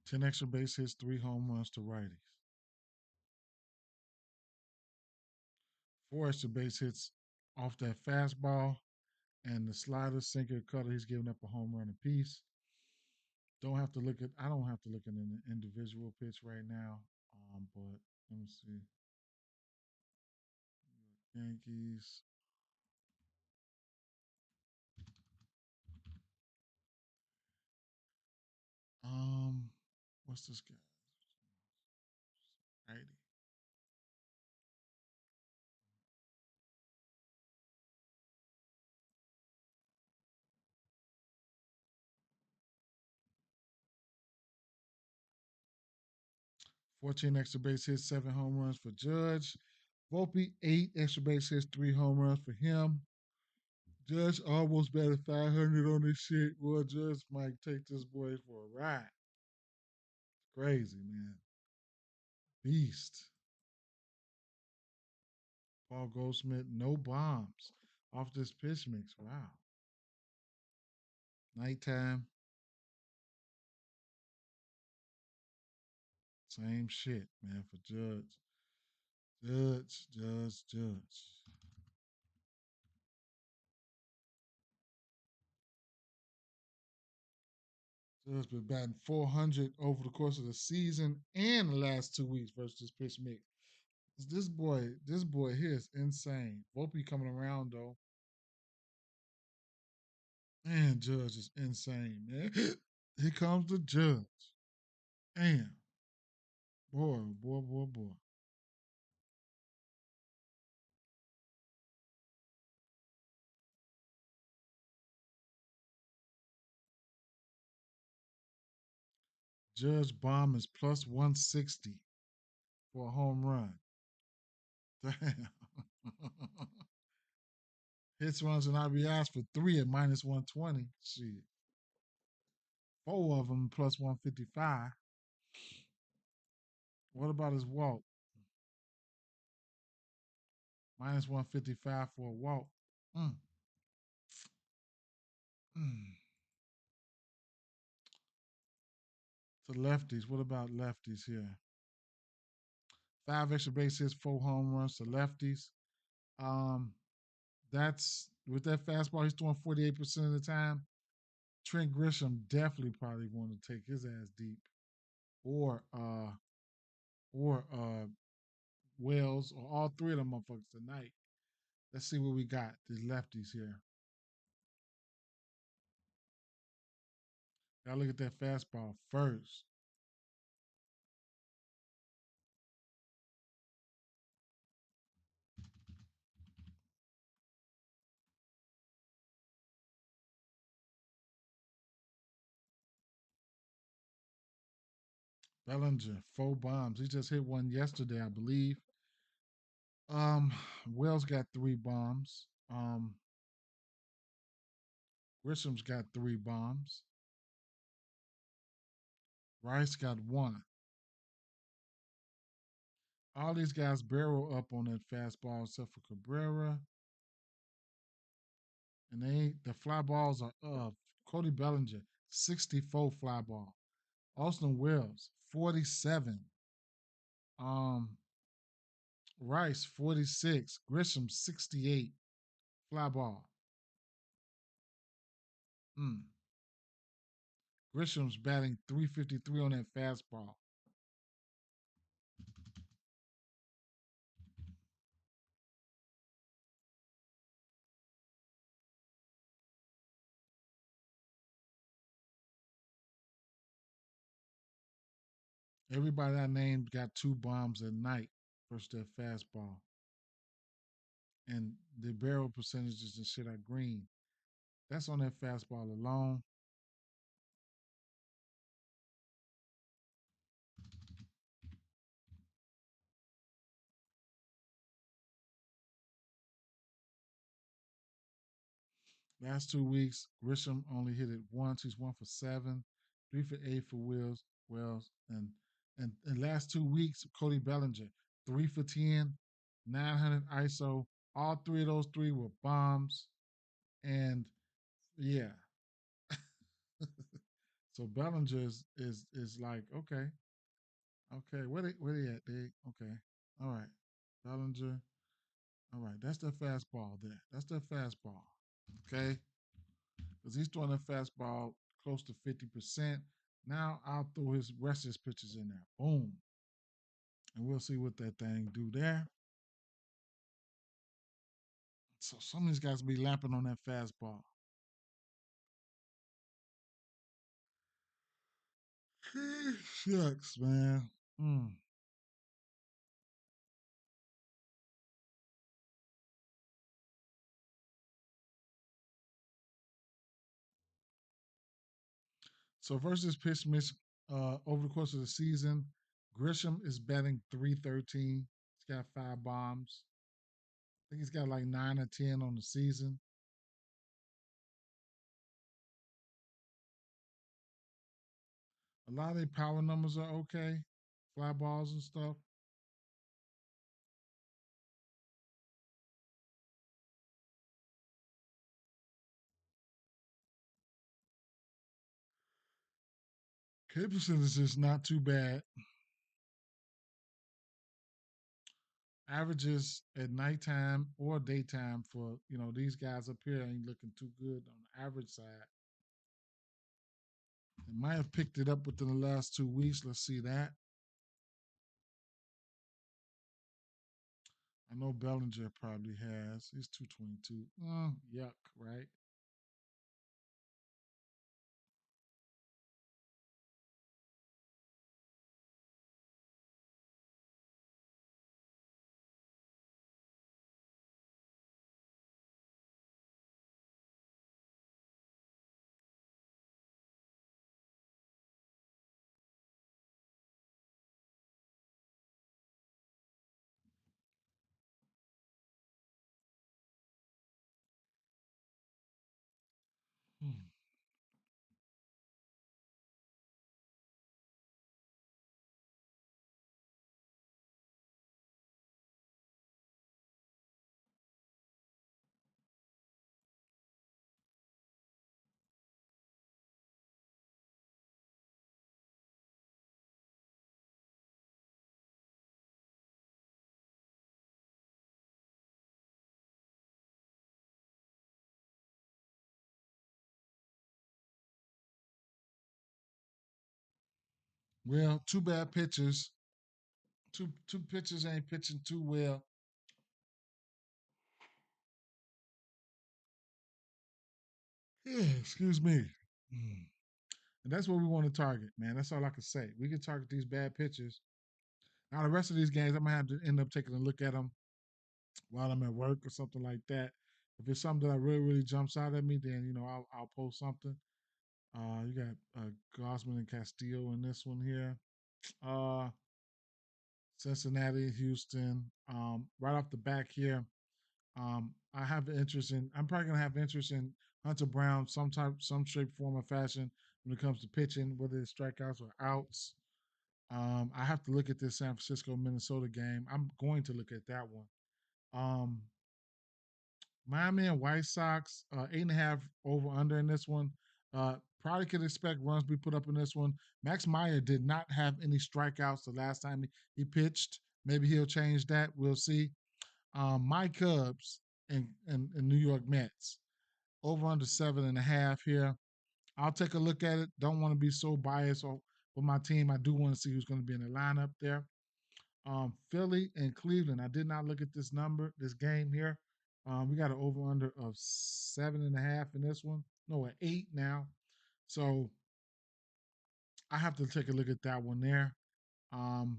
Ten extra base hits, 3 home runs to righties. 4 extra base hits off that fastball and the slider, sinker, cutter. He's giving up a home run apiece. Don't have to look at. I don't have to look at an individual pitch right now. But let me see. Yankees. Um, what's this guy? Righty. 14 extra base hits, 7 home runs for Judge. Volpe, 8 extra base hits, 3 home runs for him. Judge almost batted 500 on this shit. Boy, Judge might take this boy for a ride. Crazy, man. Beast. Paul Goldsmith, no bombs off this pitch mix. Wow. Nighttime, same shit, man, for Judge. Judge. Judge been batting 400 over the course of the season and the last 2 weeks versus this pitch mix. This boy here is insane. Volpe coming around though. Man, Judge is insane, man. Here comes the Judge. Damn. Boy. Judge bomb is plus 160 for a home run. Damn. Hits, runs, and RBIs for 3 at minus 120. Shit. 4 of them plus 155. What about his walk? Minus 155 for a walk. Mm. Mm. To lefties. What about lefties here? 5 extra base hits, 4 home runs to lefties. Um, that's with that fastball, he's throwing 48% of the time. Trent Grisham definitely probably want to take his ass deep. Or Wells, or all three of them motherfuckers tonight. Let's see what we got. These lefties here. Gotta look at that fastball first. Bellinger, 4 bombs. He just hit one yesterday, I believe. Um, Wells got 3 bombs. Grisham's got 3 bombs. Rice got one. All these guys barrel up on that fastball except for Cabrera. And the fly balls are Cody Bellinger, 64 fly ball. Austin Wells, 47. Um, Rice, 46. Grisham, 68 fly ball. Mm. Grisham's batting 353 on that fastball. Everybody I named got 2 bombs at night versus that fastball. And the barrel percentages and shit are green. That's on that fastball alone. Last 2 weeks, Grisham only hit it once. He's 1 for 7, 3 for 8 for Wells, and last 2 weeks, Cody Bellinger, 3 for 10, 900 ISO. All three of those three were bombs, and yeah. So Bellinger is like okay. Where they at? Okay. All right, Bellinger. All right, that's the fastball there. That's the fastball. Okay, because he's throwing a fastball close to 50%. Now I'll throw his rest of his pitches in there. Boom. And we'll see what that thing do there. So some of these guys be lapping on that fastball. Shucks, man. Mm. So versus pitch mix over the course of the season, Grisham is batting 313. He's got 5 bombs. I think he's got like 9 or 10 on the season. A lot of their power numbers are okay, fly balls and stuff. K percentage is not too bad. Averages at nighttime or daytime for these guys up here ain't looking too good on the average side. They might have picked it up within the last 2 weeks. Let's see that. I know Bellinger probably has. He's 222. Yuck, right? Hmm. Well, two bad pitchers. Two pitchers ain't pitching too well. Yeah, excuse me. Mm. And that's what we want to target, man. That's all I can say. We can target these bad pitchers. Now the rest of these games, I'm gonna have to end up taking a look at them while I'm at work or something like that. If it's something that really jumps out at me, then I'll post something. You got Gosman and Castillo in this one here. Uh, Cincinnati, Houston. Right off the back here, I have interest in. I'm probably gonna have interest in Hunter Brown, some shape, form, or fashion when it comes to pitching, whether it's strikeouts or outs. I have to look at this San Francisco Minnesota game. I'm going to look at that one. Um, Miami and White Sox, 8.5 over under in this one. Probably could expect runs be put up in this one. Max Meyer did not have any strikeouts the last time he pitched. Maybe he'll change that. We'll see. My Cubs and New York Mets over under 7.5 here. I'll take a look at it. Don't want to be so biased with my team. I do want to see who's going to be in the lineup there. Philly and Cleveland. I did not look at this game here. We got an over under of 7.5 in this one. No, at 8 now. So I have to take a look at that one there. Um,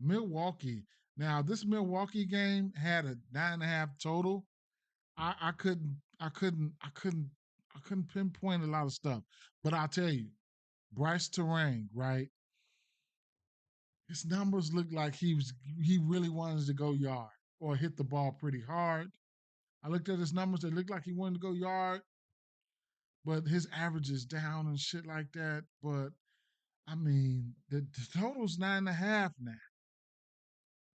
Milwaukee. Now, this Milwaukee game had a 9.5 total. I couldn't pinpoint a lot of stuff. But I'll tell you, Bryce Terang, right? His numbers look like he really wanted to go yard or hit the ball pretty hard. I looked at his numbers; they looked like he wanted to go yard, but his average is down and shit like that. But I mean, the total's 9.5 now.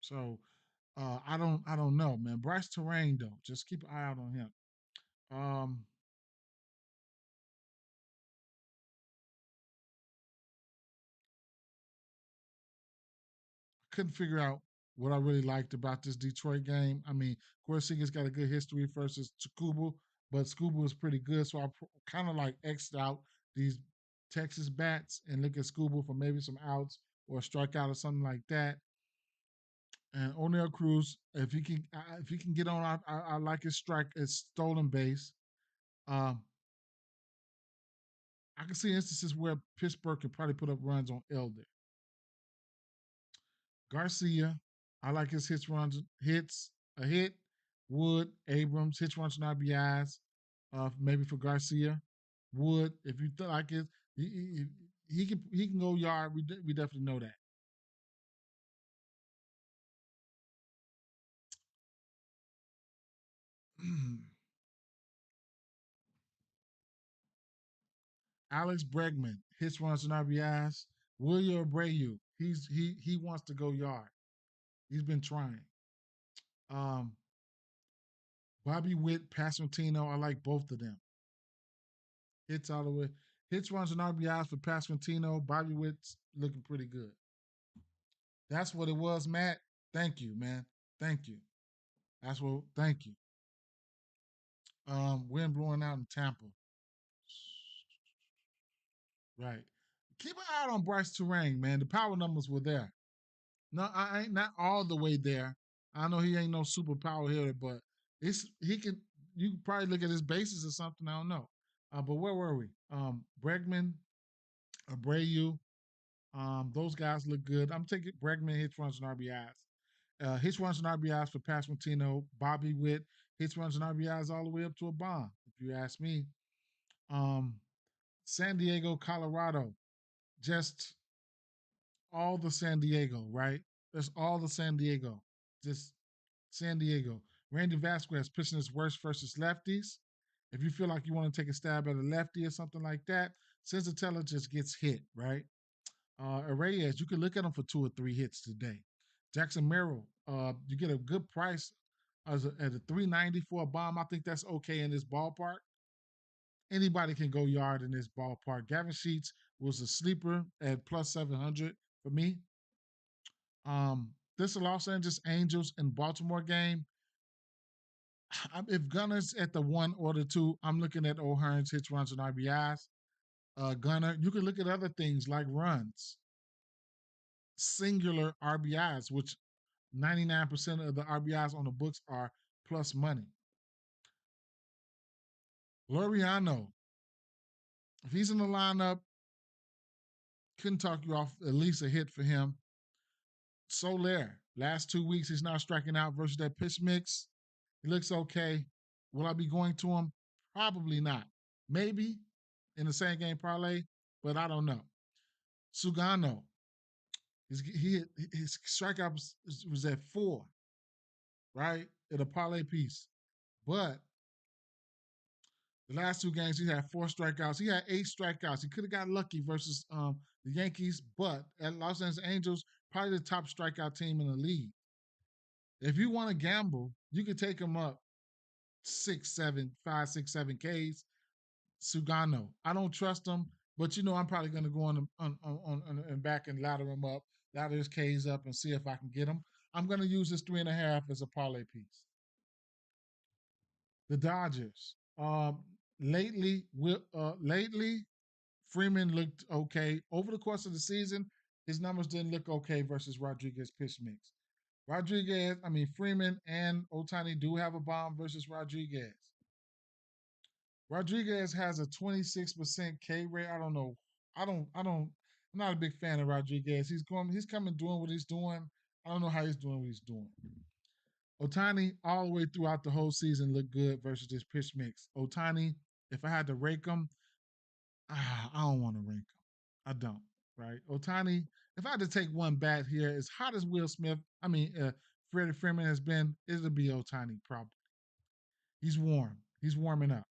So I don't know, man. Bryce Terrain though, just keep an eye out on him. Um, couldn't figure out what I really liked about this Detroit game. I mean, of course, has got a good history versus Tsukuba, but Scuba was pretty good. So I kind of like X'd out these Texas bats and look at Scuba for maybe some outs or a strikeout or something like that. And O'Neill Cruz, if he can get on, I like his strike, his stolen base. Um, I can see instances where Pittsburgh could probably put up runs on Elder. Garcia, I like his hits, a hit. Wood, Abrams, hits, runs, and RBIs. Maybe for Garcia. Wood, if you like it, he can go yard. We definitely know that. Alex Bregman, hits, runs, and RBIs. William Abreu, he wants to go yard. He's been trying. Um, Bobby Witt, Pasquantino, I like both of them. Hits all the way. Hits, runs, and RBIs for Pasquantino. Bobby Witt's looking pretty good. That's what it was, Matt. Thank you, man. Thank you. That's what. Thank you. Wind blowing out in Tampa. Right. Keep an eye on Bryce Terang, man. The power numbers were there. No, I ain't not all the way there. I know he ain't no super power hitter, but he can. You can probably look at his bases or something. I don't know. But where were we? Bregman, Abreu. Those guys look good. I'm taking Bregman hits, runs, and RBIs. Hits, runs, and RBIs for Pasquantino. Bobby Witt hits, runs, and RBIs all the way up to a bomb. If you ask me. Um, San Diego, Colorado. Just all the San Diego, right? That's all the San Diego. Just San Diego. Randy Vasquez pitching his worst versus lefties. If you feel like you want to take a stab at a lefty or something like that, Sensatella just gets hit, right? Reyes, you can look at him for 2 or 3 hits today. Jackson Merrill, you get a good price at a 390 for a bomb. I think that's okay in this ballpark. Anybody can go yard in this ballpark. Gavin Sheets was a sleeper at plus 700 for me. This Los Angeles Angels and Baltimore game. If Gunner's at the 1 or the 2, I'm looking at O'Hearn's hits, runs, and RBIs. Gunner, you can look at other things like runs, singular RBIs, which 99% of the RBIs on the books are plus money. Loriano, if he's in the lineup, couldn't talk you off at least a hit for him. Soler, last 2 weeks, he's not striking out versus that pitch mix. He looks okay. Will I be going to him? Probably not. Maybe in the same game parlay, but I don't know. Sugano, His strikeout was at 4, right? In a parlay piece. But the last 2 games, he had 4 strikeouts. He had 8 strikeouts. He could have got lucky versus the Yankees, but at Los Angeles Angels, probably the top strikeout team in the league. If you want to gamble, you can take him up 6, 7 Ks. Sugano. I don't trust him, but I'm probably going to go on and back and ladder him up, ladder his Ks up, and see if I can get him. I'm going to use this 3.5 as a parlay piece. The Dodgers. Lately, Freeman looked okay. Over the course of the season, his numbers didn't look okay versus Rodriguez pitch mix. Freeman and Otani do have a bomb versus Rodriguez. Rodriguez has a 26% K rate. I don't know. I'm not a big fan of Rodriguez. He's coming doing what he's doing. I don't know how he's doing what he's doing. Otani, all the way throughout the whole season, looked good versus this pitch mix. Otani, if I had to rank him, I don't want to rank him. I don't, right? Otani, if I had to take one bat here, as hot as Freddie Freeman has been, it'll be Otani probably. He's warm. He's warming up.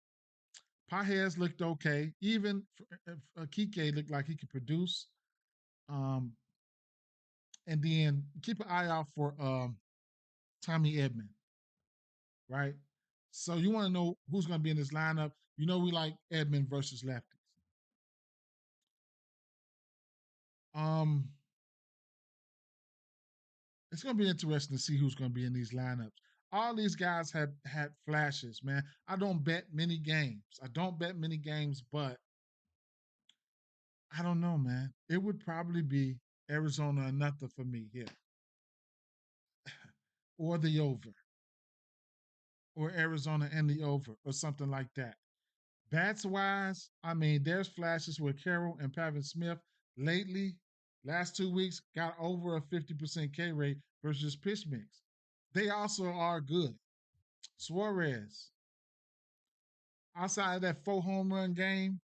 Pajes looked okay. Even Kike looked like he could produce. Um, and then keep an eye out for Tommy Edman, right? So you want to know who's going to be in this lineup. We like Edman versus lefties. Um, it's going to be interesting to see who's going to be in these lineups. All these guys have had flashes, man. I don't bet many games. But I don't know, man. It would probably be Arizona or nothing for me here, or the over, or Arizona and the over, or something like that. Bats wise, there's flashes with Carroll and Pavin Smith lately. Last 2 weeks got over a 50% K rate versus pitch mix. They also are good. Suarez, outside of that 4 home run game,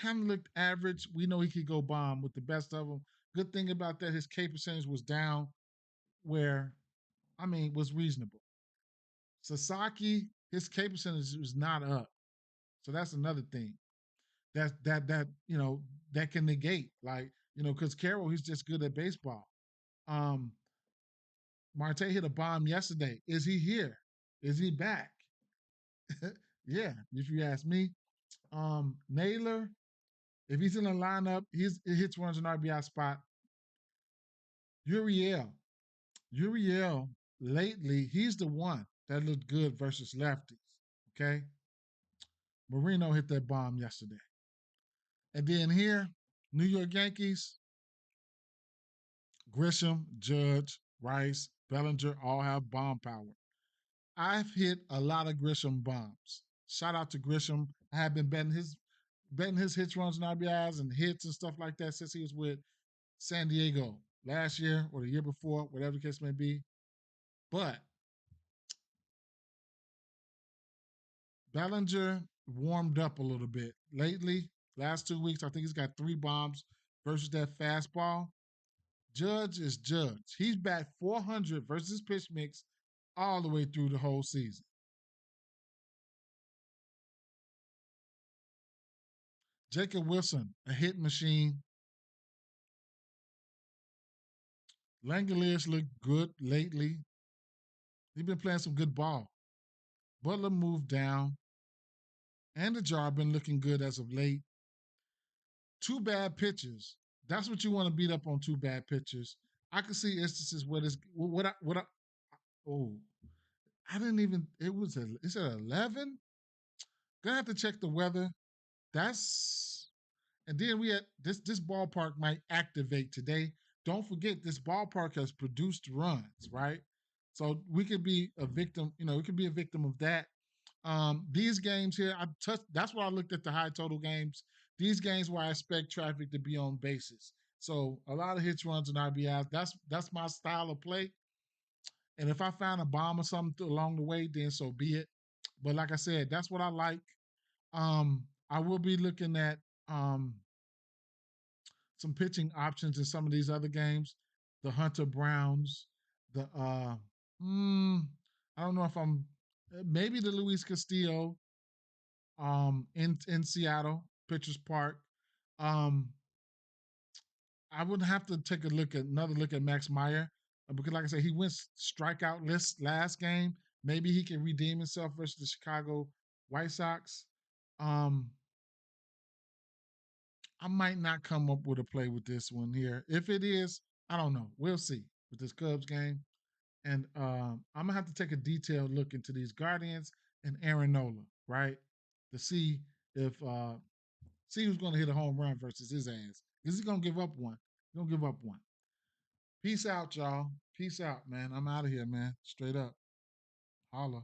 kind of looked average. We know he could go bomb with the best of them. Good thing about that, his K percentage was down where, was reasonable. Sasaki, his K percentage was not up. So that's another thing. That can negate, because Carroll, he's just good at baseball. Marte hit a bomb yesterday. Is he here? Is he back? Yeah, if you ask me. Naylor, if he's in the lineup, it hits runs an RBI spot. Uriel, lately, he's the one that looked good versus lefties. Okay. Marino hit that bomb yesterday. And then here, New York Yankees, Grisham, Judge, Rice, Bellinger all have bomb power. I've hit a lot of Grisham bombs. Shout out to Grisham. I have been betting his hits, runs, and RBIs and hits and stuff like that since he was with San Diego last year or the year before, whatever the case may be. But Bellinger warmed up a little bit lately. Last 2 weeks, I think he's got 3 bombs versus that fastball. Judge is Judge. He's batted 400 versus pitch mix all the way through the whole season. Jacob Wilson, a hit machine. Langoliers looked good lately. He's been playing some good ball. Butler moved down. And the jar been looking good as of late. 2 bad pitchers. That's what you want to beat up on, 2 bad pitchers. I can see instances where this I didn't even is it 11? Gonna have to check the weather. That's and then we had this ballpark might activate today. Don't forget this ballpark has produced runs, right? So we could be a victim, we could be a victim of that. These games here, that's why I looked at the high total games. These games where I expect traffic to be on bases. So a lot of hits, runs, and RBIs. That's my style of play. And if I find a bomb or something along the way, then so be it. But like I said, that's what I like. I will be looking at some pitching options in some of these other games. The Hunter Browns, the I don't know if I'm maybe the Luis Castillo in Seattle, Pitchers Park. Um I would have to take another look at Max Meyer because, like I said, he went strikeout list last game. Maybe he can redeem himself versus the Chicago White Sox. Um, I might not come up with a play with this one here. If it is, I don't know. We'll see with this Cubs game. And I'm gonna have to take a detailed look into these Guardians and Aaron Nola, right, to see if see who's gonna hit a home run versus his ass. Is he gonna give up one? He's gonna give up one. Peace out, y'all. Peace out, man. I'm out of here, man. Straight up. Holla.